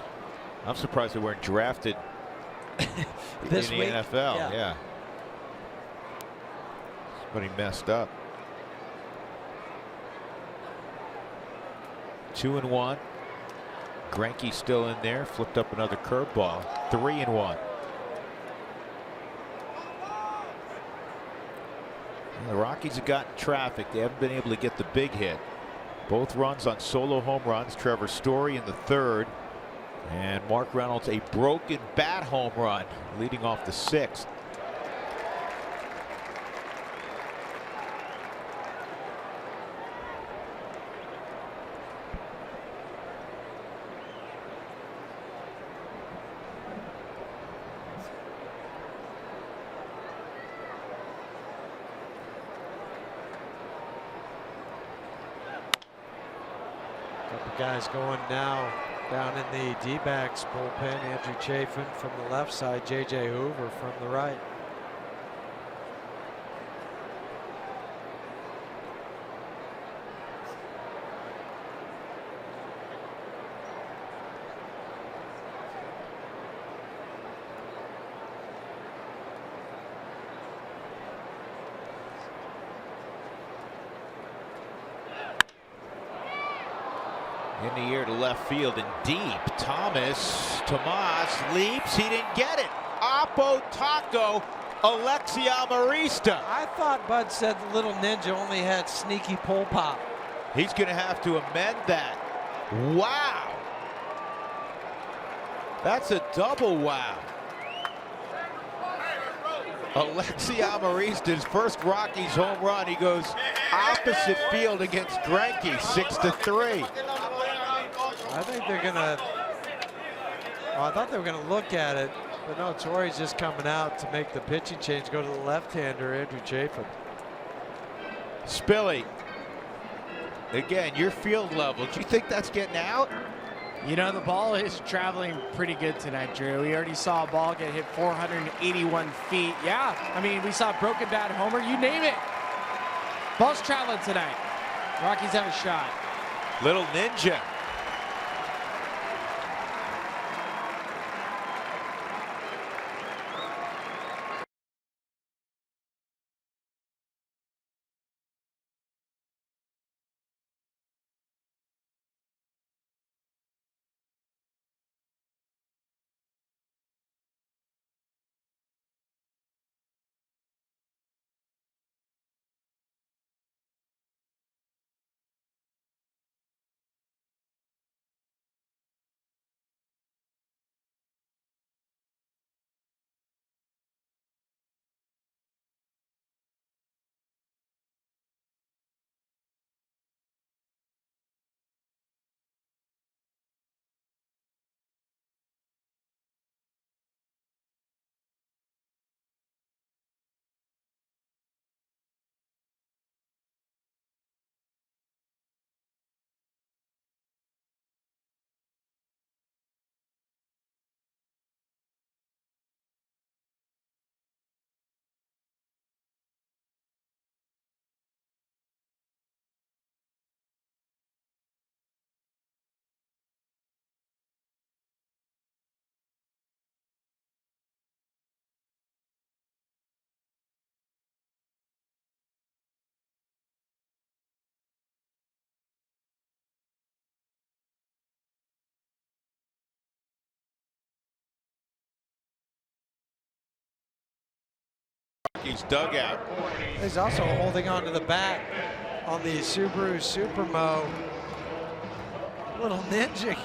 I'm surprised they weren't drafted this in the week? NFL. Yeah. Yeah. But he messed up. 2-1. Greinke still in there. Flipped up another curveball. 3-1. The Rockies have gotten traffic. They haven't been able to get the big hit. Both runs on solo home runs. Trevor Story in the third. And Mark Reynolds a broken bat home run leading off the sixth. Couple guys going now down in the D-backs bullpen. Andrew Chafin from the left side, J.J. Hoover from the right. In the air to left field and deep. Tomas leaps. He didn't get it. Oppo Taco, Alexi Amarista. I thought Bud said the little ninja only had sneaky pull pop. He's going to have to amend that. Wow. That's a double wow. Alexi Amarista's first Rockies home run. He goes opposite field against Greinke, 6-3. I think they're gonna. Well, I thought they were gonna look at it, but no. Torrey's just coming out to make the pitching change. Go to the left-hander, Andrew Chafin. Spilly. Again, your field level. Do you think that's getting out? You know, the ball is traveling pretty good tonight, Drew. We already saw a ball get hit 481 feet. Yeah, I mean, we saw a broken bat homer. You name it. Ball's traveling tonight. Rockies have a shot. Little ninja. Rockies dugout. He's also holding on to the bat on the Subaru Supermo. Little ninja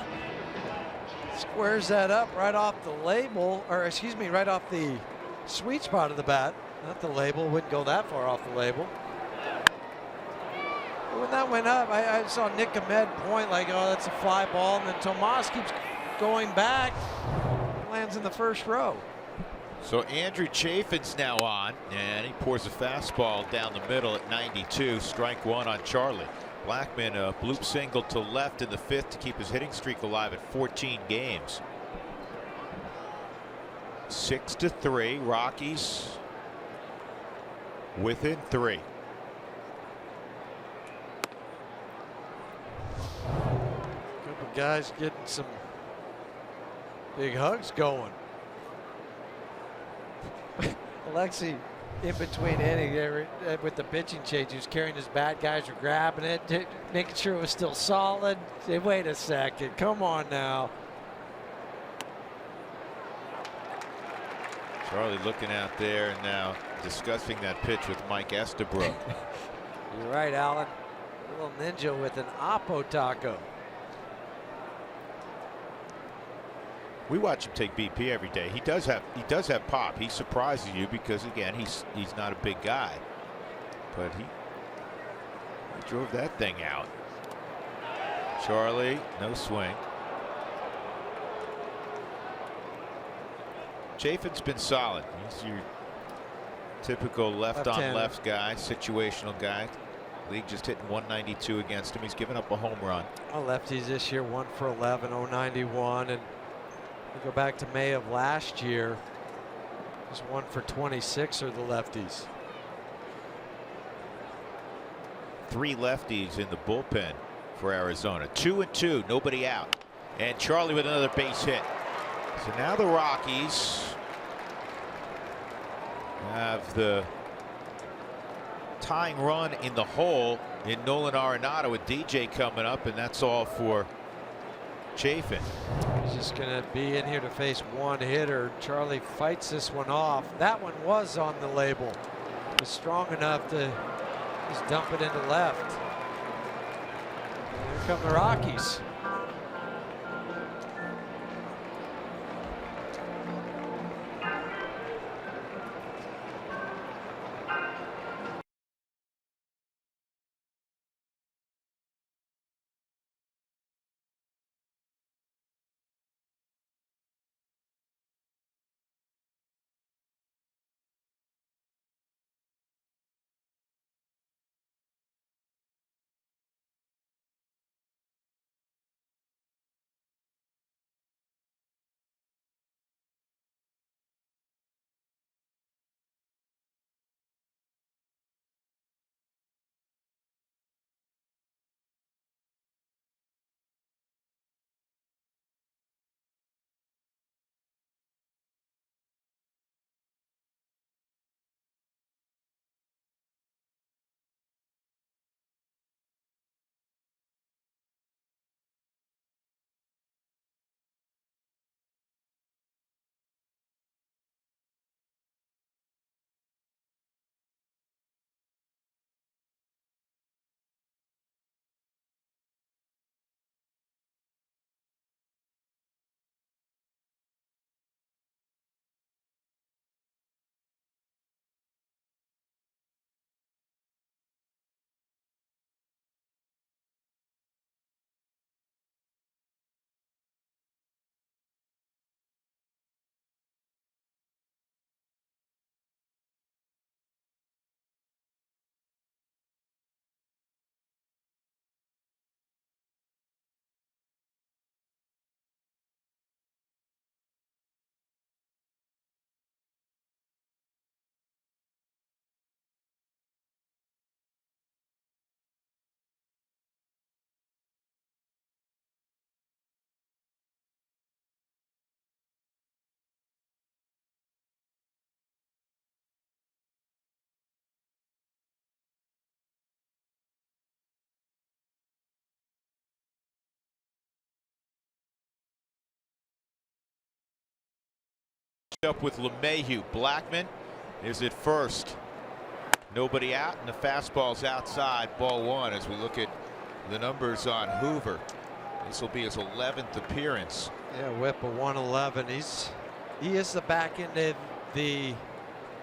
Squares that up right off the label, or excuse me, right off the sweet spot of the bat. Not the label, wouldn't go that far off the label. But when that went up, I saw Nick Ahmed point like, oh, that's a fly ball. And then Tomas keeps going back, lands in the first row. So Andrew Chafin's now on, and he pours a fastball down the middle at 92. Strike one on Charlie. Blackman a bloop single to left in the 5th to keep his hitting streak alive at 14 games. 6-3, Rockies within 3. Couple guys getting some big hugs going. Alexi in between innings there with the pitching change. He was carrying his bat. Guys were grabbing it, making sure it was still solid. Hey, wait a second. Come on now. Charlie looking out there and now discussing that pitch with Mike Estabrook. You're right, Alan. A little ninja with an Oppo taco. We watch him take BP every day. He does have pop. He surprises you because again he's not a big guy, but he drove that thing out. Charlie, no swing. Chafin's been solid. He's your typical left on left guy, situational guy. League just hitting 192 against him. He's given up a home run. Well, lefties this year 1 for 11, 091, and we go back to May of last year. Just 1 for 26 are the lefties. 3 lefties in the bullpen for Arizona. 2-2, nobody out, and Charlie with another base hit. So now the Rockies have the tying run in the hole in Nolan Arenado with DJ coming up, and that's all for Chafin. He's just going to be in here to face one hitter. Charlie fights this one off. That one was on the label. It was strong enough to just dump it into left. Here come the Rockies. Up with LeMahieu. Blackman is at first. Nobody out, and the fastball's outside. Ball 1 as we look at the numbers on Hoover. This will be his 11th appearance. Yeah, whip of 111. He is the back end of the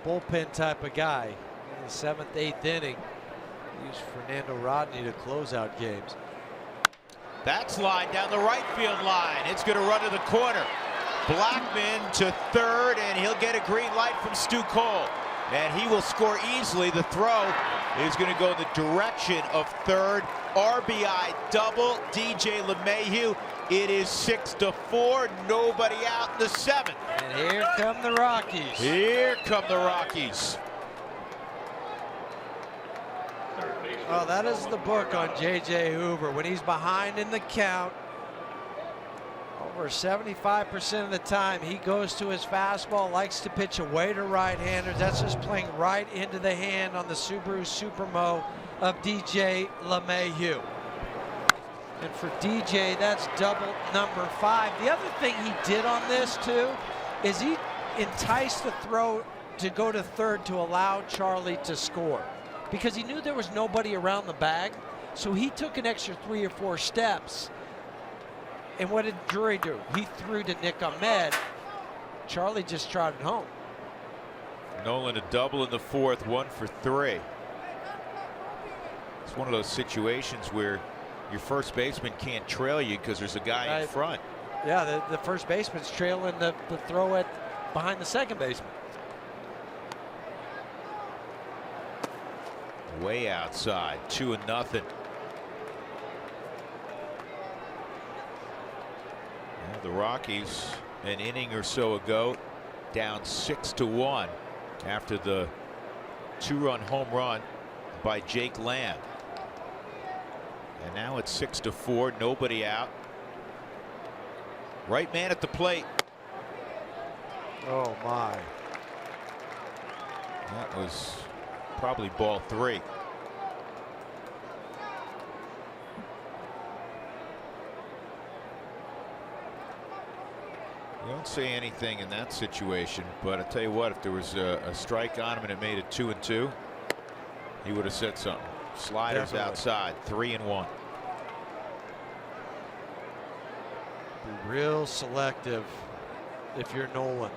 bullpen type of guy. In the 7th, 8th inning, use Fernando Rodney to close out games. That's line down the right field line. It's going to run to the corner. Blackman to third, and he'll get a green light from Stu Cole. And he will score easily. The throw is going to go in the direction of third. RBI double, DJ LeMahieu. It is 6-4. Nobody out in the 7th. And here come the Rockies. Here come the Rockies. Oh, that is the book on J.J. Hoover. When he's behind in the count, over 75% of the time, he goes to his fastball, likes to pitch away to right-handers. That's just playing right into the hand on the Subaru Supermo of DJ LeMahieu. And for DJ, that's double number 5. The other thing he did on this, too, is he enticed the throw to go to third to allow Charlie to score, because he knew there was nobody around the bag. So he took an extra 3 or 4 steps. And what did Drury do? He threw to Nick Ahmed. Charlie just trotted home. Nolan a double in the 4th, 1 for 3. It's one of those situations where your first baseman can't trail you because there's a guy in front. Yeah, the first baseman's trailing the throw behind the second baseman. Way outside, 2-0. The Rockies, an inning or so ago, down 6-1 after the 2-run home run by Jake Lamb. And now it's 6-4, nobody out. Right man at the plate. Oh my. That was probably ball 3. You don't say anything in that situation, but I tell you what, if there was a strike on him and it made it 2-2, he would have said something. Sliders Definitely. outside, 3-1. Be real selective if you're Nolan.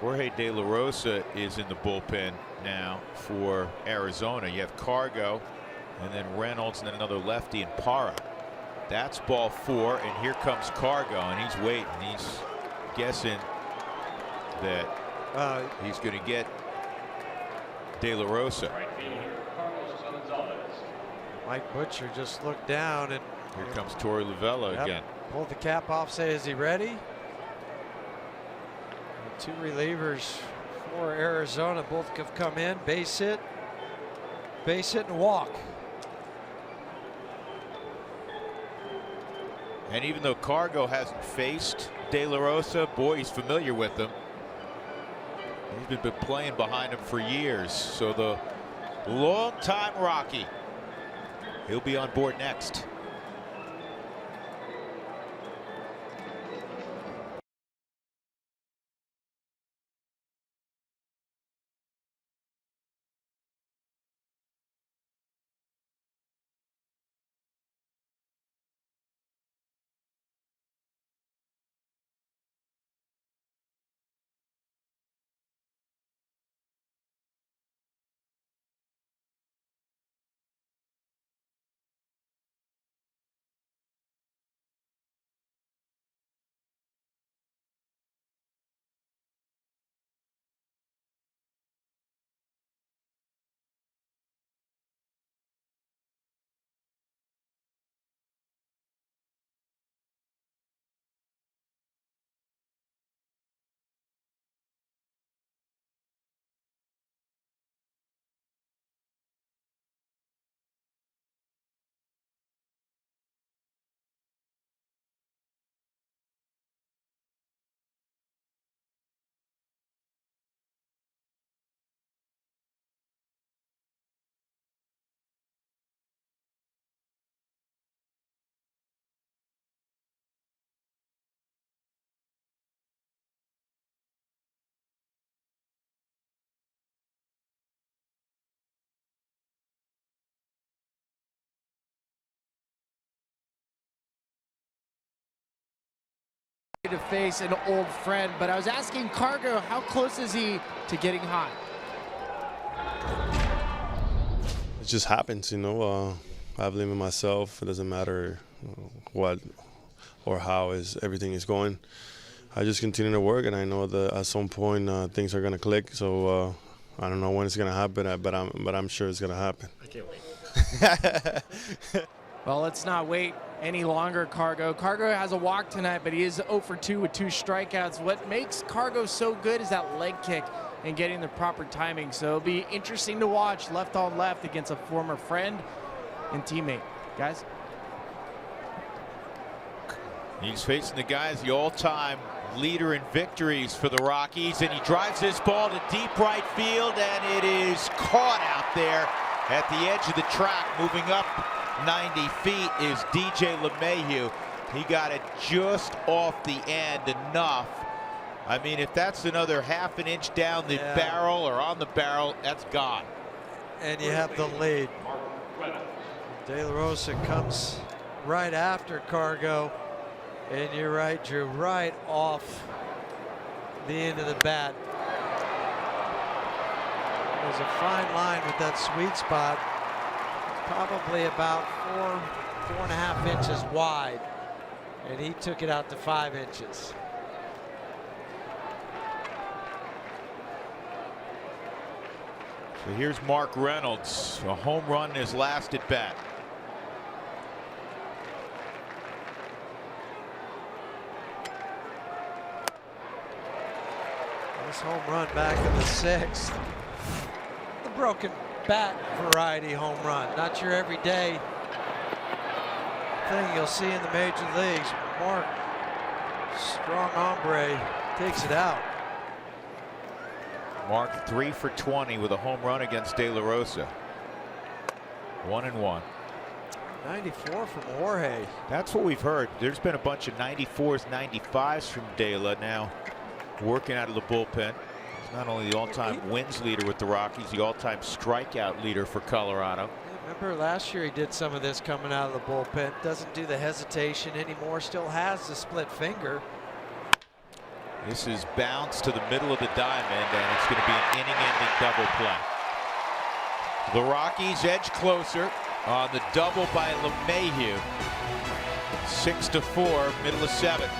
Jorge De La Rosa is in the bullpen now for Arizona. You have Cargo, and then Reynolds, and then another lefty in Parra. That's ball 4, and here comes Cargo, and he's waiting. He's guessing that he's going to get De La Rosa. Mike Butcher just looked down, and Here comes Torey Lovella again. Pulled the cap off, say, is he ready? And 2 relievers for Arizona, both have come in, base hit, and walk. And even though Cargo hasn't faced De La Rosa, boy, he's familiar with him. He's been playing behind him for years. So the longtime Rocky, he'll be on board next. To face an old friend, but I was asking Cargo, how close is he to getting hot? It just happens, you know. I believe in myself. It doesn't matter what or how everything is going. I just continue to work, and I know that at some point things are going to click. So I don't know when it's going to happen, but I'm sure it's going to happen. I can't wait. Well, let's not wait any longer, Cargo. Cargo has a walk tonight, but he is 0 for 2 with 2 strikeouts. What makes Cargo so good is that leg kick and getting the proper timing. So it'll be interesting to watch left on left against a former friend and teammate. Guys? He's facing the guys, the all-time leader in victories for the Rockies, and he drives this ball to deep right field, and it is caught out there at the edge of the track. Moving up 90 feet is DJ LeMahieu. He got it just off the end enough. I mean, if that's another half an inch down the barrel or on the barrel, that's gone. And you have the lead. De La Rosa comes right after Cargo. And you're right, Drew, right off the end of the bat. There's a fine line with that sweet spot. Probably about 4.5 inches wide, and he took it out to 5 inches. So here's Mark Reynolds, a home run in his last at bat. This home run back in the 6th. The broken bat variety home run. Not your everyday thing you'll see in the major leagues. Mark, strong hombre, takes it out. Mark 3 for 20 with a home run against De La Rosa. 1-1. 94 from Jorge. That's what we've heard. There's been a bunch of 94s, 95s from De La now working out of the bullpen. He's not only the all-time wins leader with the Rockies, the all-time strikeout leader for Colorado. Remember last year he did some of this coming out of the bullpen. Doesn't do the hesitation anymore. Still has the split finger. This is bounced to the middle of the diamond, and it's going to be an inning-ending double play. The Rockies edge closer on the double by LeMahieu. 6-4, middle of 7.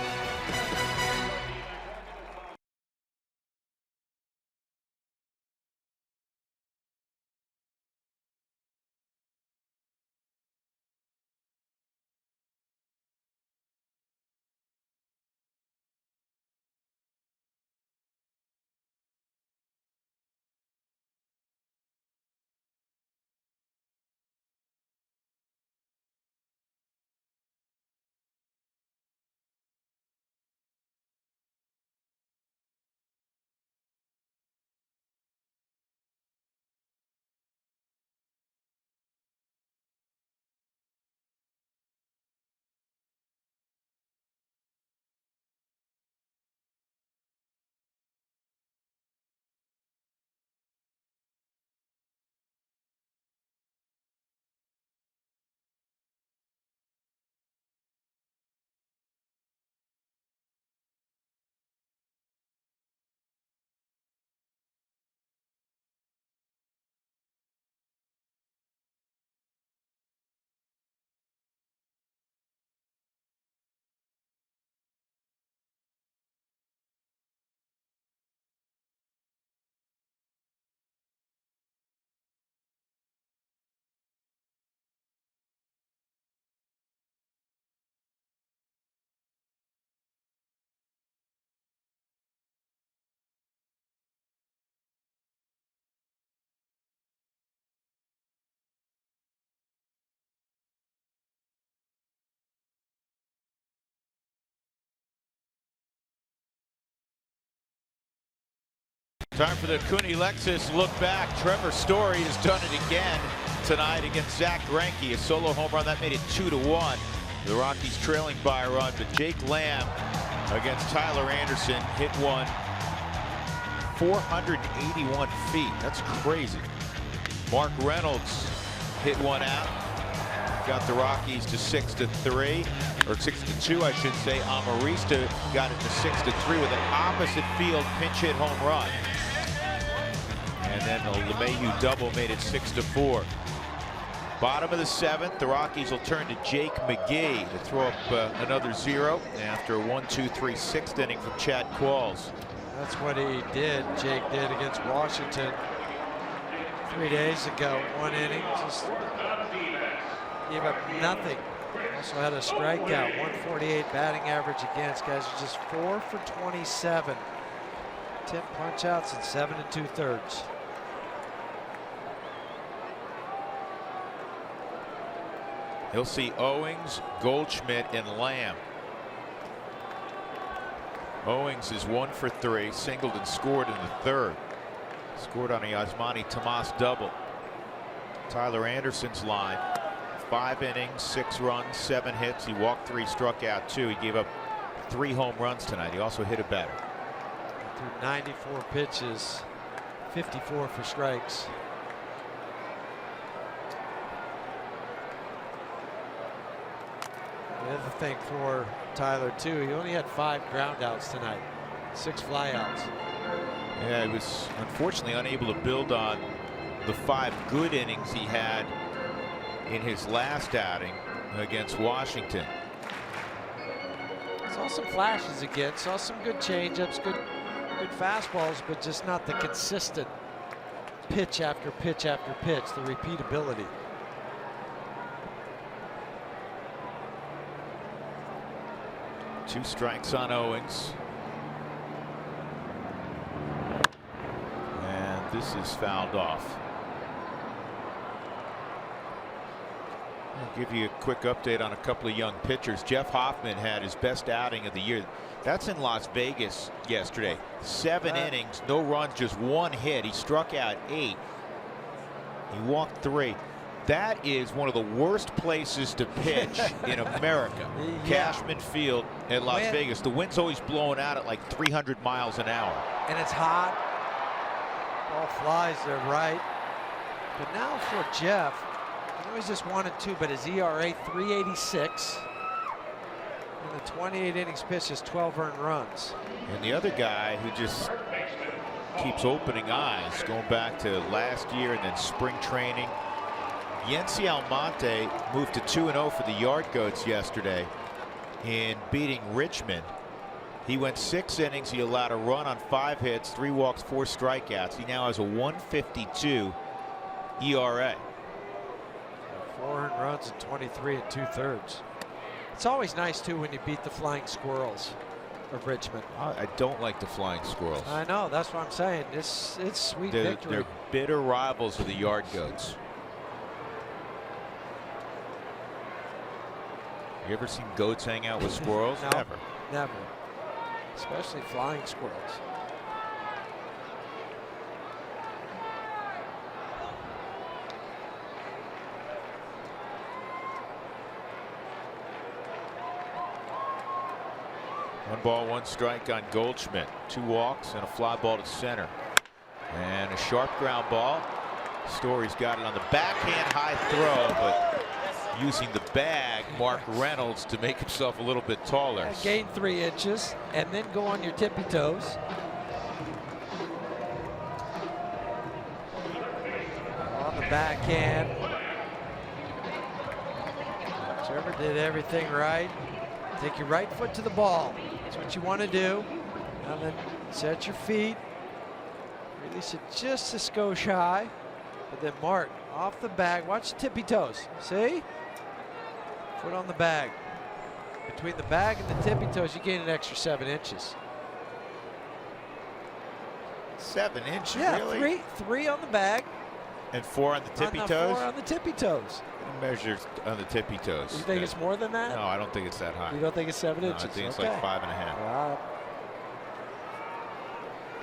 Time for the Cooney Lexus look back. Trevor Story has done it again tonight against Zach Greinke. A solo home run that made it 2-1. The Rockies trailing by a run, but Jake Lamb against Tyler Anderson hit one 481 feet. That's crazy. Mark Reynolds hit one out got the Rockies to 6-3, or 6-2, I should say. Amarista got it to 6-3 with an opposite field pinch hit home run. And then the LeMahieu double made it 6-4. Bottom of the 7th, the Rockies will turn to Jake McGee to throw up another 0 after a 1-2-3 6th inning from Chad Qualls. That's what he did. Jake did against Washington 3 days ago. 1 inning, just gave up nothing. Also had a strikeout, 148 batting average against. Guys are just 4 for 27. 10 punch outs and 7 2/3. He'll see Owings, Goldschmidt, and Lamb. Owings is 1 for 3, singled and scored in the 3rd. Scored on a Yasmani Tomas double. Tyler Anderson's line, 5 innings, 6 runs, 7 hits. He walked 3, struck out 2. He gave up 3 home runs tonight. He also hit a batter. Through 94 pitches, 54 for strikes. The other thing for Tyler too, he only had 5 groundouts tonight, 6 flyouts. Yeah, he was unfortunately unable to build on the 5 good innings he had in his last outing against Washington. Saw some flashes again, saw some good changeups, good fastballs, but just not the consistent pitch after pitch after pitch, the repeatability. Two strikes on Owings. And this is fouled off. I'll give you a quick update on a couple of young pitchers. Jeff Hoffman had his best outing of the year. That's in Las Vegas yesterday. 7 innings, no runs, just 1 hit. He struck out 8. He walked 3. That is one of the worst places to pitch in America. Yeah. Cashman Field in Las Vegas. The wind's always blowing out at like 300 miles an hour. And it's hot. Ball flies there right. But now for Jeff, I know he's just 1-2, but his ERA 3.86. In the 28 innings pitched, is 12 earned runs. And the other guy who just keeps opening eyes, going back to last year and then spring training, Yency Almonte moved to 2-0 for the Yard Goats yesterday in beating Richmond. He went 6 innings. He allowed a run on 5 hits, 3 walks, 4 strikeouts. He now has a 1.52 ERA. 4 earned runs in 23 2/3. It's always nice too when you beat the Flying Squirrels of Richmond. I don't like the Flying Squirrels. I know, that's what I'm saying. It's sweet victory. They're bitter rivals of the Yard Goats. You ever seen goats hang out with squirrels? No, Never. Never. Especially flying squirrels. One ball, 1 strike on Goldschmidt. 2 walks and a fly ball to center. And a sharp ground ball. Story's got it on the backhand high throw, but using the bag, Mark Reynolds, to make himself a little bit taller. Gain 3 inches and then go on your tippy toes. On the backhand. Server did everything right. Take your right foot to the ball. That's what you want to do. And then set your feet. Release it just a skosh high. But then Mark off the bag. Watch the tippy toes. See? Foot on the bag. Between the bag and the tippy toes, you gain an extra 7 inches. 7 inches, Yeah, really? 3 on the bag. And 4 on the tippy On the toes? 4 on the tippy toes. Measures on the tippy toes. You think it's more than that? No, I don't think it's that high. You don't think it's 7 No, inches? I think it's Okay. like 5.5. Wow.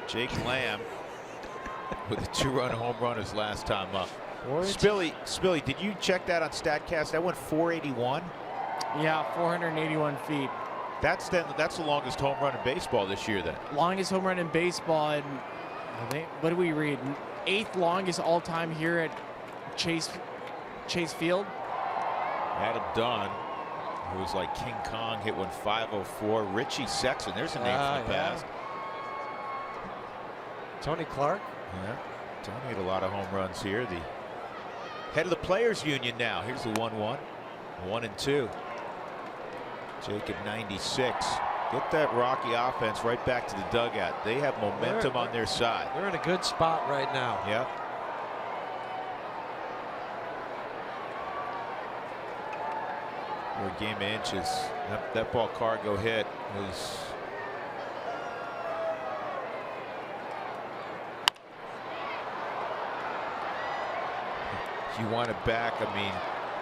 Jake Lamb with a 2-run home run his last time up. 4 inches. Spilly, did you check that on StatCast? That went 481. Yeah, 481 feet. That's the longest home run in baseball this year. Then Longest home run in baseball, and I think, what do we read? 8th longest all-time here at Chase Field. Adam Dunn, who was like King Kong, hit one 504. Richie Sexson, there's a name from the past. Tony Clark. Yeah, Tony hit a lot of home runs here. The head of the Players Union now. Here's the 1-1, 1-2. Jake at 96. Get that Rocky offense right back to the dugout. They have momentum on their side. They're in a good spot right now. Yep. We're a game of inches. That ball cargo hit was. You want it back, I mean,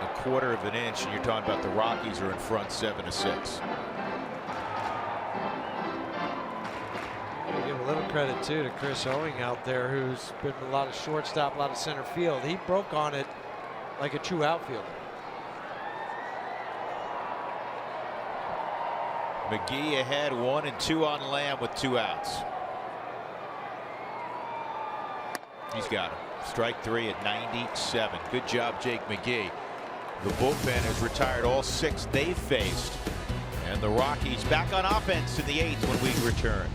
a quarter of an inch, and you're talking about the Rockies are in front 7-6. Give a little credit too to Chris Owing out there, who's been a lot of shortstop, a lot of center field. He broke on it like a true outfielder. McGee ahead, 1-2 on Lamb with 2 outs. He's got him. Strike 3 at 97. Good job, Jake McGee. The bullpen has retired all 6 they've faced. And the Rockies back on offense in the 8th when we return.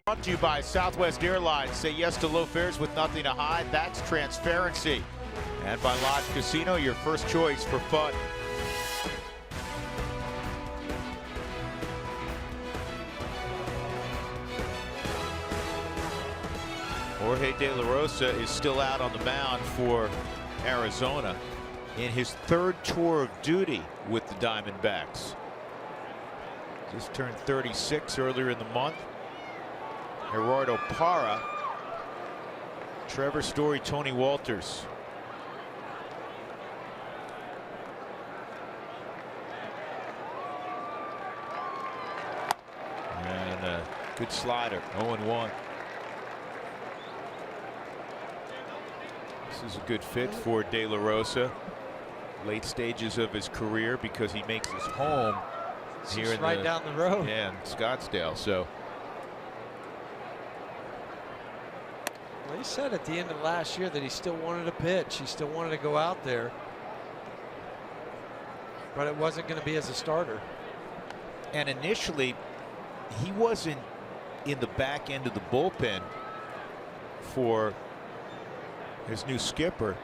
Brought to you by Southwest Airlines. Say yes to low fares with nothing to hide. That's transparency. And by Lodge Casino, your first choice for fun. Jorge De La Rosa is still out on the mound for Arizona in his 3rd tour of duty with the Diamondbacks. Just turned 36 earlier in the month. Gerardo Parra, Trevor Story, Tony Walters. And a good slider, 0-1. This is a good fit for De La Rosa. Late stages of his career because he makes his home here right down the road. Yeah, in Scottsdale. So. Well, he said at the end of last year that he still wanted to pitch. He still wanted to go out there. But it wasn't going to be as a starter. And initially, he wasn't in the back end of the bullpen for his new skipper,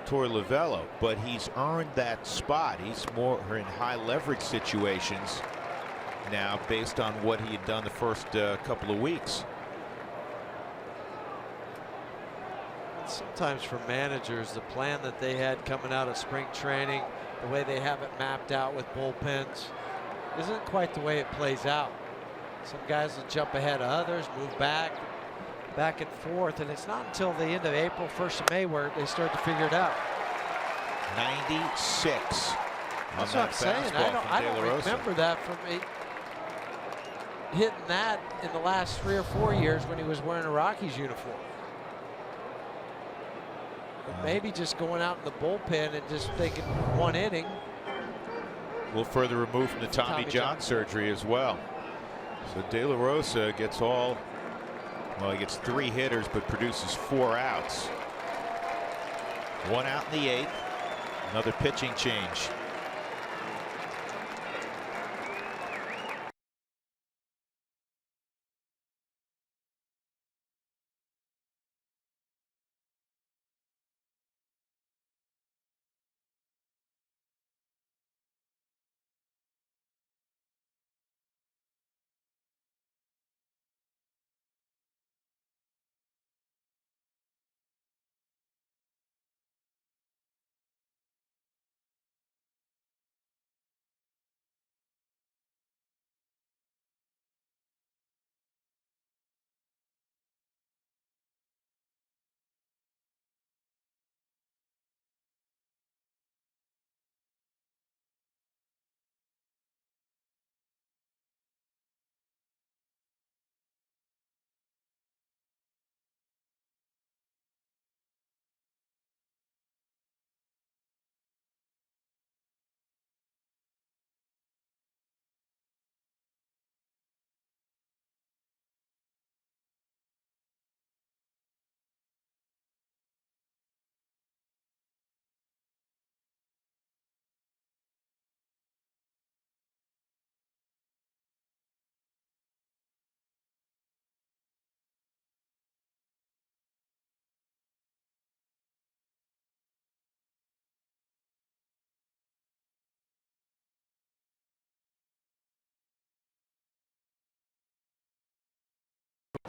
Torey Lovullo, but he's earned that spot. He's more in high leverage situations now based on what he had done the first couple of weeks. Sometimes for managers, the plan that they had coming out of spring training, the way they have it mapped out with bullpens, isn't quite the way it plays out. Some guys will jump ahead of others, move back and forth, and it's not until the end of April, 1st of May where they start to figure it out. 96. That's what I'm saying. I don't remember that from me hitting that in the last 3 or 4 years when he was wearing a Rockies uniform. But maybe just going out in the bullpen and just taking one inning. A little further removed from the Tommy John surgery as well. So De La Rosa gets well, he gets 3 hitters, but produces 4 outs. 1 out in the 8th. Another pitching change.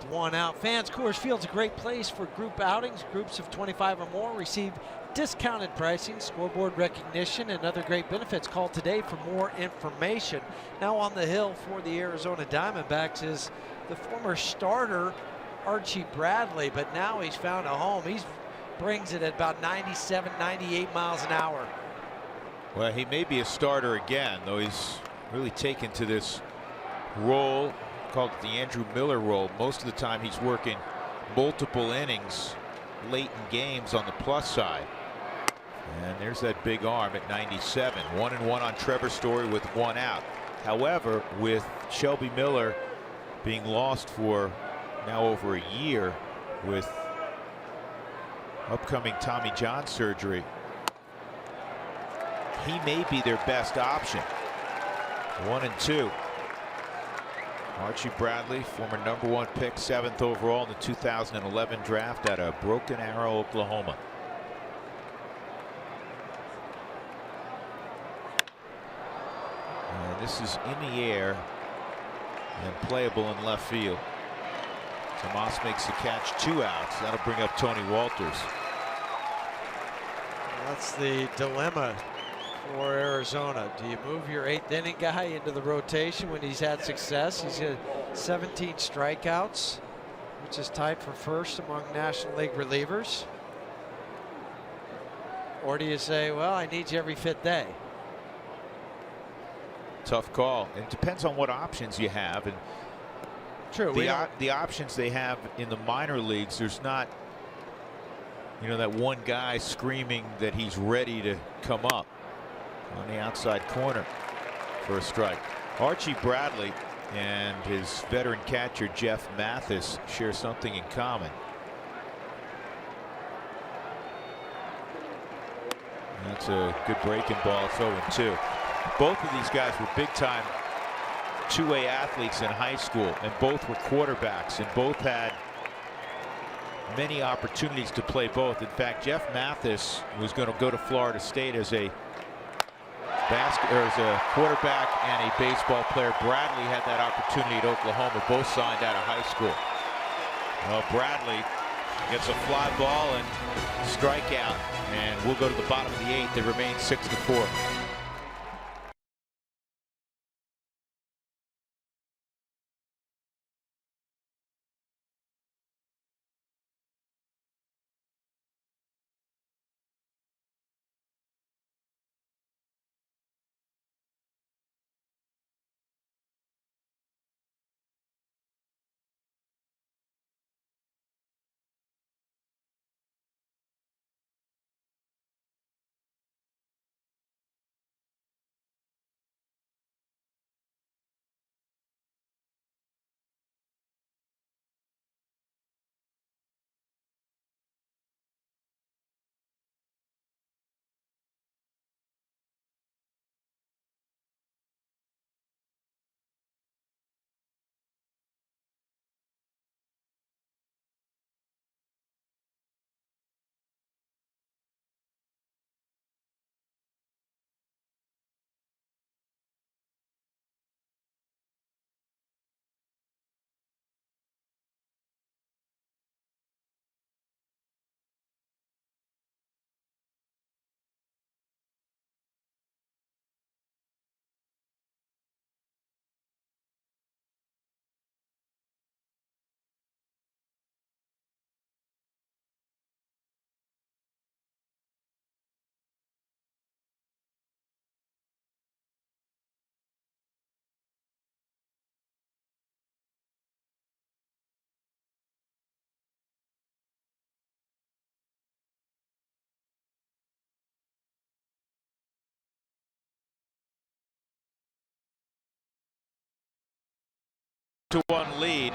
One out. Fans, Coors Field's a great place for group outings. Groups of 25 or more receive discounted pricing, scoreboard recognition, and other great benefits. Call today for more information. Now on the hill for the Arizona Diamondbacks is the former starter Archie Bradley, but now he's found a home. He brings it at about 97, 98 miles an hour. Well, he may be a starter again, though he's really taken to this role called the Andrew Miller role. Most of the time he's working multiple innings late in games on the plus side. And there's that big arm at 97. 1-1 on Trevor Story with 1 out. However, with Shelby Miller being lost for now over a year with upcoming Tommy John surgery, he may be their best option. 1-2. Archie Bradley, former #1 pick, 7th overall in the 2011 draft out of Broken Arrow, Oklahoma. And this is in the air and playable in left field. Tomas makes the catch, 2 outs. That'll bring up Tony Walters. That's the dilemma for Arizona. Do you move your 8th inning guy into the rotation when he's had success? He's got 17 strikeouts, which is tied for first among National League relievers. Or do you say, well, I need you every 5th day? Tough call. It depends on what options you have. And true. The options they have in the minor leagues, there's not, that one guy screaming that he's ready to come up on the outside corner for a strike. Archie Bradley and his veteran catcher Jeff Mathis share something in common. That's a good breaking ball. It's 0-2. Both of these guys were big-time two-way athletes in high school, and both were quarterbacks, and both had many opportunities to play both. In fact, Jeff Mathis was going to go to Florida State as a quarterback and a baseball player. Bradley had that opportunity at Oklahoma. Both signed out of high school. Well, Bradley gets a fly ball and strikeout, and we'll go to the bottom of the 8th. It remains 6-4. 2-1 lead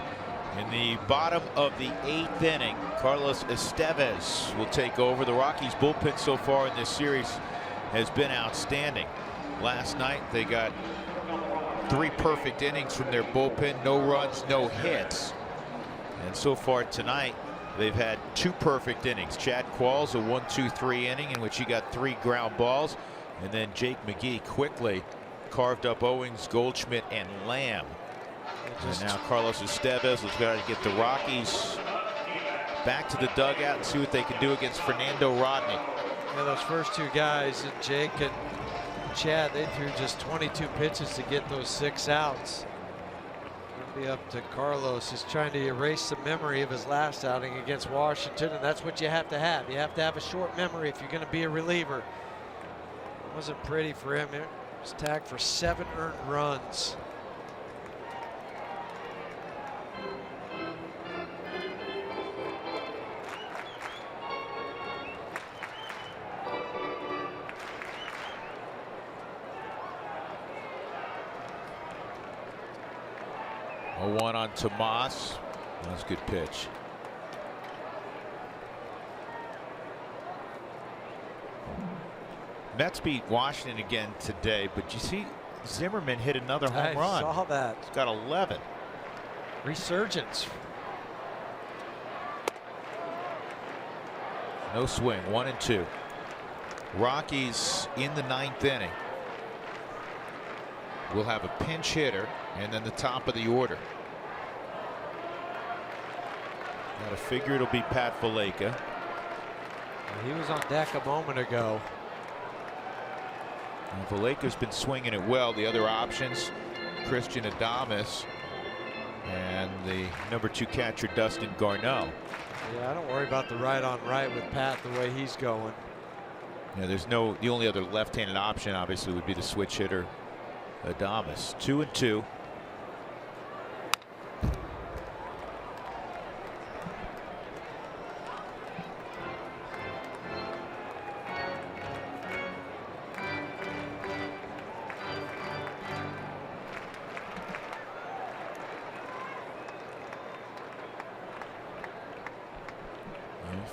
in the bottom of the 8th inning. Carlos Estevez will take over. The Rockies bullpen so far in this series has been outstanding. Last night they got 3 perfect innings from their bullpen, no runs, no hits. And so far tonight they've had 2 perfect innings. Chad Qualls a 1-2-3 inning in which he got 3 ground balls, and then Jake McGee quickly carved up Owings, Goldschmidt, and Lamb. And now Carlos Estevez has got to get the Rockies back to the dugout and see what they can do against Fernando Rodney. Yeah, those first 2 guys, Jake and Chad, they threw just 22 pitches to get those 6 outs. It'll be up to Carlos. He's trying to erase the memory of his last outing against Washington, and that's what you have to have. You have to have a short memory if you're going to be a reliever. It wasn't pretty for him. He was tagged for 7 earned runs. A 1 on Tomas. That's a good pitch. Mets beat Washington again today, but you see Zimmerman hit another home run. I saw that. He's got 11. Resurgence. No swing. 1-2. Rockies in the 9th inning. We'll have a pinch hitter and then the top of the order. Gotta figure it'll be Pat Valaika. He was on deck a moment ago. And Valaika's been swinging it well. The other options, Christian Adames and the number 2 catcher Dustin Garneau. Yeah, I don't worry about the right on right with Pat the way he's going. Yeah, the only other left-handed option obviously would be the switch hitter Adames. 2-2.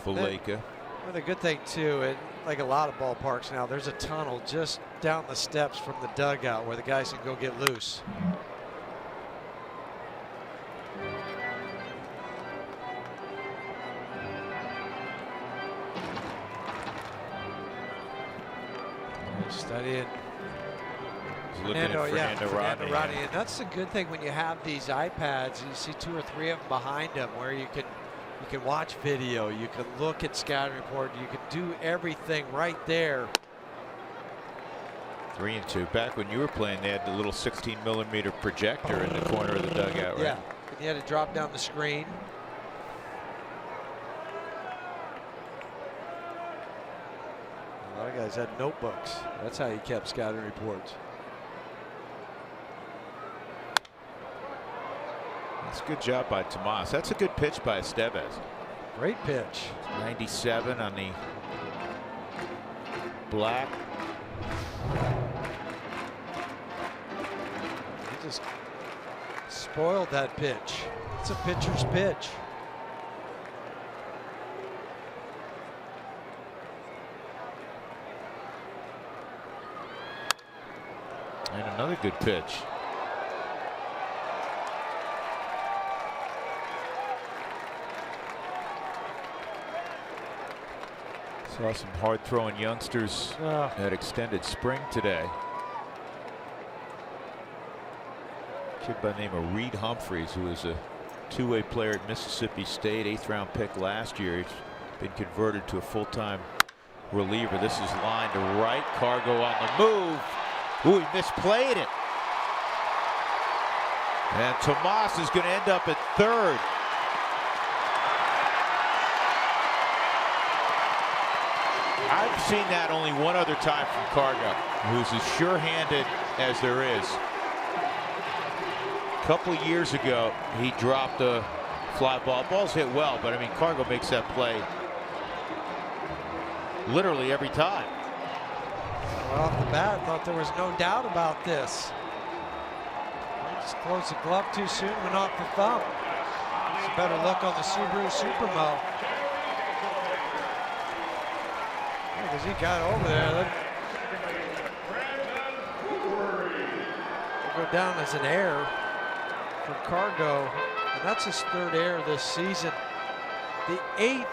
Valaika. Well, the good thing too, like a lot of ballparks now, there's a tunnel just down the steps from the dugout where the guys can go get loose. Studying. Fernando Rodney. And that's the good thing when you have these iPads. You see 2 or 3 of them behind them where you can watch video, you can look at scouting report, you can do everything right there. 3-2. Back when you were playing, they had the little 16mm projector in the corner of the dugout, right? Yeah, and you had to drop down the screen. A lot of guys had notebooks. That's how you kept scouting reports. That's a good job by Tomas. That's a good pitch by Estevez. Great pitch. 97 on the black. He just spoiled that pitch. It's a pitcher's pitch. And another good pitch. Saw some hard-throwing youngsters at extended spring today. Kid by the name of Reed Humphreys, who was a 2-way player at Mississippi State, 8th-round pick last year. He's been converted to a full-time reliever. This is line to right. Cargo on the move. Ooh, he misplayed it. And Tomas is going to end up at third. I've seen that only one other time from Cargo, who's as sure-handed as there is. A couple years ago, he dropped a fly ball. Ball's hit well, but I mean, Cargo makes that play literally every time. Well, off the bat, thought there was no doubt about this. Just closed the glove too soon, went off the thumb. It's a better look on the Subaru Supermo. Because he got over there. He'll go down as an error for Cargo, and that's his 3rd error this season. The 8th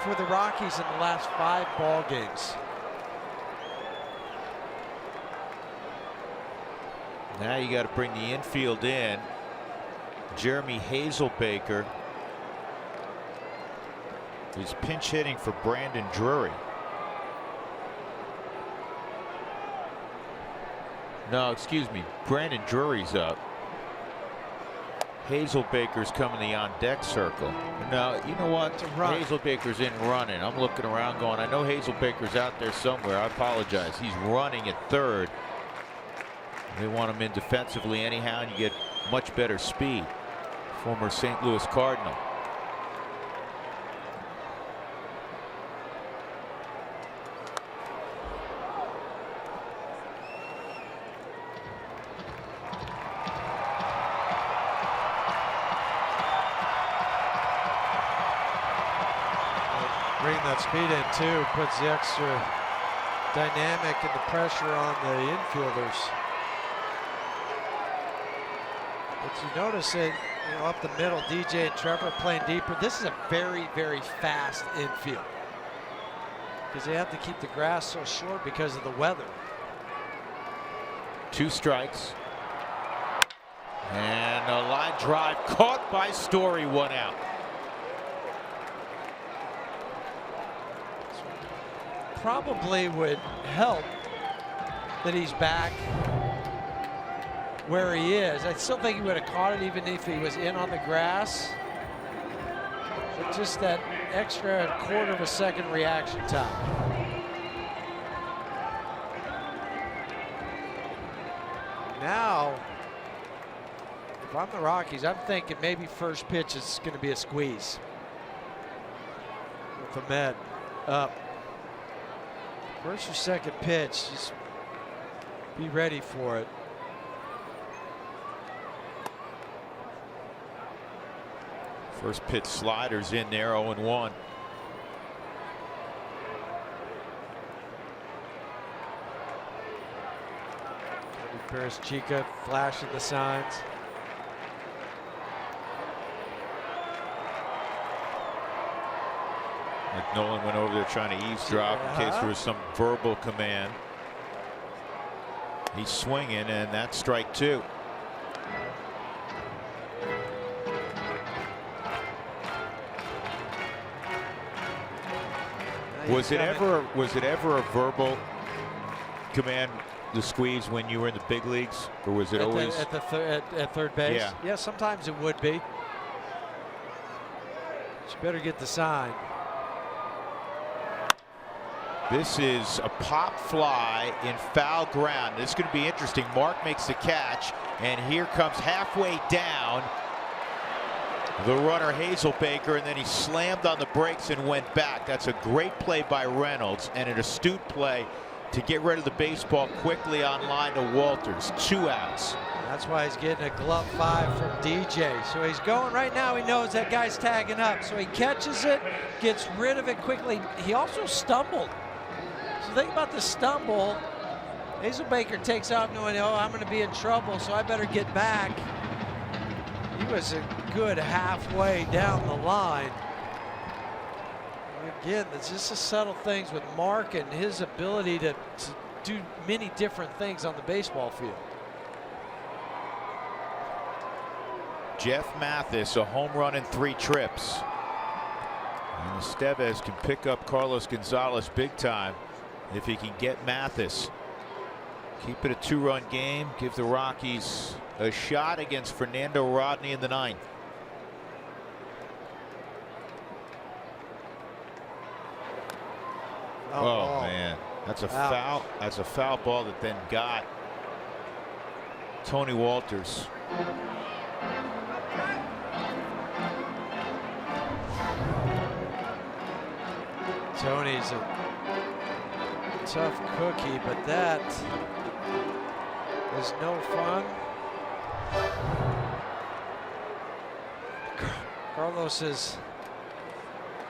for the Rockies in the last 5 ball games. Now you got to bring the infield in. Jeremy Hazelbaker is pinch hitting for Brandon Drury. No, excuse me. Brandon Drury's up. Hazelbaker's coming the on-deck circle. Now, you know what? Hazelbaker's in running. I'm looking around going, I know Hazelbaker's out there somewhere. I apologize. He's running at 3rd. They want him in defensively anyhow, and you get much better speed. Former St. Louis Cardinal. Bring that speed in too, puts the extra dynamic and the pressure on the infielders. But you notice it, up the middle, DJ and Trevor playing deeper. This is a very, very fast infield because they have to keep the grass so short because of the weather. 2 strikes. And a line drive caught by Story, 1 out. Probably would help that he's back where he is. I still think he would have caught it even if he was in on the grass. But just that extra 1/4 of a second reaction time. Now, if I'm the Rockies, I'm thinking maybe first pitch is going to be a squeeze. With Ahmed up. First or second pitch, just be ready for it. First pitch sliders in there, 0-1. Paris Chica flashing the signs. McNolan went over there trying to eavesdrop in case there was some verbal command. He's swinging, and that's strike 2. Was it ever a verbal command, the squeeze, when you were in the big leagues, or was it always at third base? Yeah. Yeah, sometimes it would be. But you better get the sign. This is a pop fly in foul ground. This is going to be interesting. Mark makes the catch, and here comes halfway down the runner Hazelbaker, and then he slammed on the brakes and went back. That's a great play by Reynolds, and an astute play to get rid of the baseball quickly on line to Walters. 2 outs. That's why he's getting a glove 5 from DJ. So he's going right now. He knows that guy's tagging up. So he catches it, gets rid of it quickly. He also stumbled. So think about the stumble. Hazelbaker takes off knowing, oh, I'm going to be in trouble, so I better get back. He was a good halfway down the line. Again, it's just the subtle things with Mark and his ability to do many different things on the baseball field. Jeff Mathis, a home run in 3 trips. And Estevez can pick up Carlos Gonzalez big time if he can get Mathis. Keep it a 2-run game. Give the Rockies a shot against Fernando Rodney in the 9th. Oh man, that's a foul. That's a foul ball that then got Tony Walters. Tony's a tough cookie, but that is no fun Carlos is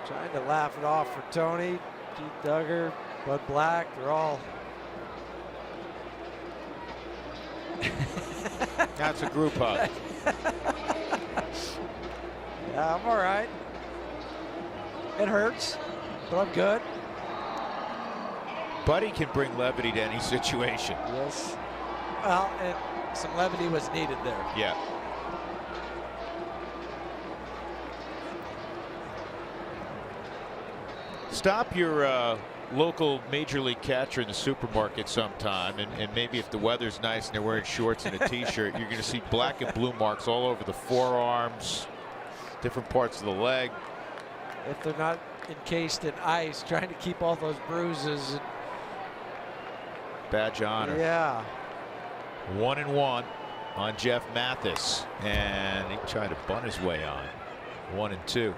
trying to laugh it off for Tony. Pete Duggar, Bud Black, they're all. That's a group hug. Yeah, I'm all right. It hurts, but I'm good. Buddy can bring levity to any situation. Yes. Well, and some levity was needed there. Yeah. Stop your local major league catcher in the supermarket sometime, and maybe if the weather's nice and they're wearing shorts and a t-shirt, you're going to see black and blue marks all over the forearms, different parts of the leg. If they're not encased in ice, trying to keep all those bruises. Badge of honor. Yeah. 1-1 on Jeff Mathis, and he tried to bunt his way on. 1-2.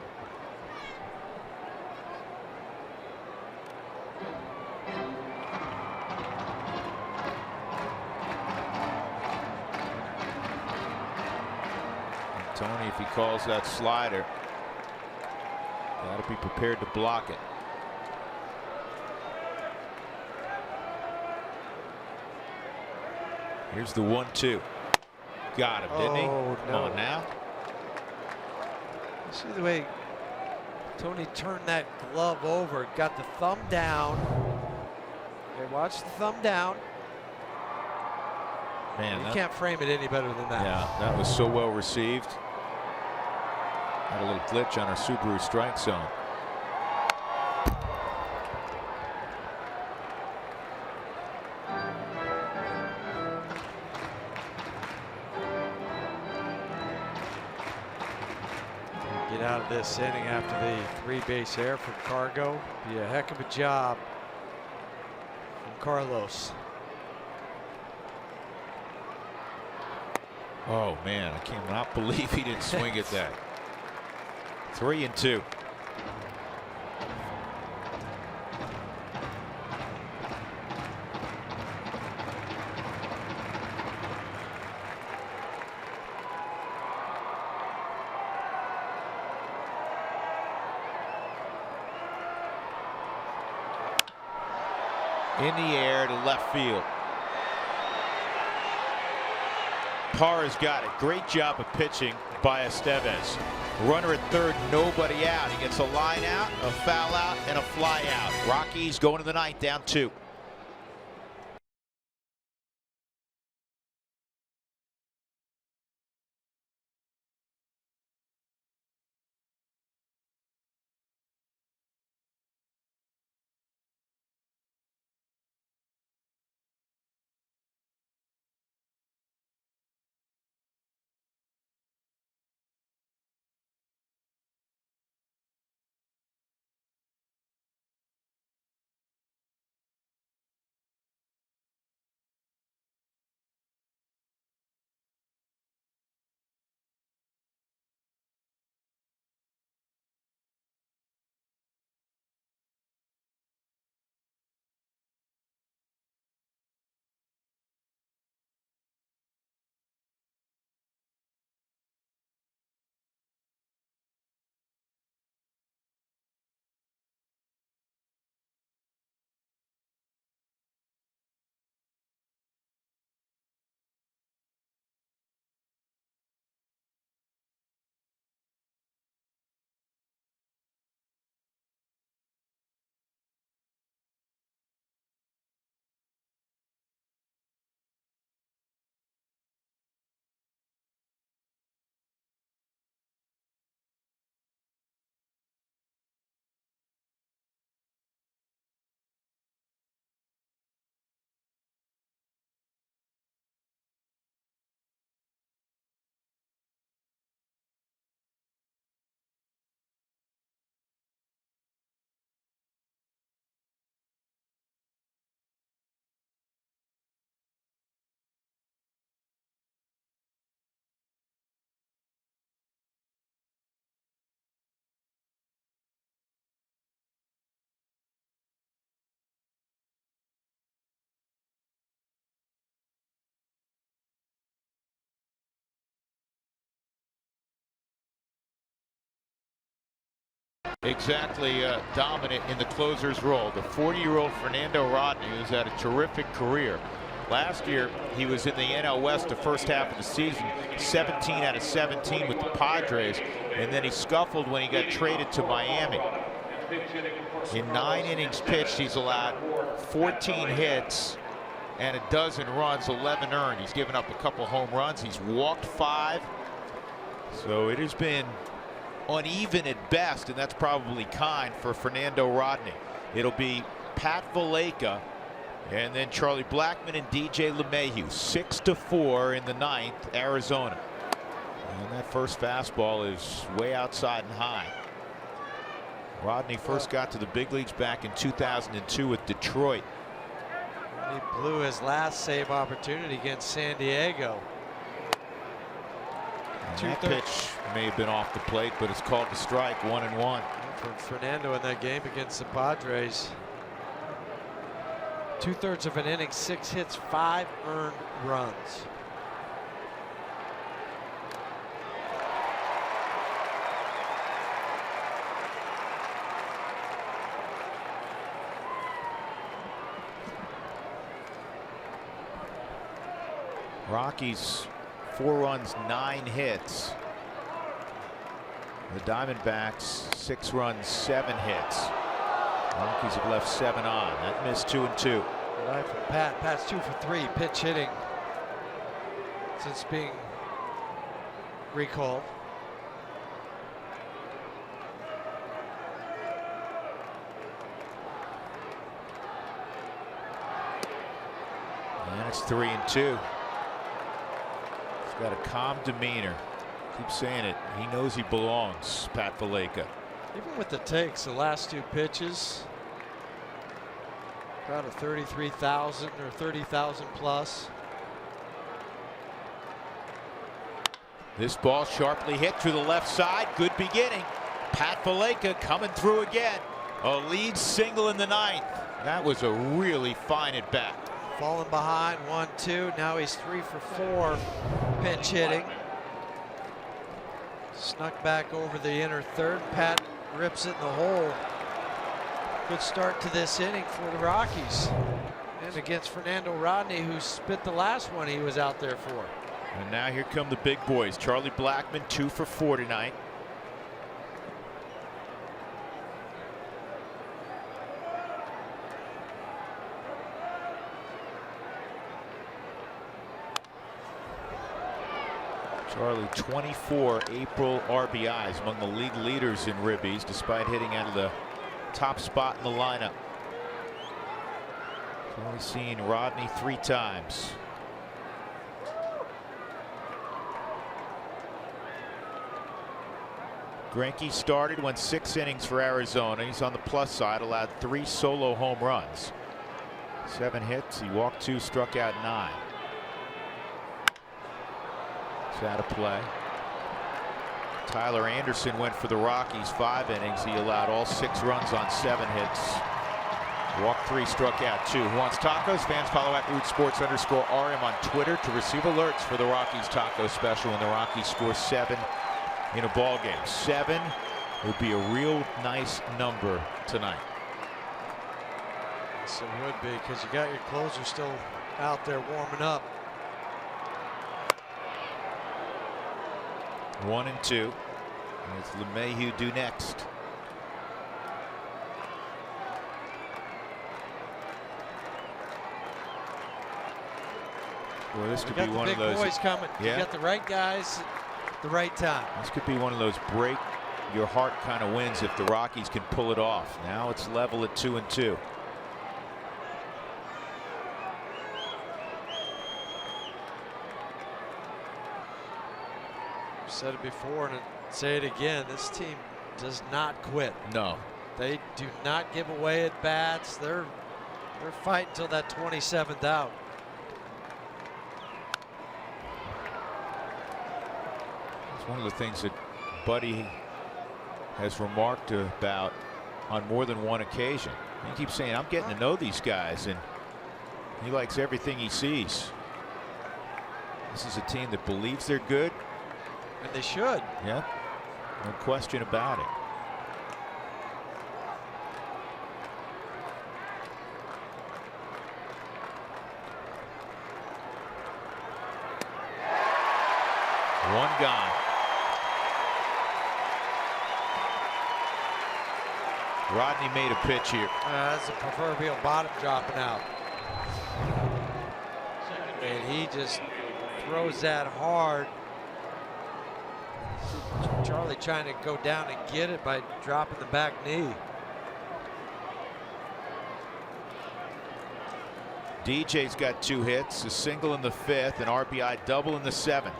Tony, if he calls that slider, got to be prepared to block it. Here's the 1-2. Got him, didn't he? Oh, Come no. on now. See the way Tony turned that glove over, got the thumb down. Okay, watch the thumb down. Man, You can't frame it any better than that. yeah, that was so well received. Had a little glitch on our Subaru strike zone. Get out of this inning after the 3-base error from Cargo. Be a heck of a job from Carlos. Oh man, I cannot believe he didn't swing at that. 3-2. In the air to left field. Parra's got it. Great job of pitching by Estevez. Runner at third, nobody out. He gets a line out, a foul out, and a fly out. Rockies going to the ninth, down 2. exactly dominant in the closer's role. The 40-year-old Fernando Rodney, who's had a terrific career. Last year, he was in the NL West the first half of the season, 17 out of 17 with the Padres, and then he scuffled when he got traded to Miami. In 9 innings pitched, he's allowed 14 hits and a dozen runs, 11 earned. He's given up a couple home runs. He's walked 5. So it has been uneven at best, and that's probably kind for Fernando Rodney. It'll be Pat Valaika and then Charlie Blackmon and DJ LeMahieu. 6-4 in the 9th, Arizona. And that first fastball is way outside and high. Rodney first got to the big leagues back in 2002 with Detroit. He blew his last save opportunity against San Diego. That pitch may have been off the plate, but it's called a strike, 1-1. For Fernando in that game against the Padres. 2/3 of an inning, 6 hits, 5 earned runs. Rockies 4 runs, 9 hits. The Diamondbacks 6 runs, 7 hits. Rockies have left 7 on. That missed 2-2. Right from Pat. Pat's 2 for 3 pitch hitting since being recalled. And it's 3-2. He's got a calm demeanor. Keep saying it. He knows he belongs, Pat Valaika. Even with the takes, the last 2 pitches, crowd of 33,000 or 30,000 plus. This ball sharply hit through the left side. Good beginning. Pat Valaika coming through again. A lead single in the 9th. That was a really fine at bat. Falling behind 1-2. Now he's 3 for 4 pinch hitting. Snuck back over the inner third. Pat rips it in the hole. Good start to this inning for the Rockies. And against Fernando Rodney, who spit the last one he was out there for. And now here come the big boys. Charlie Blackmon 2 for 4 tonight. Charlie 24 April RBIs, among the league leaders in ribbies, despite hitting out of the top spot in the lineup. He's only seen Rodney 3 times. Greinke started, went 6 innings for Arizona. He's on the plus side, allowed 3 solo home runs. 7 hits, he walked 2, struck out 9. It's out of play. Tyler Anderson went for the Rockies 5 innings. He allowed all 6 runs on 7 hits. Walked 3, struck out 2. Who wants tacos? Fans follow at @RootSports_RM on Twitter to receive alerts for the Rockies taco special when the Rockies score 7 in a ball game. 7 would be a real nice number tonight. Yes, it would be, because you got your closer still out there warming up. 1-2. And it's LeMahieu due next. Well, this could be one of those. Big boys coming. Yeah. You got the right guys at the right time. This could be one of those break your heart kind of wins if the Rockies can pull it off. Now it's level at 2-2. I've said it before and I'll say it again. This team does not quit. No. They do not give away at bats. They're fighting until that 27th out. It's one of the things that Buddy has remarked about on more than one occasion. He keeps saying, I'm getting to know these guys, and he likes everything he sees. This is a team that believes they're good. And they should. Yeah, no question about it. One gone. Rodney made a pitch here. That's the proverbial bottom dropping out. And he just throws that hard. Charlie trying to go down and get it by dropping the back knee. DJ's got 2 hits, a single in the 5th, an RBI double in the 7th.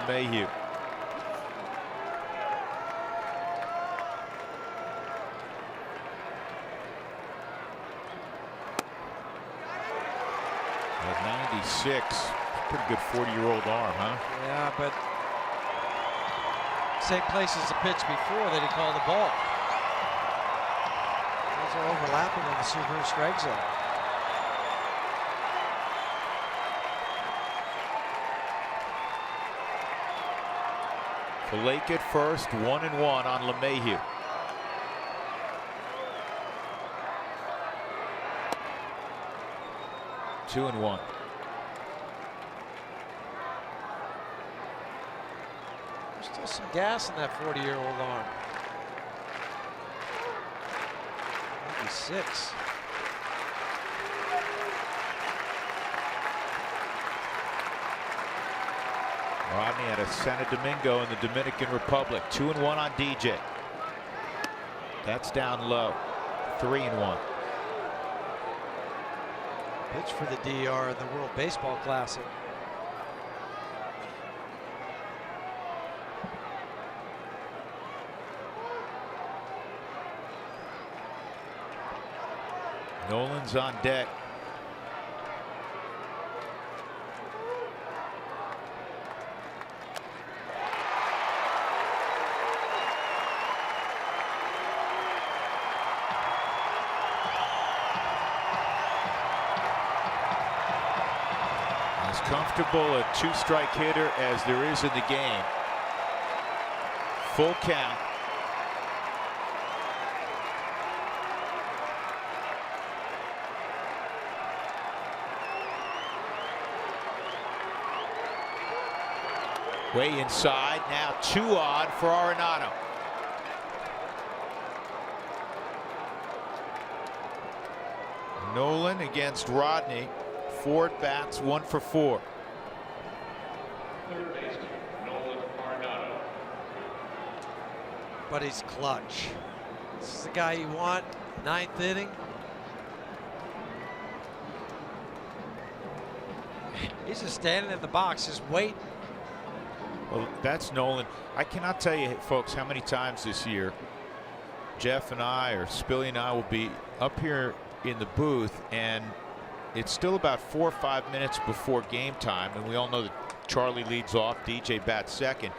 Mayhew. At 96, pretty good 40-year-old arm, huh? Yeah, but same place as the pitch before that he called the ball. Those are overlapping in the super strike zone. Lake at first, 1-1 on LeMahieu. Two and one. There's still some gas in that 40-year-old arm. 96. Rodney out of Santo Domingo in the Dominican Republic. 2-1 on DJ. That's down low. 3-1. Pitch for the DR in the World Baseball Classic. Nolan's on deck. Comfortable a 2-strike hitter as there is in the game. Full count. Way inside, now 2 odd for Arenado. Nolan against Rodney. 4 at bats, 1 for 4. But he's clutch. This is the guy you want. 9th inning. He's just standing in the box, just waiting. Well, that's Nolan. I cannot tell you, folks, how many times this year Jeff and I, or Spilly and I, will be up here in the booth, and it's still about 4 or 5 minutes before game time, and we all know that Charlie leads off, DJ bats second.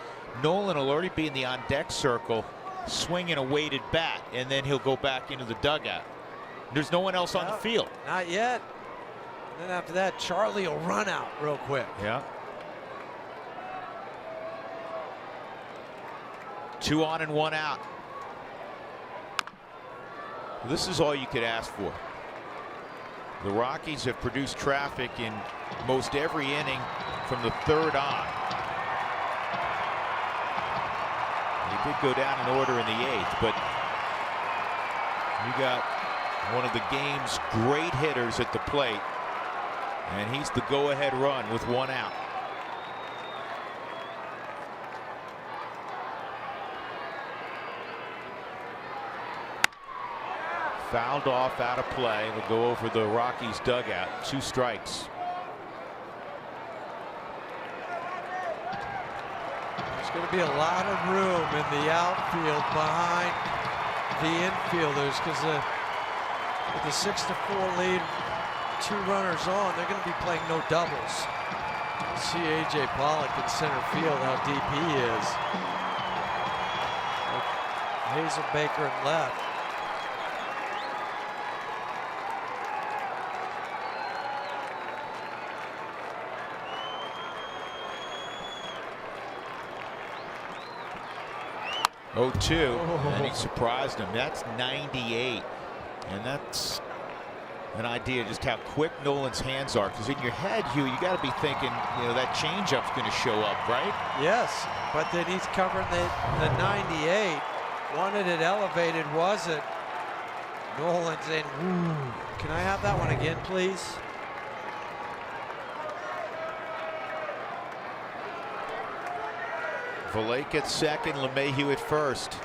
Nolan will already be in the on-deck circle, swinging a weighted bat, and then he'll go back into the dugout. There's no one else on the field. Not yet. And then after that, Charlie will run out real quick. Yeah. 2 on and 1 out. This is all you could ask for. The Rockies have produced traffic in most every inning from the 3rd on. They did go down in order in the 8th, but you got one of the game's great hitters at the plate, and he's the go-ahead run with 1 out. Fouled off, out of play. It'll go over the Rockies dugout. 2 strikes. There's going to be a lot of room in the outfield behind the infielders, because with the 6-4 lead, 2 runners on, they're going to be playing no doubles. See A.J. Pollock in center field, how deep he is. Hazelbaker in left. Oh, 2, and he surprised him. That's 98, and that's an idea just how quick Nolan's hands are. Because in your head, Hugh, you got to be thinking, you know, that changeup's going to show up, right? Yes, but then he's covering the 98. Wanted it elevated, wasn't. Nolan's in. Ooh. Can I have that one again, please? Valek at second, LeMahieu at first.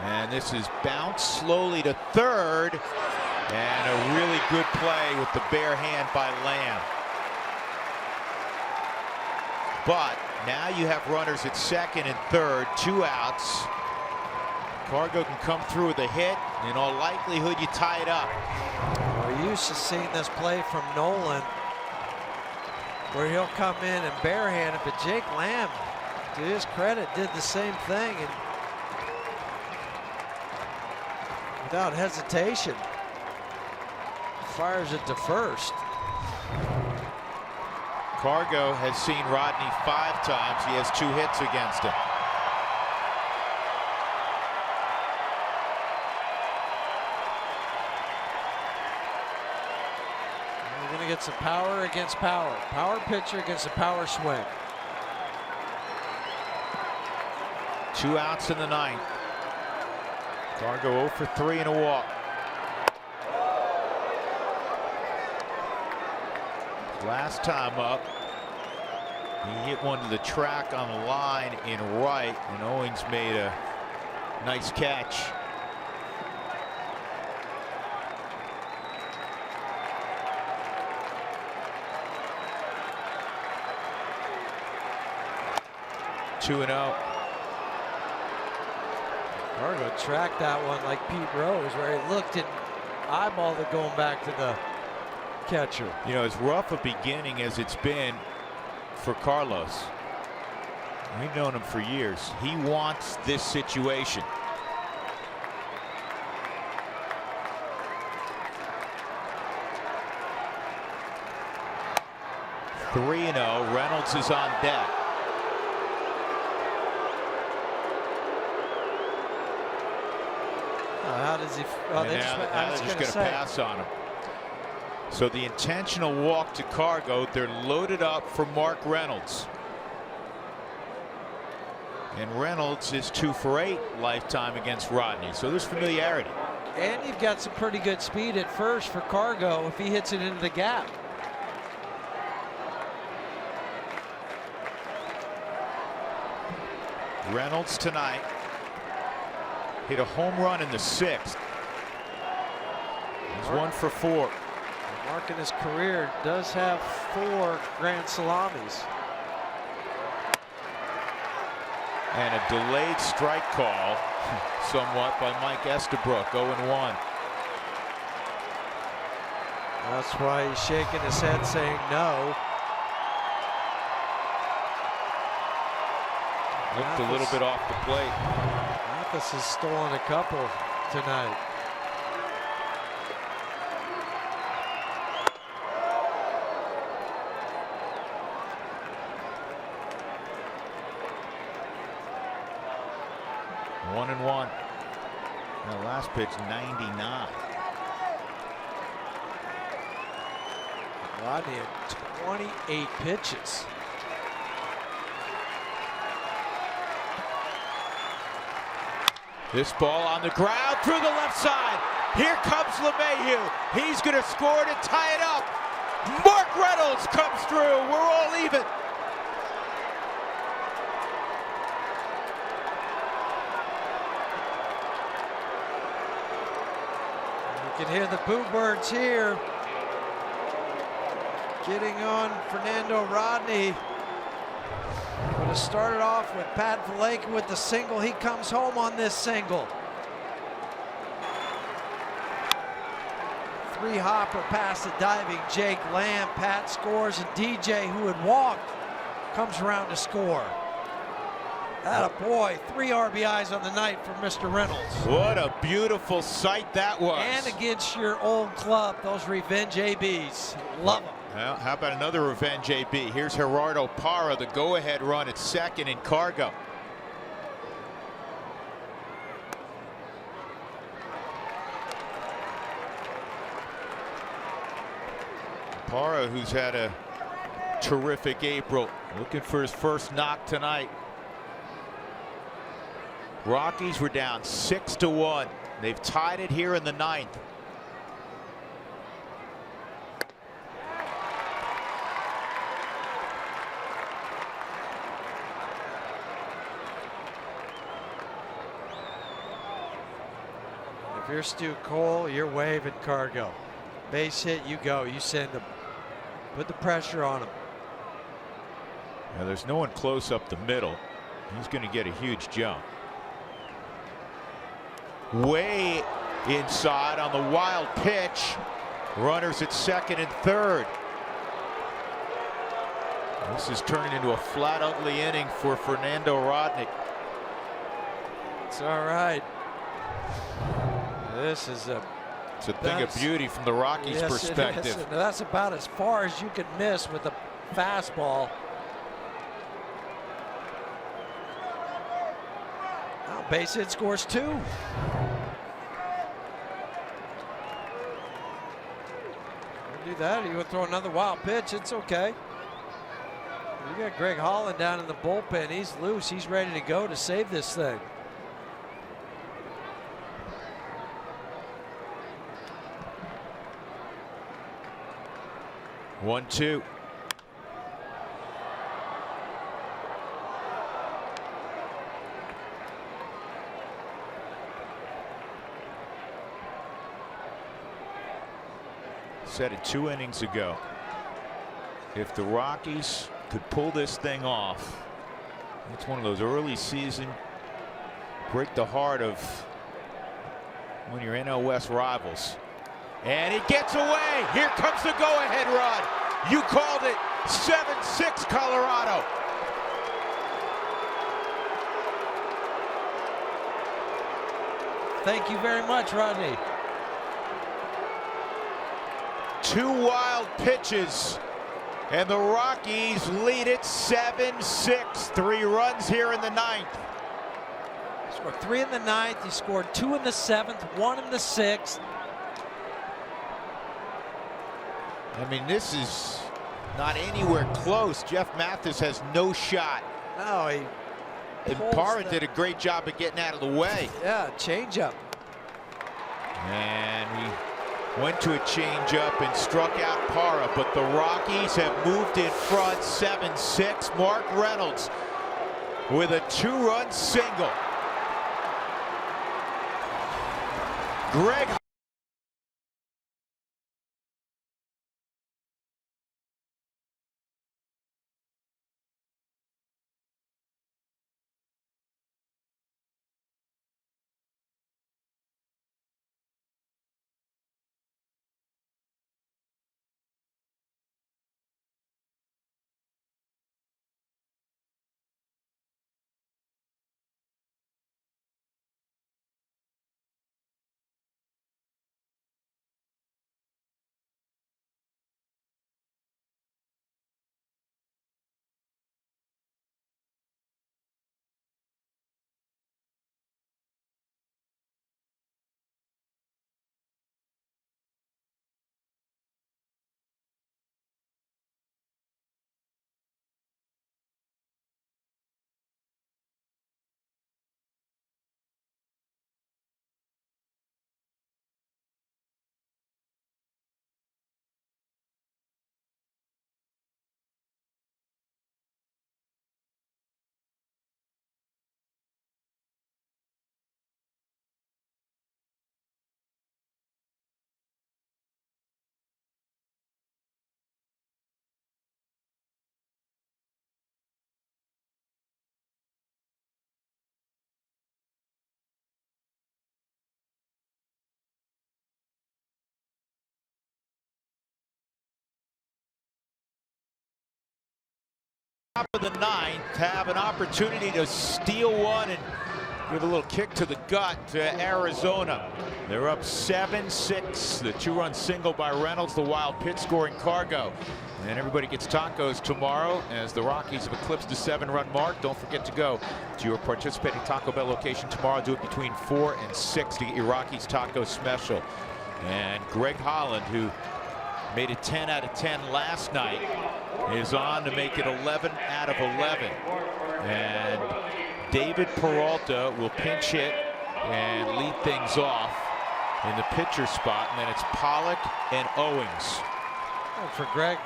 And this is bounced slowly to third. And a really good play with the bare hand by Lamb. But now you have runners at second and third, 2 outs. Cargo can come through with a hit. In all likelihood, you tie it up. We're used to seeing this play from Nolan, where he'll come in and barehand it, but Jake Lamb, to his credit, did the same thing, and without hesitation fires it to first. Cargo has seen Rodney 5 times. He has 2 hits against him. We're going to get some power against power. Power pitcher against a power swing. 2 outs in the 9th. Cargo 0 for 3 and a walk. Last time up, he hit one to the track on the line in right, and Owings made a nice catch. Two and out. Cargo tracked that one like Pete Rose, where he looked and eyeballed it going back to the catcher. You know, as rough a beginning as it's been for Carlos, we've known him for years. He wants this situation. Three and 0. Reynolds is on deck. How does he? Oh, Now they're just going to pass on him. So the intentional walk to Cargo, they're loaded up for Mark Reynolds. And Reynolds is 2 for 8 lifetime against Rodney. So there's familiarity. And you've got some pretty good speed at first for Cargo if he hits it into the gap. Reynolds tonight hit a home run in the 6th. He's 1 for 4. Mark in his career does have 4 grand salamis. And a delayed strike call somewhat by Mike Estabrook, 0-1. That's why he's shaking his head saying no. Looked a little bit off the plate. Mathis has stolen a couple tonight. One and 1. Now last pitch 99. Rodney at 28 pitches. This ball on the ground through the left side. Here comes LeMahieu. He's going to score to tie it up. Mark Reynolds comes through. We're all even. You can hear the boo birds here. Getting on Fernando Rodney. But it started off with Pat Valek with the single. He comes home on this single. Three-hopper past the diving Jake Lamb. Pat scores, and DJ, who had walked, comes around to score. Attaboy, 3 RBIs on the night for Mr. Reynolds. What a beautiful sight that was. And against your old club, those revenge ABs. Love them. Well, how about another revenge AB? Here's Gerardo Parra, the go-ahead run at second in Cargo. Parra, who's had a terrific April, looking for his first knock tonight. Rockies were down 6-1. They've tied it here in the 9th. If you're Stu Cole, you're waving Cargo. Base hit, you go. You send him. Put the pressure on him. Now, there's no one close up the middle. He's going to get a huge jump. Way inside on the wild pitch. Runners at second and third. This is turning into a flat, ugly inning for Fernando Rodney. It's all right. This is it's a thing of beauty from the Rockies' perspective. That's about as far as you can miss with a fastball. Now base hit, scores 2. You do that, or you would throw another wild pitch, it's okay. You got Greg Holland down in the bullpen. He's loose. He's ready to go to save this thing. One, two. Said it 2 innings ago. If the Rockies could pull this thing off, it's one of those early season break the heart of one of your NL West rivals. And it gets away. Here comes the go-ahead run. You called it. 7-6 Colorado. Thank you very much, Rodney. 2 wild pitches, and the Rockies lead it 7-6. 3 runs here in the 9th. Scored 3 in the 9th. He scored 2 in the 7th, 1 in the 6th. I mean, this is not anywhere close. Jeff Mathis has no shot. No, he. And Parra did a great job of getting out of the way. Yeah, changeup. And he went to a changeup and struck out Parra, but the Rockies have moved in front 7-6. Mark Reynolds with a 2-run single. Greg Top of the ninth, have an opportunity to steal one and give a little kick to the gut to Arizona. They're up 7-6. The 2-run single by Reynolds, the wild pitch scoring Cargo. And everybody gets tacos tomorrow as the Rockies have eclipsed the 7-run mark. Don't forget to go to your participating Taco Bell location tomorrow. Do it between 4 and 6 to get your Rockies taco special. And Greg Holland, who made it 10 out of 10 last night, is on to make it 11 out of 11. And David Peralta will pinch hit and lead things off in the pitcher spot. And then it's Pollock and Owings. And for Greg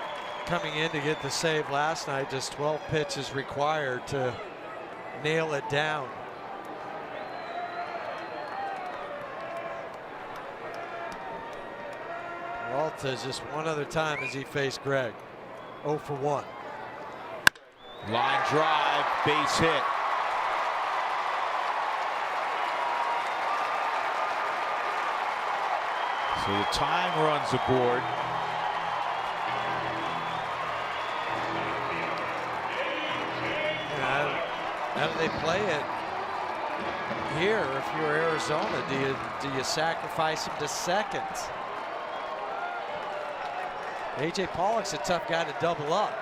coming in to get the save last night, just 12 pitches required to nail it down. Peralta just one other time as he faced Greg. 0 for 1. Line drive, base hit. So the time runs aboard. How do they play it here? If you're Arizona, do you sacrifice him to second? AJ Pollock's a tough guy to double up.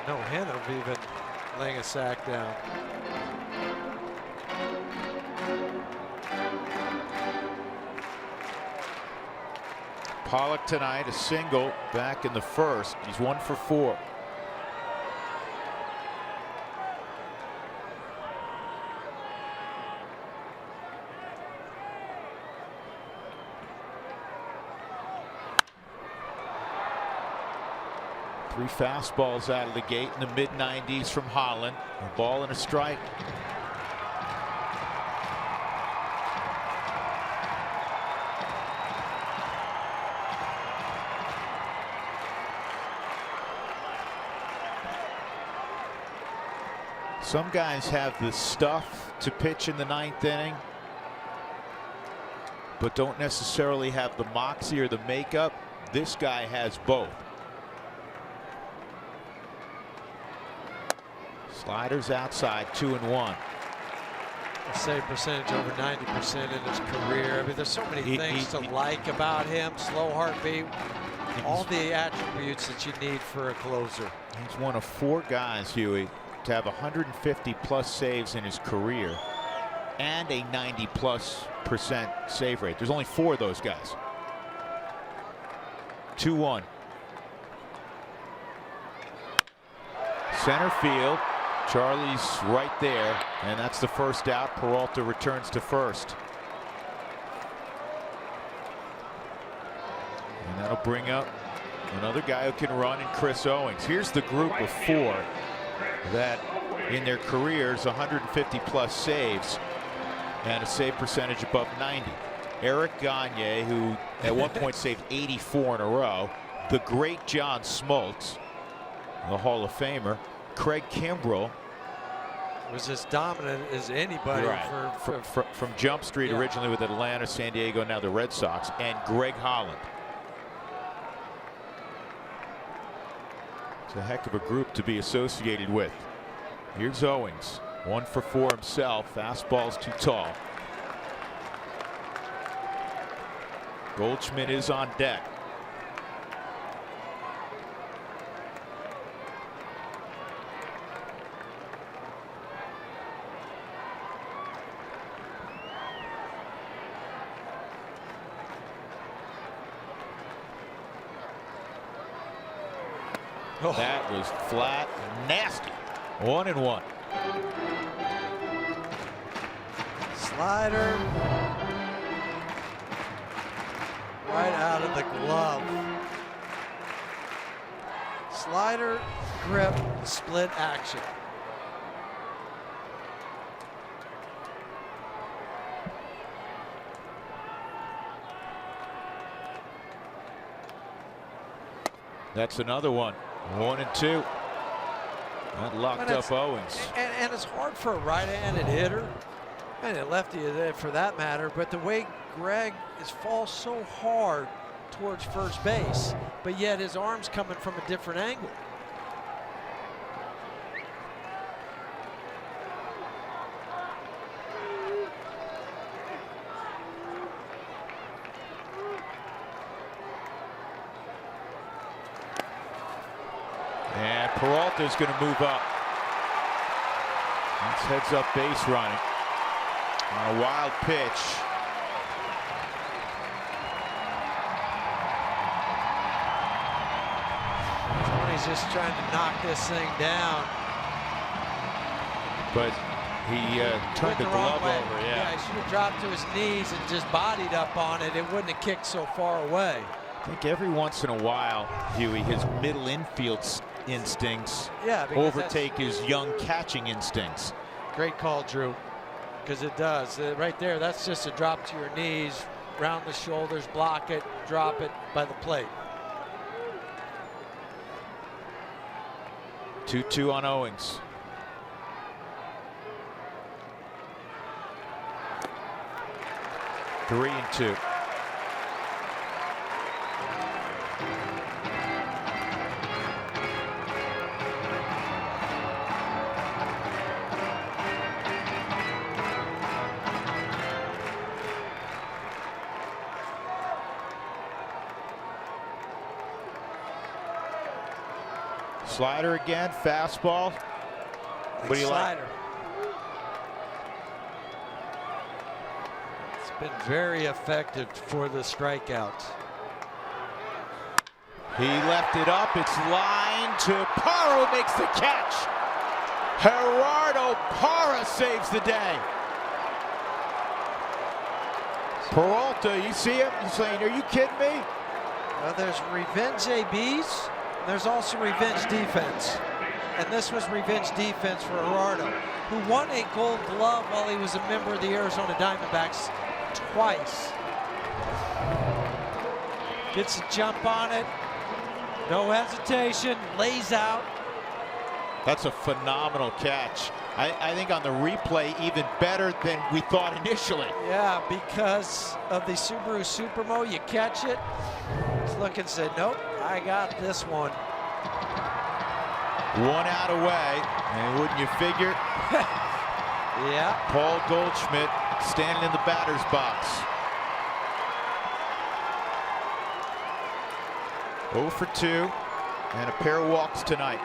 No hint of even laying a sack down. Pollock tonight, a single back in the first. He's 1 for 4. Three fastballs out of the gate in the mid-90s from Holland. A ball and a strike. Some guys have the stuff to pitch in the ninth inning, but don't necessarily have the moxie or the makeup. This guy has both. Sliders outside, 2-1. Save percentage over 90% in his career. I mean, there's so many things to like about him. Slow heartbeat, all the attributes that you need for a closer. He's one of 4 guys, Huey, to have 150 plus saves in his career and a 90+% save rate. There's only 4 of those guys. 2-1. Center field. Charlie's right there, and that's the first out. Peralta returns to first. And that'll bring up another guy who can run, and Chris Owings. Here's the group of 4 that in their careers 150 plus saves and a save percentage above 90. Eric Gagne, who at one point saved 84 in a row. The great John Smoltz, the Hall of Famer. Craig Kimbrell was as dominant as anybody. Right. From Jump Street, originally with Atlanta, San Diego, now the Red Sox, and Greg Holland. It's a heck of a group to be associated with. Here's Owings, 1 for 4 himself. Fastball's too tall. Goldschmidt is on deck. Oh. That was flat, nasty. 1-1. Slider right out of the glove. Slider, grip, split action. That's another one. 1-2. That locked up Owens. And it's hard for a right-handed hitter, and a lefty for that matter, but the way Greg falls so hard towards first base, but yet his arm's coming from a different angle. And Peralta's going to move up. That's heads up base running. On a wild pitch. Tony's just trying to knock this thing down. But he turned the glove over. Yeah, he should have dropped to his knees and just bodied up on it. It wouldn't have kicked so far away. I think every once in a while, Huey, his middle infield instincts overtake his young catching instincts. Great call, Drew, because it does. Right there, that's just a drop to your knees, round the shoulders, block it, drop it by the plate. 2-2 on Owens. Three and two. Slider again, fastball. What do you like? It's been very effective for the strikeouts. He left it up. It's line to Parra, who makes the catch. Gerardo Parra saves the day. Peralta, you see him? He's saying, are you kidding me? Well, there's revenge ABs. There's also revenge defense. And this was revenge defense for Gerardo, who won a Gold Glove while he was a member of the Arizona Diamondbacks twice. Gets a jump on it. No hesitation. Lays out. That's a phenomenal catch. I think on the replay, even better than we thought initially. Yeah, because of the Subaru Supermo, you catch it. Just look and say, nope, I got this one. 1 out away, and wouldn't you figure? Yeah. Paul Goldschmidt standing in the batter's box. 0 for 2, and a pair of walks tonight.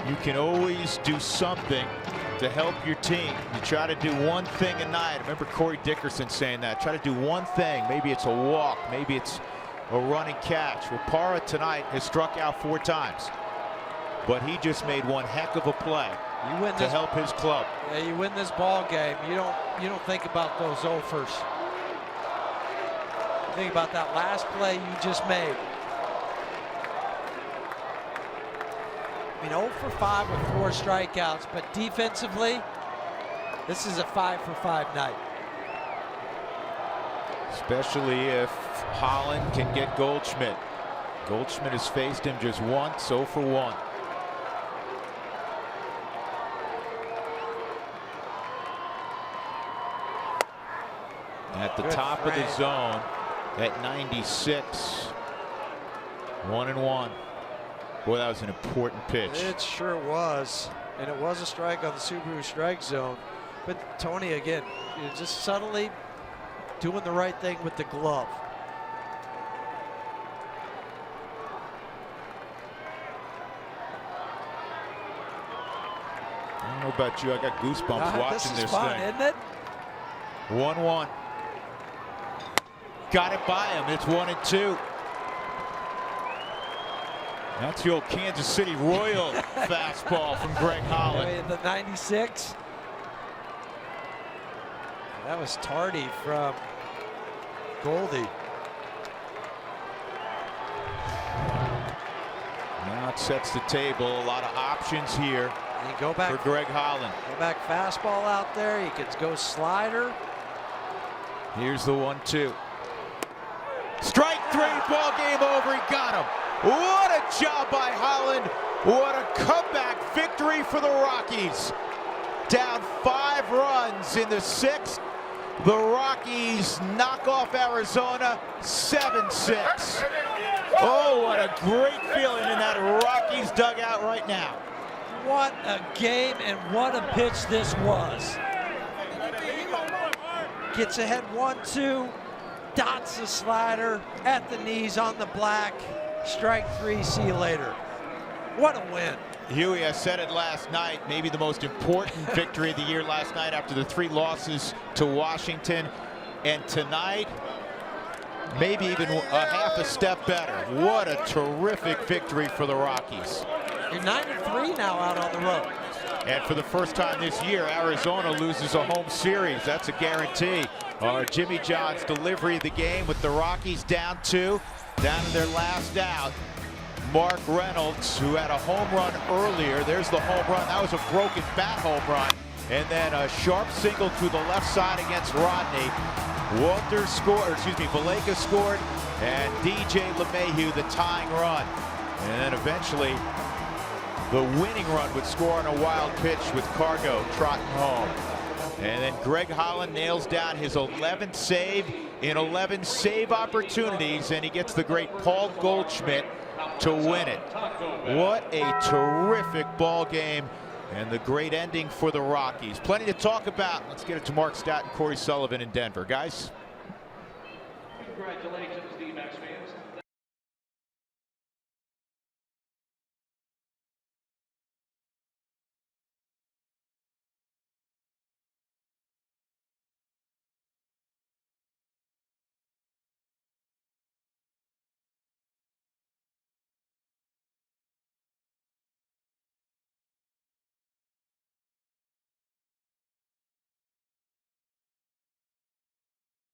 You can always do something to help your team. You try to do one thing a night. I remember Corey Dickerson saying that. Try to do one thing. Maybe it's a walk. Maybe it's a running catch. Well, Parra tonight has struck out 4 times. But he just made one heck of a play to help his club. Yeah, you win this ball game. You don't think about those offers. You think about that last play you just made. I mean, 0 for 5 with 4 strikeouts, but defensively, this is a 5 for 5 night. Especially if Holland can get Goldschmidt. Goldschmidt has faced him just once, 0 for 1. At the top of the zone at 96. 1-1. Boy, that was an important pitch. It sure was. And it was a strike on the Subaru strike zone. But Tony, again, just subtly doing the right thing with the glove. I don't know about you. I got goosebumps watching this fun, thing. Isn't it? 1-1. Got it by him. It's 1-2. That's the old Kansas City Royal fastball from Greg Holland. The 96. That was tardy from Goldie. count sets the table. A lot of options here You go back for Greg Holland. Go back fastball out there. You could go slider. Here's the 1-2. Strike three, ball game over. He got him. What a job by Holland. What a comeback victory for the Rockies. Down 5 runs in the 6th. The Rockies knock off Arizona 7-6. Oh, what a great feeling in that Rockies dugout right now. What a game and what a pitch this was. Gets ahead 1-2, dots the slider at the knees on the black. Strike 3, see you later. What a win. Huey, I said it last night, maybe the most important victory of the year last night after the 3 losses to Washington. And tonight, maybe even a half a step better. What a terrific victory for the Rockies. You're 9-3 now out on the road. And for the first time this year, Arizona loses a home series. That's a guarantee. Jimmy John's delivery of the game with the Rockies down 2, down to their last out. Mark Reynolds, who had a home run earlier. There's the home run. That was a broken bat home run. And then a sharp single to the left side against Rodney. Walter scored, Valaika scored, and DJ LeMahieu the tying run. And then eventually the winning run would score on a wild pitch with Cargo trotting home. And then Greg Holland nails down his 11th save in 11 save opportunities, and he gets the great Paul Goldschmidt to win it. What a terrific ball game, and the great ending for the Rockies. Plenty to talk about. Let's get it to Mark Stott and Corey Sullivan in Denver. Guys. Congratulations, D-Max fans.